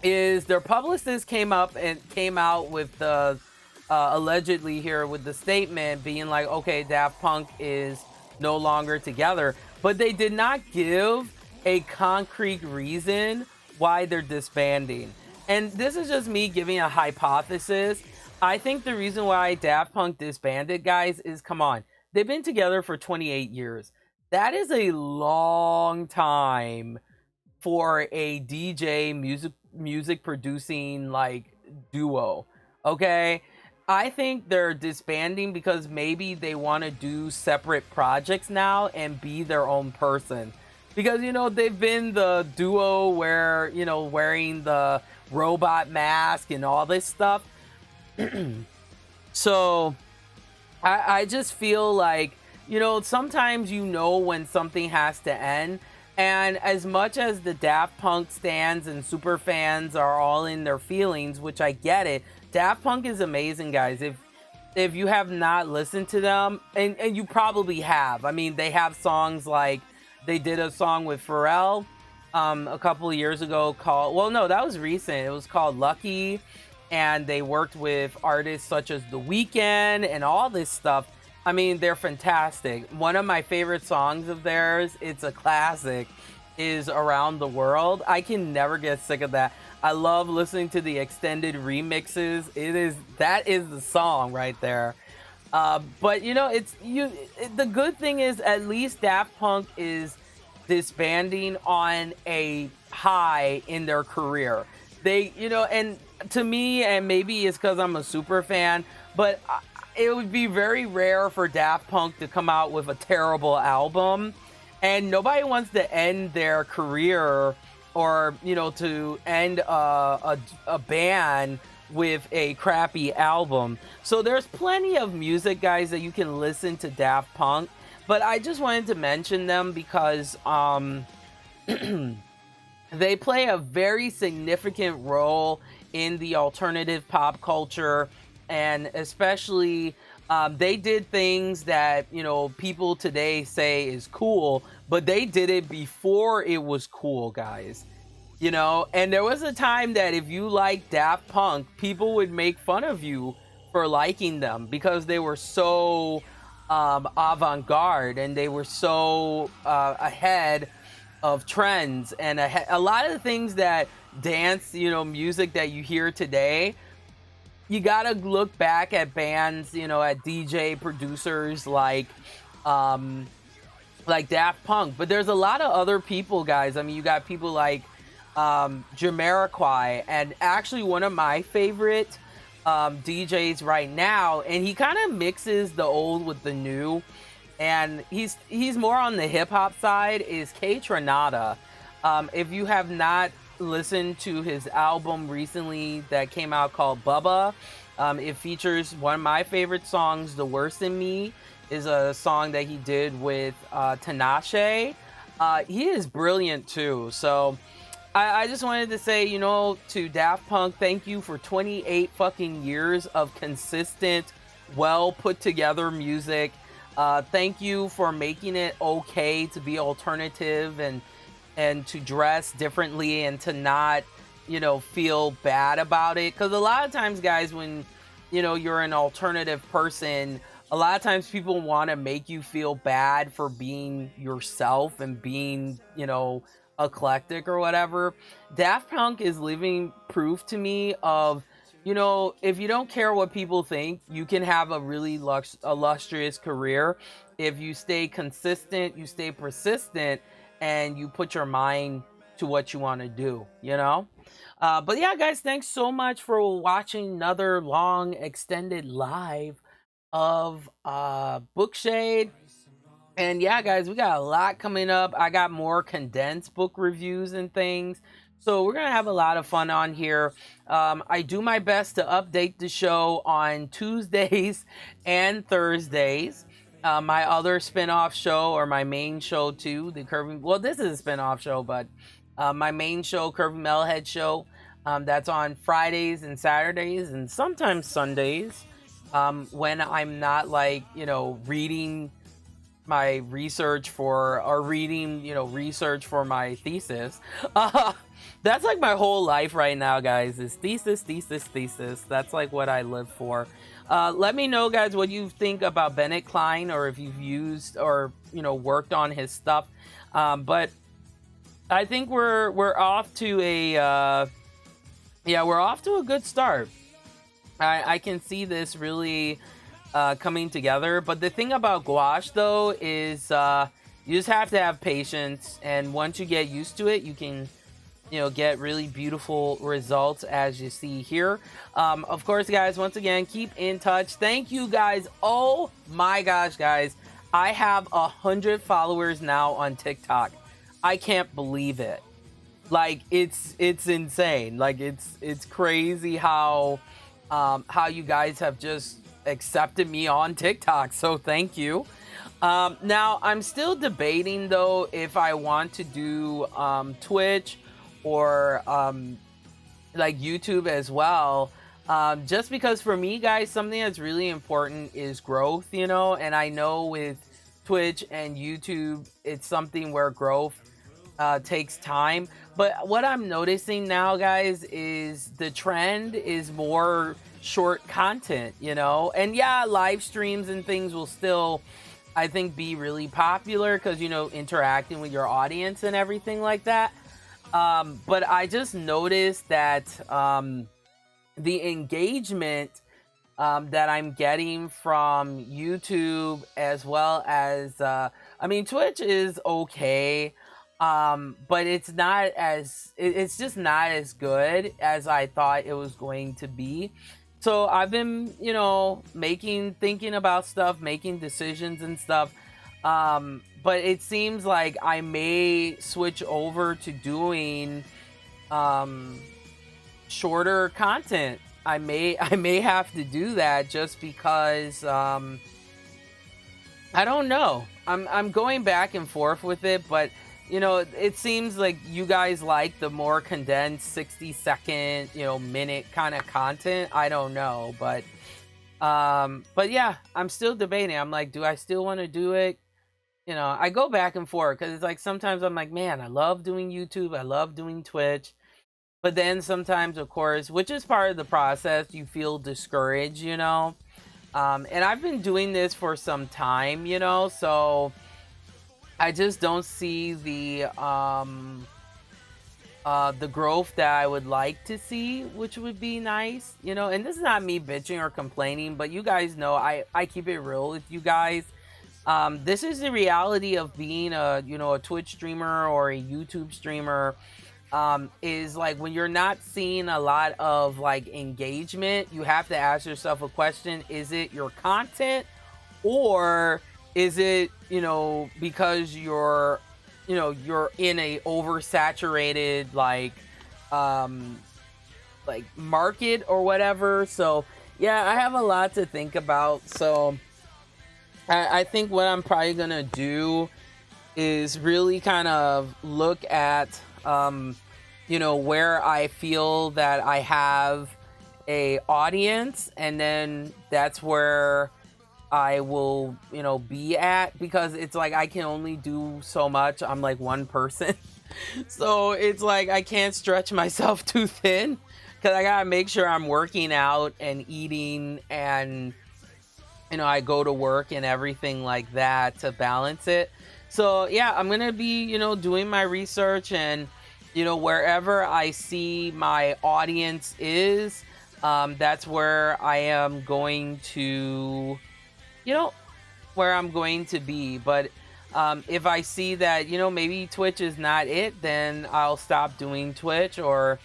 is their publicist came out with the allegedly here with the statement being like, okay, Daft Punk is no longer together, but they did not give a concrete reason why they're disbanding. And this is just me giving a hypothesis. I think the reason why Daft Punk disbanded, guys, is, come on, they've been together for 28 years. That is a long time for a DJ music producing like duo. Okay? I think they're disbanding because maybe they want to do separate projects now and be their own person. Because, you know, they've been the duo where, you know, wearing the robot mask and all this stuff. So I just feel like, you know, sometimes you know when something has to end. And as much as the Daft Punk stans and super fans are all in their feelings, which I get it, Daft Punk is amazing, guys. If you have not listened to them, and you probably have. I mean, they have songs like, they did a song with Pharrell a couple of years ago called, well, no, that was recent. It was called Lucky. And they worked with artists such as The Weeknd and all this stuff. I mean, they're fantastic. One of my favorite songs of theirs, it's a classic, is Around the World. I can never get sick of that. I love listening to the extended remixes. That is the song right there. But you know, the good thing is at least Daft Punk is disbanding on a high in their career. They, you know, and to me, and maybe it's because I'm a super fan, but it would be very rare for Daft Punk to come out with a terrible album, and nobody wants to end their career or, you know, to end a band with a crappy album. So there's plenty of music, guys, that you can listen to Daft Punk, but I just wanted to mention them because they play a very significant role in the alternative pop culture, and especially they did things that, you know, people today say is cool, but they did it before it was cool, guys. You know, and there was a time that if you liked Daft Punk, people would make fun of you for liking them because they were so avant-garde and they were so ahead of trends, and a lot of the things that dance, you know, music that you hear today, you gotta look back at bands, you know, at DJ producers like Daft Punk, but there's a lot of other people, guys. I mean, you got people like Jamiroquai, and actually one of my favorite DJs right now, and he kind of mixes the old with the new, and he's more on the hip hop side, is K Tronada. If you have not listened to his album recently that came out called Bubba, it features one of my favorite songs, The Worst in Me, is a song that he did with Tinashe. He is brilliant too. So I just wanted to say, you know, to Daft Punk, thank you for 28 fucking years of consistent, well put together music. Thank you for making it okay to be alternative and to dress differently and to not, you know, feel bad about it. Because a lot of times, guys, when, you know, you're an alternative person, a lot of times people want to make you feel bad for being yourself and being, you know, eclectic or whatever. Daft Punk is living proof to me of, you know, if you don't care what people think, you can have a really illustrious career if you stay consistent, you stay persistent, and you put your mind to what you want to do, you know? But yeah, guys, thanks so much for watching another long extended live of Bookshade. And yeah, guys, we got a lot coming up. I got more condensed book reviews and things. So we're going to have a lot of fun on here. I do my best to update the show on Tuesdays and Thursdays. My other spin-off show, or my main show too, the Curving, well, this is a spin-off show, but my main show, Curving Metalhead Show, that's on Fridays and Saturdays and sometimes Sundays, when I'm not, like, you know, reading my research for, or reading, you know, research for my thesis. That's like my whole life right now, guys, is thesis. That's like what I live for. Let me know, guys, what you think about Bennett Klein, or if you've used or, you know, worked on his stuff. But I think we're off to a we're off to a good start. I can see this really coming together. But the thing about gouache, though, is you just have to have patience, and once you get used to it, you can, you know, get really beautiful results, as you see here. Of course, guys, once again, keep in touch. Thank you, guys. Oh my gosh, guys, I have 100 followers now on TikTok. I can't believe it. Like, it's insane. Like, it's crazy how you guys have just accepted me on TikTok. So thank you. Now I'm still debating, though, if I want to do Twitch or like YouTube as well, just because for me, guys, something that's really important is growth, you know. And I know with Twitch and YouTube, it's something where growth takes time. But what I'm noticing now, guys, is the trend is more short content, you know. And yeah, live streams and things will still, I think, be really popular because, you know, interacting with your audience and everything like that. But I just noticed that the engagement that I'm getting from YouTube, as well as I mean, Twitch is okay, but it's not as it's just not as good as I thought it was going to be. So I've been, you know, thinking about stuff, making decisions and stuff. But it seems like I may switch over to doing shorter content. I may have to do that, just because I don't know. I'm going back and forth with it, but you know, it seems like you guys like the more condensed 60-second, you know, minute kind of content. I don't know, but yeah, I'm still debating. I'm like, do I still want to do it? You know, I go back and forth because it's like sometimes I'm like, man, I love doing YouTube, I love doing Twitch, but then sometimes, of course, which is part of the process, you feel discouraged, you know. And I've been doing this for some time, you know, so I just don't see the the growth that I would like to see, which would be nice, you know. And this is not me bitching or complaining, but you guys know I keep it real with you guys. This is the reality of being a, you know, a Twitch streamer or a YouTube streamer. Is like when you're not seeing a lot of like engagement, you have to ask yourself a question: is it your content, or is it, you know, because you're, you know, you're in a oversaturated like market or whatever? So yeah, I have a lot to think about. So I think what I'm probably gonna do is really kind of look at you know, where I feel that I have a audience, and then that's where I will, you know, be at, because it's like I can only do so much. I'm like one person. So it's like I can't stretch myself too thin, because I gotta make sure I'm working out and eating, and you know, I go to work and everything like that to balance it. So yeah, I'm gonna be, you know, doing my research, and you know, wherever I see my audience is, that's where I am going to, you know, where I'm going to be. But if I see that, you know, maybe Twitch is not it, then I'll stop doing Twitch. Or,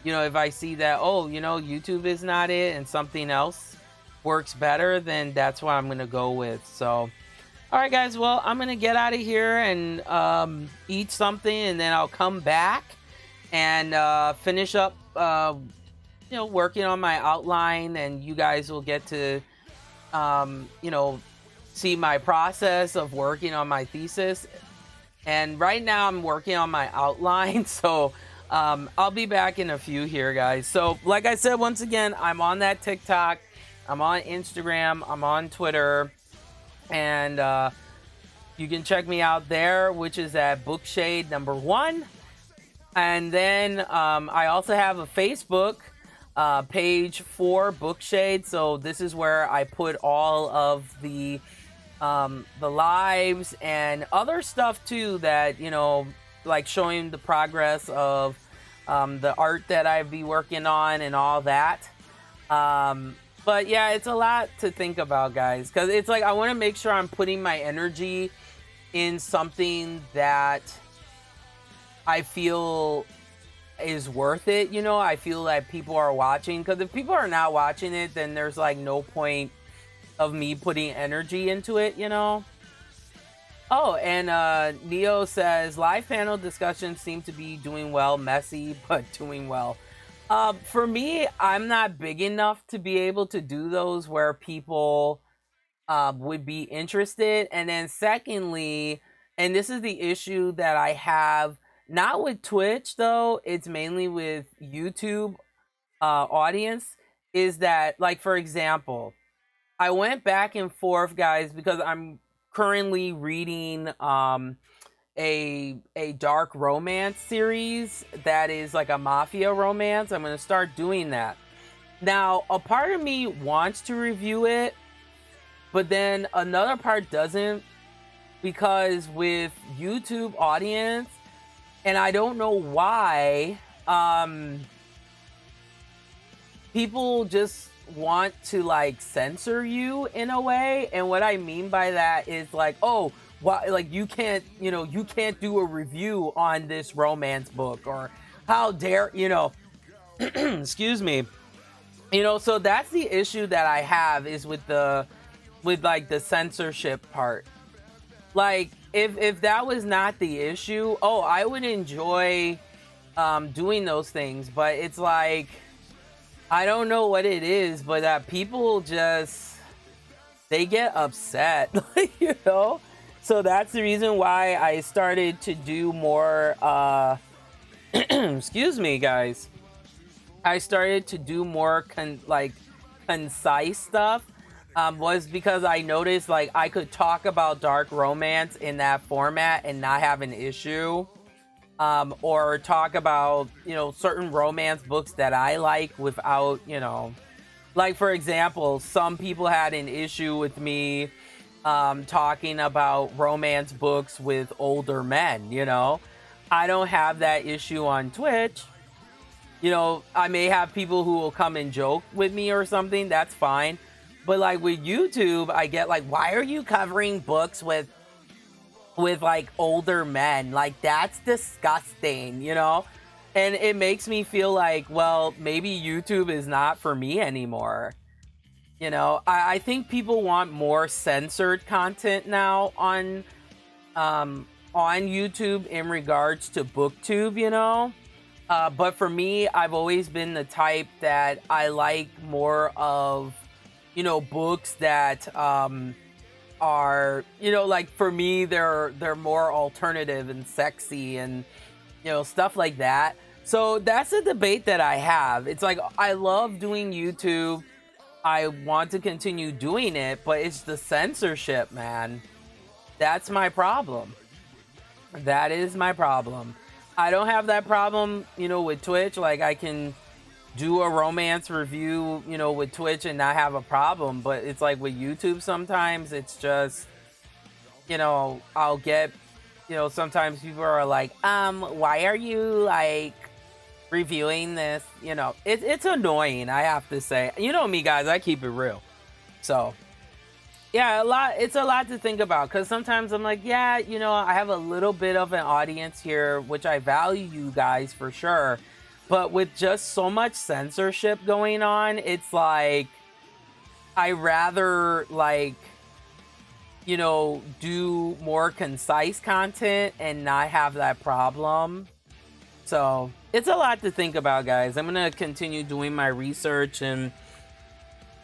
you know, if I see that, oh, you know, YouTube is not it and something else works better, then that's what I'm going to go with. So, all right, guys, well, I'm going to get out of here and eat something, and then I'll come back and finish up, you know, working on my outline, and you guys will get to, you know, see my process of working on my thesis. And right now I'm working on my outline, so I'll be back in a few here, guys. So like I said, once again, I'm on that TikTok, I'm on Instagram, I'm on Twitter, and you can check me out there, which is at Bookshade #1. And then I also have a Facebook page for Bookshade. So this is where I put all of the lives and other stuff too, that, you know, like showing the progress of the art that I'd be working on and all that. But yeah, it's a lot to think about, guys, because it's like I want to make sure I'm putting my energy in something that I feel is worth it. You know, I feel that people are watching, because if people are not watching it, then there's like no point of me putting energy into it, you know. Oh, and Neo says live panel discussions seem to be doing well, messy but doing well. For me, I'm not big enough to be able to do those where people would be interested. And then secondly, and this is the issue that I have, not with Twitch though, it's mainly with YouTube audience, is that, like, for example, I went back and forth, guys, because I'm currently reading a dark romance series that is like a mafia romance. I'm going to start doing that. Now, a part of me wants to review it, but then another part doesn't, because with YouTube audience, and I don't know why, people just want to like censor you in a way. And what I mean by that is like, oh, why, like, you can't, you know, you can't do a review on this romance book, or how dare, you know, excuse me, you know. So that's the issue that I have, is with like the censorship part. Like, if that was not the issue, oh, I would enjoy doing those things. But it's like, I don't know what it is, but that people just, they get upset, you know? So that's the reason why I started to do more, excuse me, guys. I started to do more concise stuff, was because I noticed, like, I could talk about dark romance in that format and not have an issue. Or talk about, you know, certain romance books that I like without, you know, like, for example, some people had an issue with me talking about romance books with older men, you know. I don't have that issue on Twitch. You know, I may have people who will come and joke with me or something. That's fine. But like with YouTube, I get like, why are you covering books with like older men? Like that's disgusting, you know? And it makes me feel like, well, maybe YouTube is not for me anymore. You know, I think people want more censored content now on YouTube in regards to BookTube, you know? But for me, I've always been the type that I like more of, you know, books that are, you know, like for me, they're more alternative and sexy and, you know, stuff like that. So that's a debate that I have. It's like, I love doing YouTube. I want to continue doing it, but it's the censorship, man. That's my problem. That is my problem. I don't have that problem, you know, with Twitch. Like, I can do a romance review, you know, with Twitch and not have a problem. But it's like with YouTube sometimes, it's just, you know, I'll get, you know, sometimes people are like, why are you, like, reviewing this? You know, it's annoying, I have to say. You know me, guys, I keep it real. So, yeah, it's a lot to think about, because sometimes I'm like, yeah, you know, I have a little bit of an audience here, which I value you guys for sure. But with just so much censorship going on, it's like, I rather, like, you know, do more concise content and not have that problem. So it's a lot to think about, guys. I'm gonna continue doing my research, and,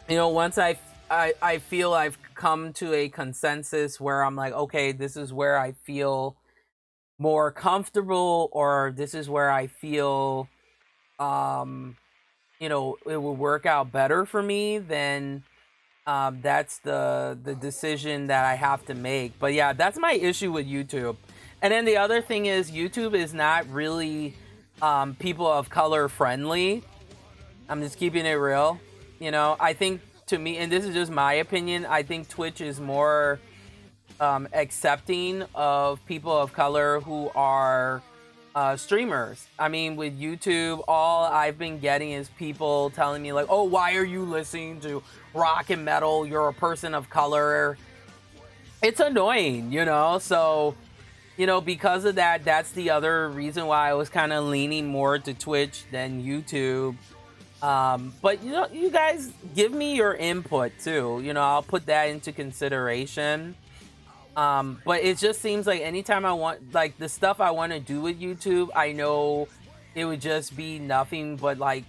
you know, once I feel I've come to a consensus where I'm like, okay, this is where I feel more comfortable, or this is where I feel, you know, it will work out better for me, then that's the decision that I have to make. But yeah, that's my issue with YouTube. And then the other thing is, YouTube is not really people of color friendly. I'm just keeping it real. You know, I think, to me, and this is just my opinion, I think Twitch is more accepting of people of color who are streamers. I mean, with YouTube, all I've been getting is people telling me like, oh, why are you listening to rock and metal? You're a person of color. It's annoying, you know? So, you know, because of that, that's the other reason why I was kind of leaning more to Twitch than YouTube. But, you know, you guys give me your input too. You know, I'll put that into consideration. But it just seems like anytime I want, like, the stuff I want to do with YouTube, I know it would just be nothing but, like,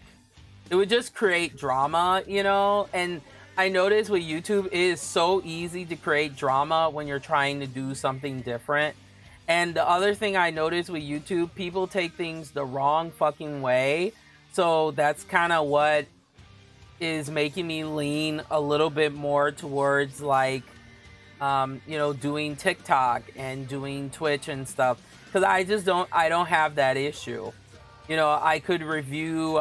it would just create drama, you know? And I notice with YouTube, it is so easy to create drama when you're trying to do something different. And the other thing I notice with YouTube, people take things the wrong fucking way. So that's kind of what is making me lean a little bit more towards, like, you know, doing TikTok and doing Twitch and stuff, because I don't have that issue. You know, I could review,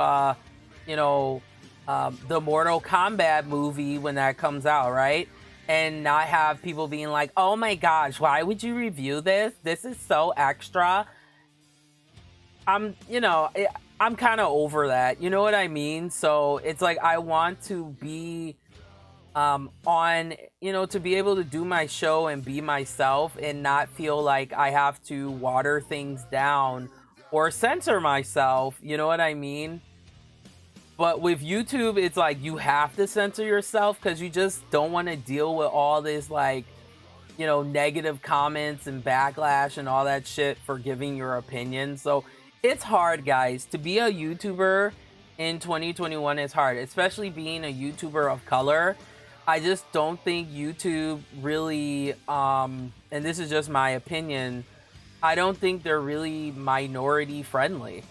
you know, the Mortal Kombat movie when that comes out, right? And not have people being like, oh my gosh, why would you review this? This is so extra. You know, I'm kind of over that. You know what I mean? So it's like, I want to be on, you know, to be able to do my show and be myself and not feel like I have to water things down or censor myself. You know what I mean? But with YouTube, it's like you have to censor yourself because you just don't want to deal with all this, like, you know, negative comments and backlash and all that shit for giving your opinion. So it's hard, guys. To be a YouTuber in 2021 is hard, especially being a YouTuber of color. I just don't think YouTube really, and this is just my opinion, I don't think they're really minority friendly.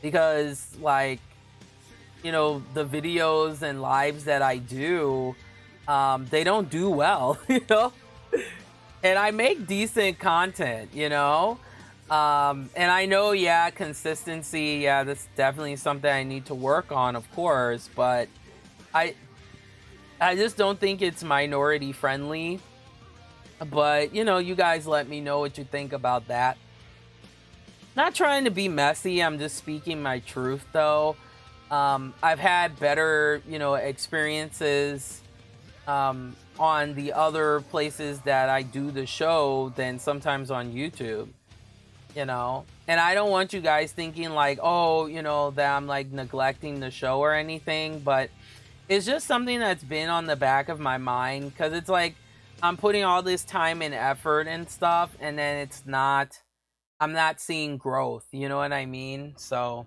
Because, like, you know, the videos and lives that I do, they don't do well, you know? And I make decent content, you know? And I know, yeah, consistency, yeah, that's definitely something I need to work on, of course, but I just don't think it's minority friendly. But, you know, you guys let me know what you think about that. Not trying to be messy, I'm just speaking my truth, though. I've had better, you know, experiences on the other places that I do the show than sometimes on YouTube, you know. And I don't want you guys thinking like, oh, you know, that I'm like neglecting the show or anything, but it's just something that's been on the back of my mind, because it's like I'm putting all this time and effort and stuff, and then I'm not seeing growth, you know what I mean? So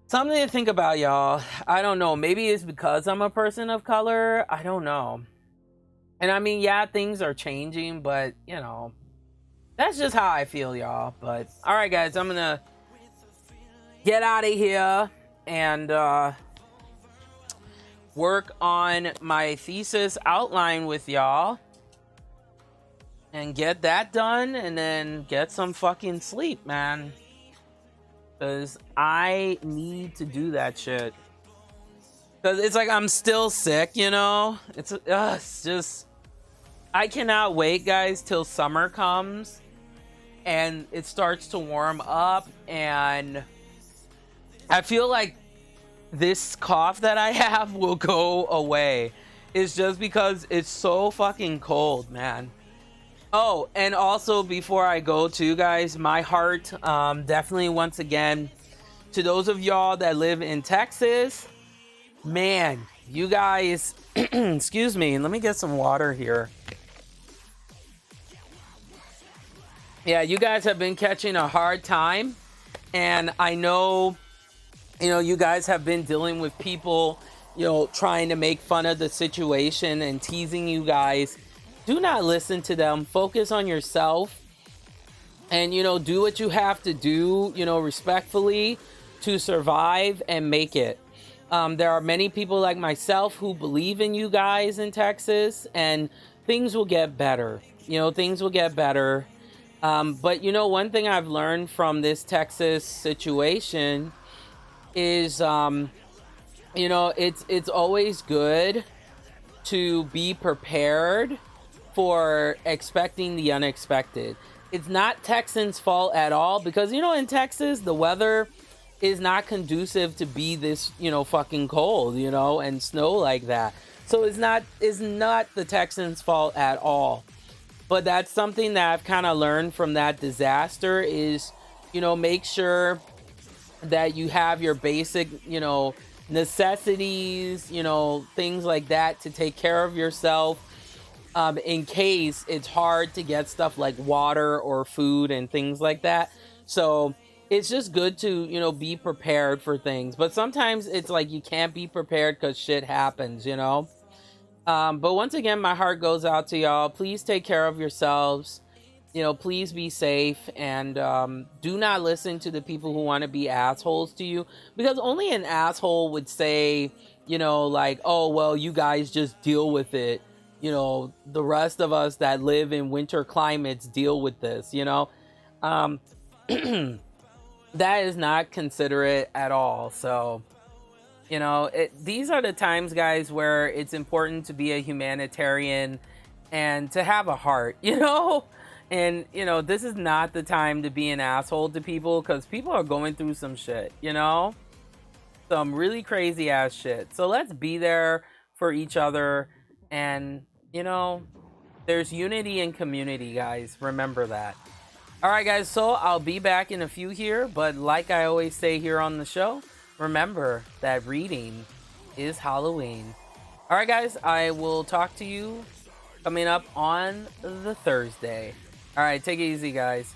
something to think about, y'all. I don't know, maybe it's because I'm a person of color, I don't know. And I mean, yeah, things are changing, but you know, that's just how I feel, y'all. But all right, guys, I'm gonna get out of here and work on my thesis outline with y'all and get that done, and then get some fucking sleep, man, because I need to do that shit. Because it's like I'm still sick, you know. It's just, I cannot wait, guys, till summer comes and it starts to warm up, and I feel like this cough that I have will go away. It's just because it's so fucking cold, man. Oh, and also before I go too, guys, my heart definitely once again to those of y'all that live in Texas. Man, you guys, excuse me, let me get some water here. Yeah, you guys have been catching a hard time, and I know, you know, you guys have been dealing with people, you know, trying to make fun of the situation and teasing you guys. Do not listen to them. Focus on yourself and, you know, do what you have to do, you know, respectfully to survive and make it. There are many people like myself who believe in you guys in Texas, and things will get better. You know, things will get better. But, you know, one thing I've learned from this Texas situation is, you know, it's always good to be prepared for expecting the unexpected. It's not Texans' fault at all, because, you know, in Texas, the weather is not conducive to be this, you know, fucking cold, you know, and snow like that. So it's not the Texans' fault at all. But that's something that I've kind of learned from that disaster is, you know, make sure that you have your basic, you know, necessities, you know, things like that to take care of yourself, in case it's hard to get stuff like water or food and things like that. So it's just good to, you know, be prepared for things. But sometimes it's like you can't be prepared because shit happens, you know. But once again, my heart goes out to y'all. Please take care of yourselves. You know, please be safe, and do not listen to the people who want to be assholes to you, because only an asshole would say, you know, like, oh, well, you guys just deal with it. You know, the rest of us that live in winter climates deal with this, you know. That is not considerate at all. So, you know, these are the times, guys, where it's important to be a humanitarian and to have a heart, you know? And, you know, this is not the time to be an asshole to people, because people are going through some shit, you know? Some really crazy ass shit. So let's be there for each other. And, you know, there's unity in community, guys. Remember that. All right, guys. So I'll be back in a few here. But like I always say here on the show, remember that reading is Halloween. All right, guys. I will talk to you coming up on the Thursday. All right, take it easy, guys.